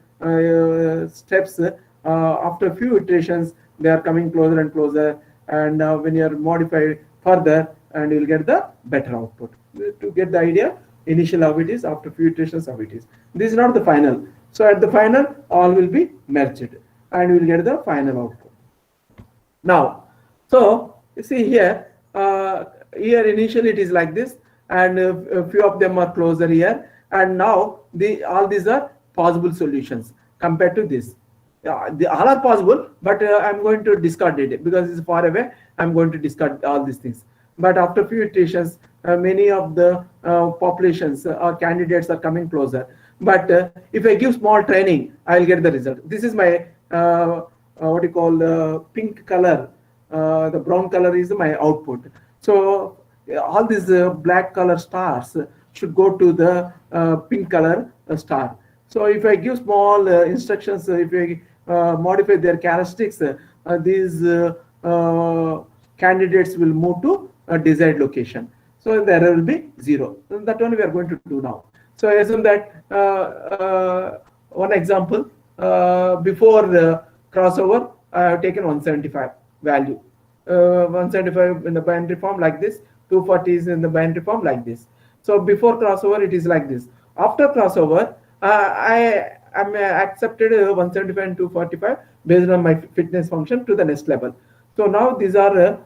steps, after a few iterations, they are coming closer and closer. And when you are modified further, and you will get the better output. To get the idea, initial how it is, after few iterations how it is. This is not the final. So at the final, all will be merged, and you will get the final output. Now, so you see here, here initially it is like this, and a few of them are closer here, and now all these are possible solutions compared to this. They all are possible, but I'm going to discard it because it's far away. I'm going to discard all these things. But after few iterations, many of the populations or candidates are coming closer. But if I give small training, I'll get the result. This is my what you call pink color. The brown color is my output. So all these black color stars should go to the pink color star. So if I give small instructions, if I modify their characteristics, these candidates will move to a desired location. So the error will be 0. That only we are going to do now. So I assume that one example, before the crossover, I have taken 175 value. 175 in the binary form like this, 240 is in the binary form like this. So before crossover, it is like this. After crossover, I am accepted 175 and 245 based on my fitness function to the next level. So now these are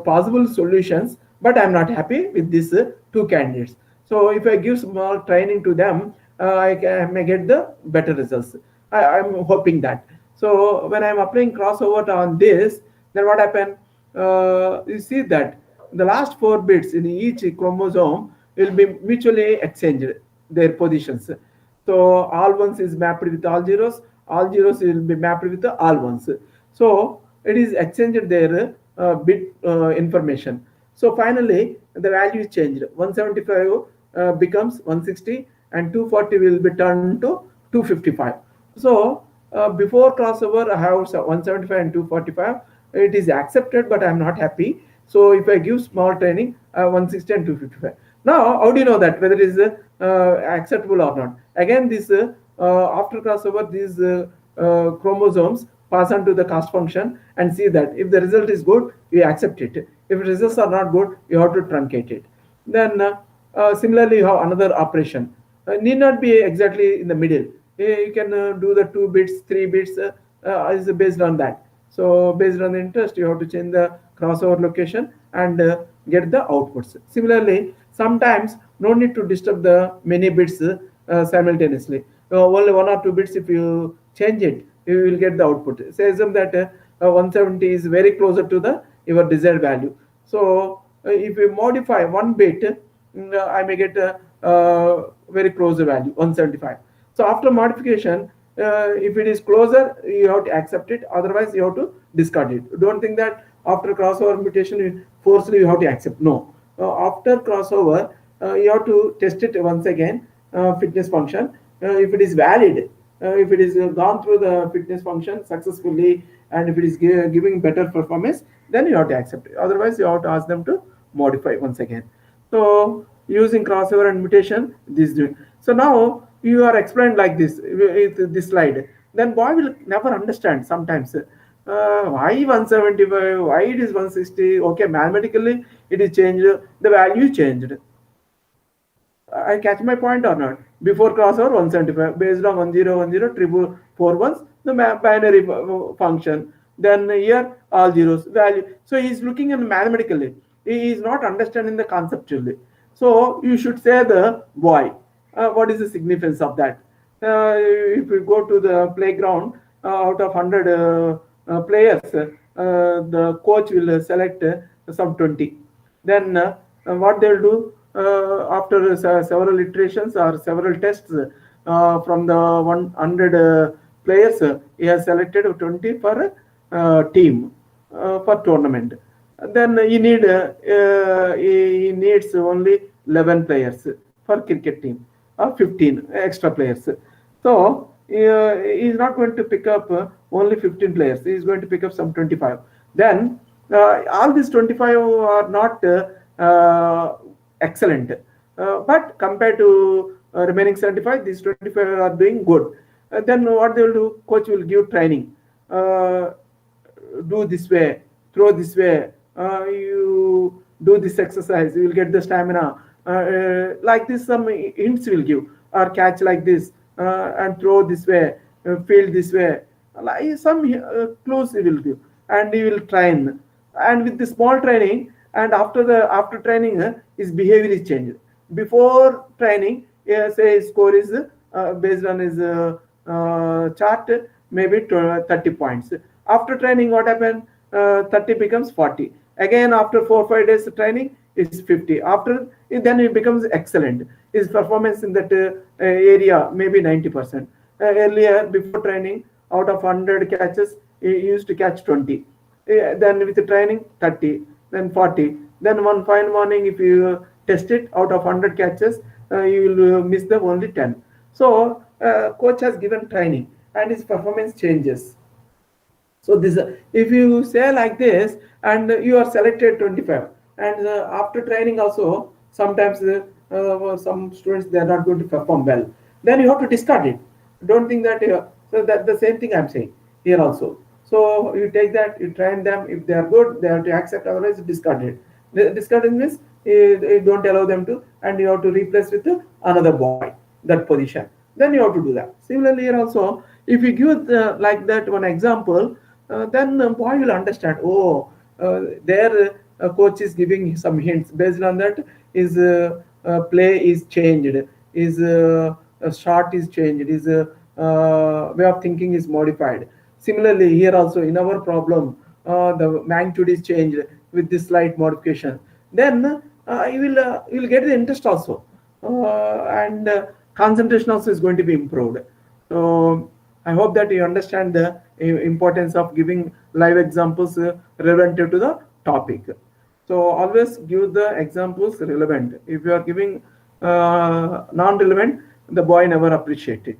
possible solutions, but I'm not happy with these two candidates. So if I give small training to them, I may get the better results. I'm hoping that. So when I'm applying crossover on this, then what happened? You see that the last 4 bits in each chromosome will be mutually exchanged their positions. So all ones is mapped with all zeros will be mapped with the all ones. So it is exchanged their bit information. So finally the value is changed. 175 becomes 160, and 240 will be turned to 255. So before crossover, I have 175 and 245. It is accepted, but I am not happy. So if I give small training, 160 and 255. Now, how do you know that whether it is acceptable or not? Again, this after crossover, these chromosomes pass on to the cost function and see that if the result is good, you accept it. If results are not good, you have to truncate it. Then similarly, you have another operation. Need not be exactly in the middle. You can do the 2 bits, 3 bits is based on that. So based on the interest, you have to change the crossover location and get the outputs. Similarly, sometimes no need to disturb the many bits simultaneously. Only 1 or 2 bits, if you change it, you will get the output. Say assume that 170 is very closer to the your desired value. So if we modify one bit, I may get a very close value 175. So after modification, if it is closer, you have to accept it. Otherwise, you have to discard it. Don't think that after crossover mutation, forcefully you have to accept. No. After crossover, you have to test it once again, fitness function. If it is valid, if it is gone through the fitness function successfully, and if it is giving better performance, then you have to accept it. Otherwise, you have to ask them to modify once again. So using crossover and mutation, this doing. So now you are explained like this with this slide. Then boy will never understand sometimes. Why 175? Why it is 160? Okay, mathematically it is changed. The value changed. I catch my point or not? Before crossover 175 based on 1010 triple 4 ones, the binary function. Then here all zeros value. So he is looking at mathematically. He is not understanding the conceptually. So you should say the why. What is the significance of that? If we go to the playground, out of 100 players, the coach will select some 20. Then what they'll do after several iterations or several tests from the 100 players, he has selected 20 for team for tournament. Then he needs only 11 players for cricket team or 15 extra players. So he is not going to pick up only 15 players. He is going to pick up some 25. Then all these 25 are not excellent, but compared to remaining 75, these 25 are doing good. Then what they will do? Coach will give training. Do this way, throw this way. You do this exercise. You will get the stamina. Like this, some hints will give, or catch like this, and throw this way, field this way. Like some clues he will give, and he will train. And with the small training, and after training, his behavior is changed. Before training, say his score is based on his chart, maybe 30 points. After training, what happened? 30 becomes 40. Again, after 4-5 days training, it's 50. After then it becomes excellent. His performance in that area maybe 90%. Earlier, before training, out of 100 catches, he used to catch 20. Then with the training, 30. Then 40. Then one fine morning, if you test it, out of 100 catches, you will miss the only 10. So coach has given training, and his performance changes. So this, if you say like this, and you are selected 25, and after training also, sometimes some students, they are not going to perform well. Then you have to discard it. Don't think that. So that the same thing I'm saying here also. So you take that, you train them. If they are good, they have to accept. Otherwise, discard it. Discarding means you don't allow them to, and you have to replace with another boy that position. Then you have to do that. Similarly, here also, if you give like that one example, then the boy will understand. Oh, their coach is giving some hints. Based on that, his play is changed. His shot is changed. His way of thinking is modified. Similarly, here also in our problem, the magnitude is changed with this slight modification. Then you will get the interest also, and concentration also is going to be improved. So I hope that you understand the importance of giving live examples relevant to the topic. So always give the examples relevant. If you are giving non-relevant, the boy never appreciate it.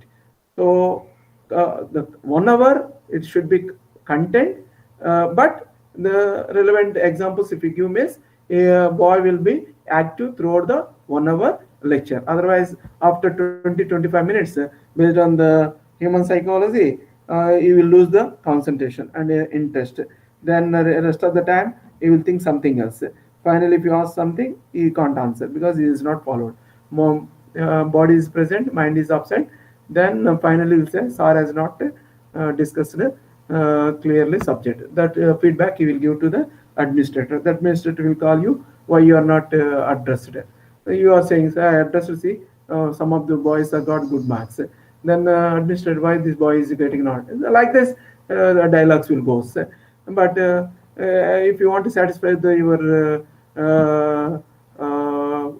So the 1 hour, it should be content, but the relevant examples, if you give means, a boy will be active throughout the 1 hour lecture. Otherwise, after 20-25 minutes, based on the human psychology, you will lose the concentration and interest. Then the rest of the time, you will think something else. Finally, if you ask something, you can't answer because it is not followed. Body is present, mind is absent. Then finally, you will say, sir has not discussed clearly subject. That feedback you will give to the administrator. The administrator will call you why you are not addressed. You are saying, sir, I addressed, see, some of the boys have got good marks. Then administrator, why this boy is getting not? Like this, the dialogues will go. But if you want to satisfy your uh, uh,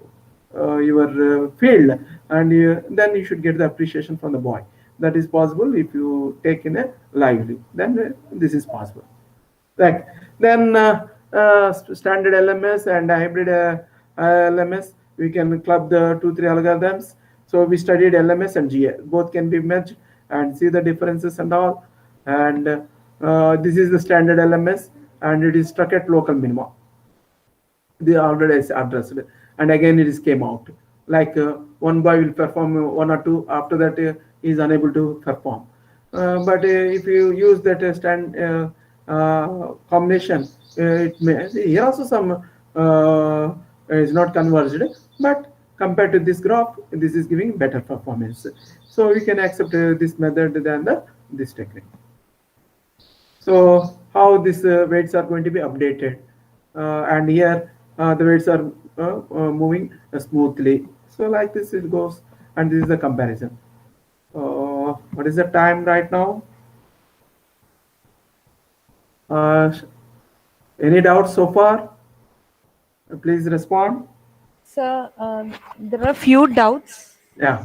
your field, and then you should get the appreciation from the boy. That is possible if you take in a lively. Then this is possible. Like then standard LMS and hybrid LMS, we can club the 2 3 algorithms. So we studied LMS and GA, both can be merged and see the differences and all. And this is the standard LMS, and it is stuck at local minima. They already is addressed, and again it is came out like one boy will perform one or two, after that he is unable to perform. But if you use that combination, it may here also some is not converged, but compared to this graph, this is giving better performance. So we can accept this method than this technique. So how these weights are going to be updated, and here the weights are moving smoothly. So like this it goes, and this is the comparison. What is the time right now? Any doubts so far? Please respond. Sir, there are few doubts. Yeah.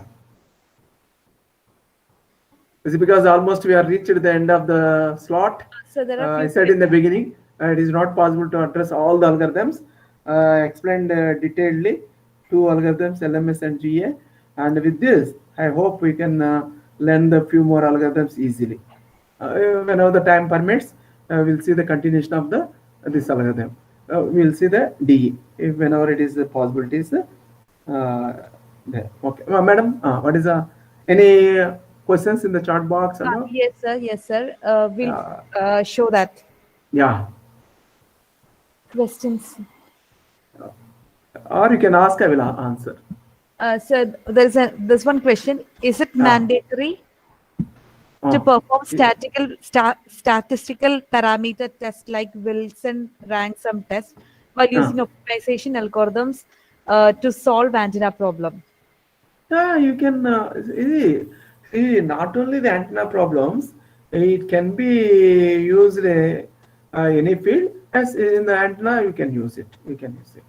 Is it because almost we are reached the end of the slot? So there are I few said in the beginning, it is not possible to address all the algorithms. I explained detailedly 2 algorithms, LMS and GA. And with this, I hope we can learn the few more algorithms easily. Whenever the time permits, we'll see the continuation of this algorithm. We'll see the DE, if whenever it is the possibilities there. Okay, madam, what is any questions in the chat box? yes, sir. Yes, sir. We'll show that. Yeah. Questions. Or you can ask, I will answer. Sir, there's one question. Is it mandatory to perform statistical parameter tests like Wilson ransom test while using optimization algorithms to solve antenna problem? Yeah, you can see not only the antenna problems, it can be used any field. As in the antenna, you can use it. You can use it.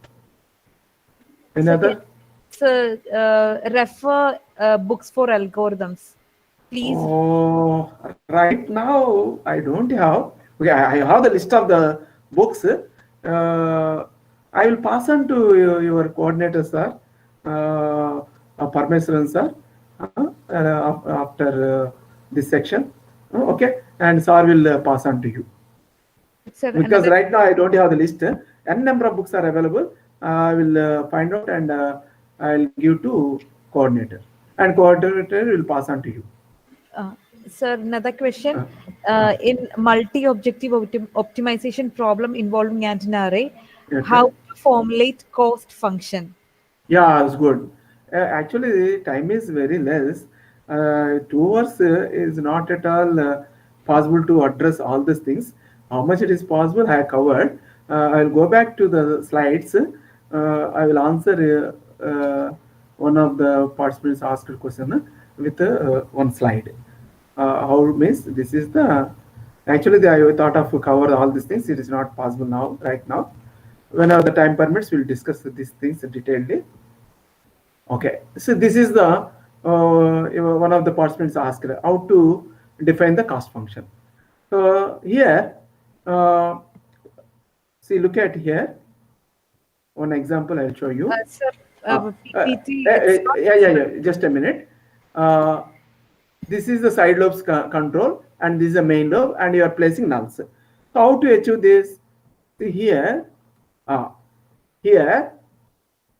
Another? So refer books for algorithms, please. Oh, right now I don't have. Okay, I have the list of the books. I will pass on to your coordinator, sir, Parmesan, sir, after this section. Okay, and sir will pass on to you. Sir, Because right now I don't have the list. N number of books are available. I will find out and I'll give to coordinator, and coordinator will pass on to you. Sir, another question. In multi-objective optimization problem involving antenna array, how to formulate cost function? Yeah, it's good. Actually, time is very less. 2 hours is not at all possible to address all these things. How much it is possible, I have covered. I'll go back to the slides. I will answer one of the participants asked a question with one slide. How means this is the actually I thought of cover all these things. It is not possible now, right now. Whenever the time permits, we'll discuss these things detailedly. Okay, so this is the one of the participants asked how to define the cost function. So here, see, look at here. One example I'll show you. Sir, PPT. Yeah. Just a minute. This is the side lobes control, and this is the main lobe, and you are placing nulls. So how to achieve this? See here,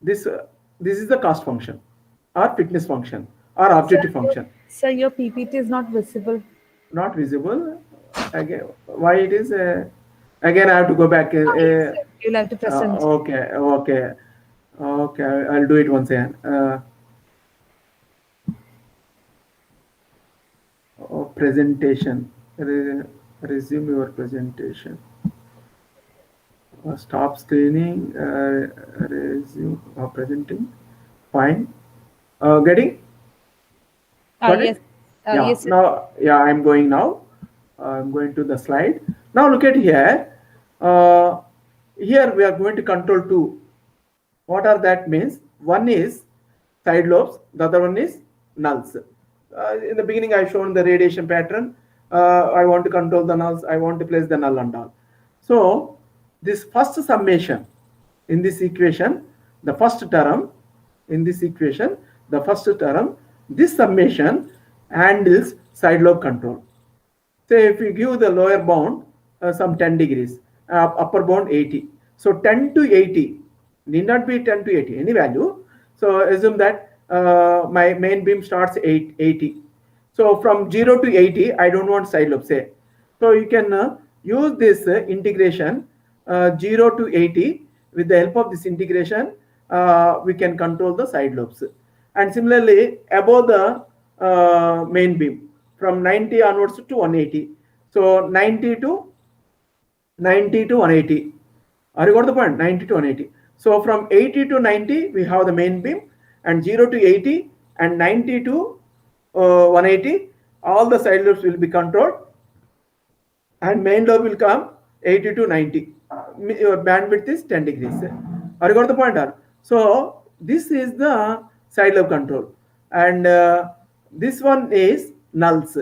this is the cost function, or fitness function, or objective function. Sir, your PPT is not visible. Not visible. Again, why it is? Again, I have to go back. You'll have to present. Okay. I'll do it once again. Presentation. Resume your presentation. Stop screening. Resume presenting. Fine. Getting? Yes. Yes, sir. Now, I'm going now. I'm going to the slide. Now look at here. here we are going to control two. What are that means? One is side lobes, the other one is nulls. In the beginning, I shown the radiation pattern. I want to control the nulls. I want to place the null and all. So this first summation in this equation, the first term in this equation, the first term, this summation handles side lobe control. Say if you give the lower bound some 10 degrees, upper bound 80. So 10 to 80, need not be 10 to 80, any value. So assume that my main beam starts 80. So from 0 to 80, I don't want side lobe, say. So you can use this integration 0 to 80. With the help of this integration, we can control the side lobes. And similarly, above the main beam, from 90 onwards to 180. So 90 to 180. Are you got the point? 90 to 180. So from 80 to 90, we have the main beam, and 0 to 80 and 90 to 180, all the side lobes will be controlled, and main lobe will come 80 to 90. Your bandwidth is 10 degrees. Are you got the point? So this is the side lobe control, and this one is nulls.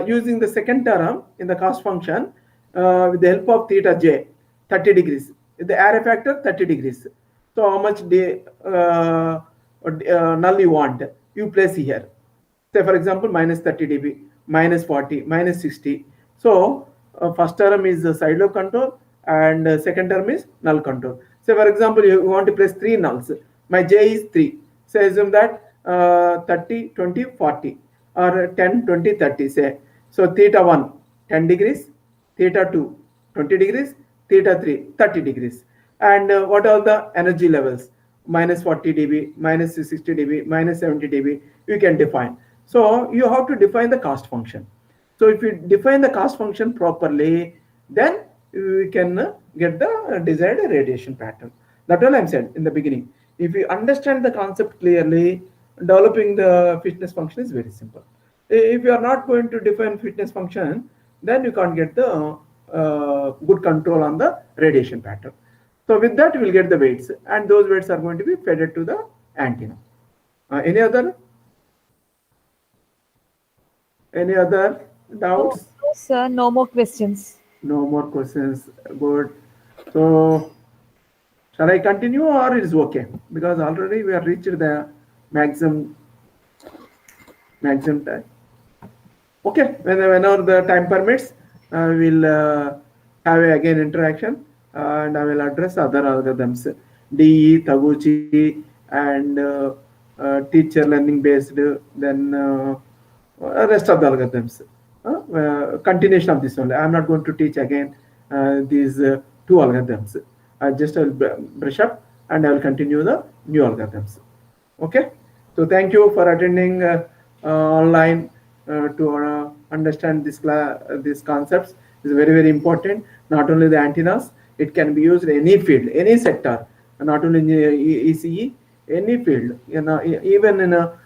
Using the second term in the cost function with the help of theta j, 30 degrees. The array factor 30 degrees. So how much null you want, you place here. Say for example minus 30 dB, minus 40, minus 60. So first term is the side lobe control, and second term is null control. Say for example you want to place 3 nulls. My j is 3. So assume that 30, 20, 40, or 10, 20, 30, say. So theta 1, 10 degrees, theta 2, 20 degrees, theta 3, 30 degrees. And what are the energy levels? Minus 40 dB, minus 60 dB, minus 70 dB, you can define. So you have to define the cost function. So if you define the cost function properly, then we can get the desired radiation pattern. That's all I'm saying in the beginning. If you understand the concept clearly, developing the fitness function is very simple. If you are not going to define fitness function, then you can't get the good control on the radiation pattern. So with that, you will get the weights, and those weights are going to be fed to the antenna. Any other doubts? No, sir, no more questions. No more questions. Good. So shall I continue, or it is okay? Because already we have reached the maximum time. Okay, whenever the time permits, we will have again interaction, and I will address other algorithms, DE, Taguchi, and teacher learning based, then rest of the algorithms. Continuation of this only. I am not going to teach again these 2 algorithms. I just will brush up, and I will continue the new algorithms. Okay. So thank you for attending online to understand these concepts. Is very, very important. Not only the antennas, it can be used in any field, any sector, not only in ECE, any field. Even in a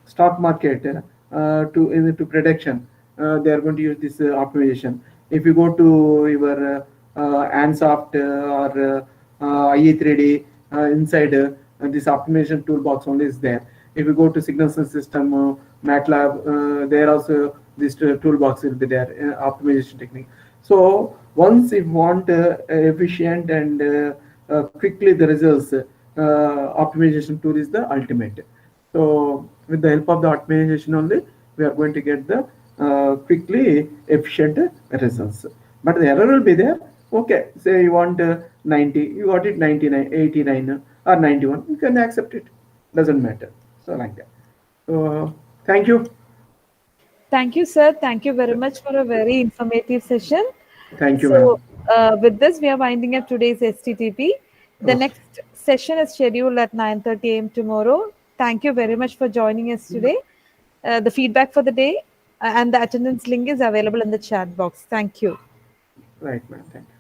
stock market to prediction, they are going to use this optimization. If you go to your Ansoft or IE3D inside this optimization toolbox only is there. If you go to signal system, MATLAB, there also this toolbox will be there, optimization technique. So once if you want efficient and quickly the results, optimization tool is the ultimate. So with the help of the optimization only, we are going to get the quickly efficient results. But the error will be there. Okay, say you want 90, you got it 99, 89 or 91, you can accept it. Doesn't matter. So like that. So thank you. Thank you, sir. Thank you very much for a very informative session. Thank you, So, ma'am. with this, we are winding up today's STTP. The next session is scheduled at 9:30 a.m. tomorrow. Thank you very much for joining us today. The feedback for the day and the attendance link is available in the chat box. Thank you. Right, ma'am. Thank you.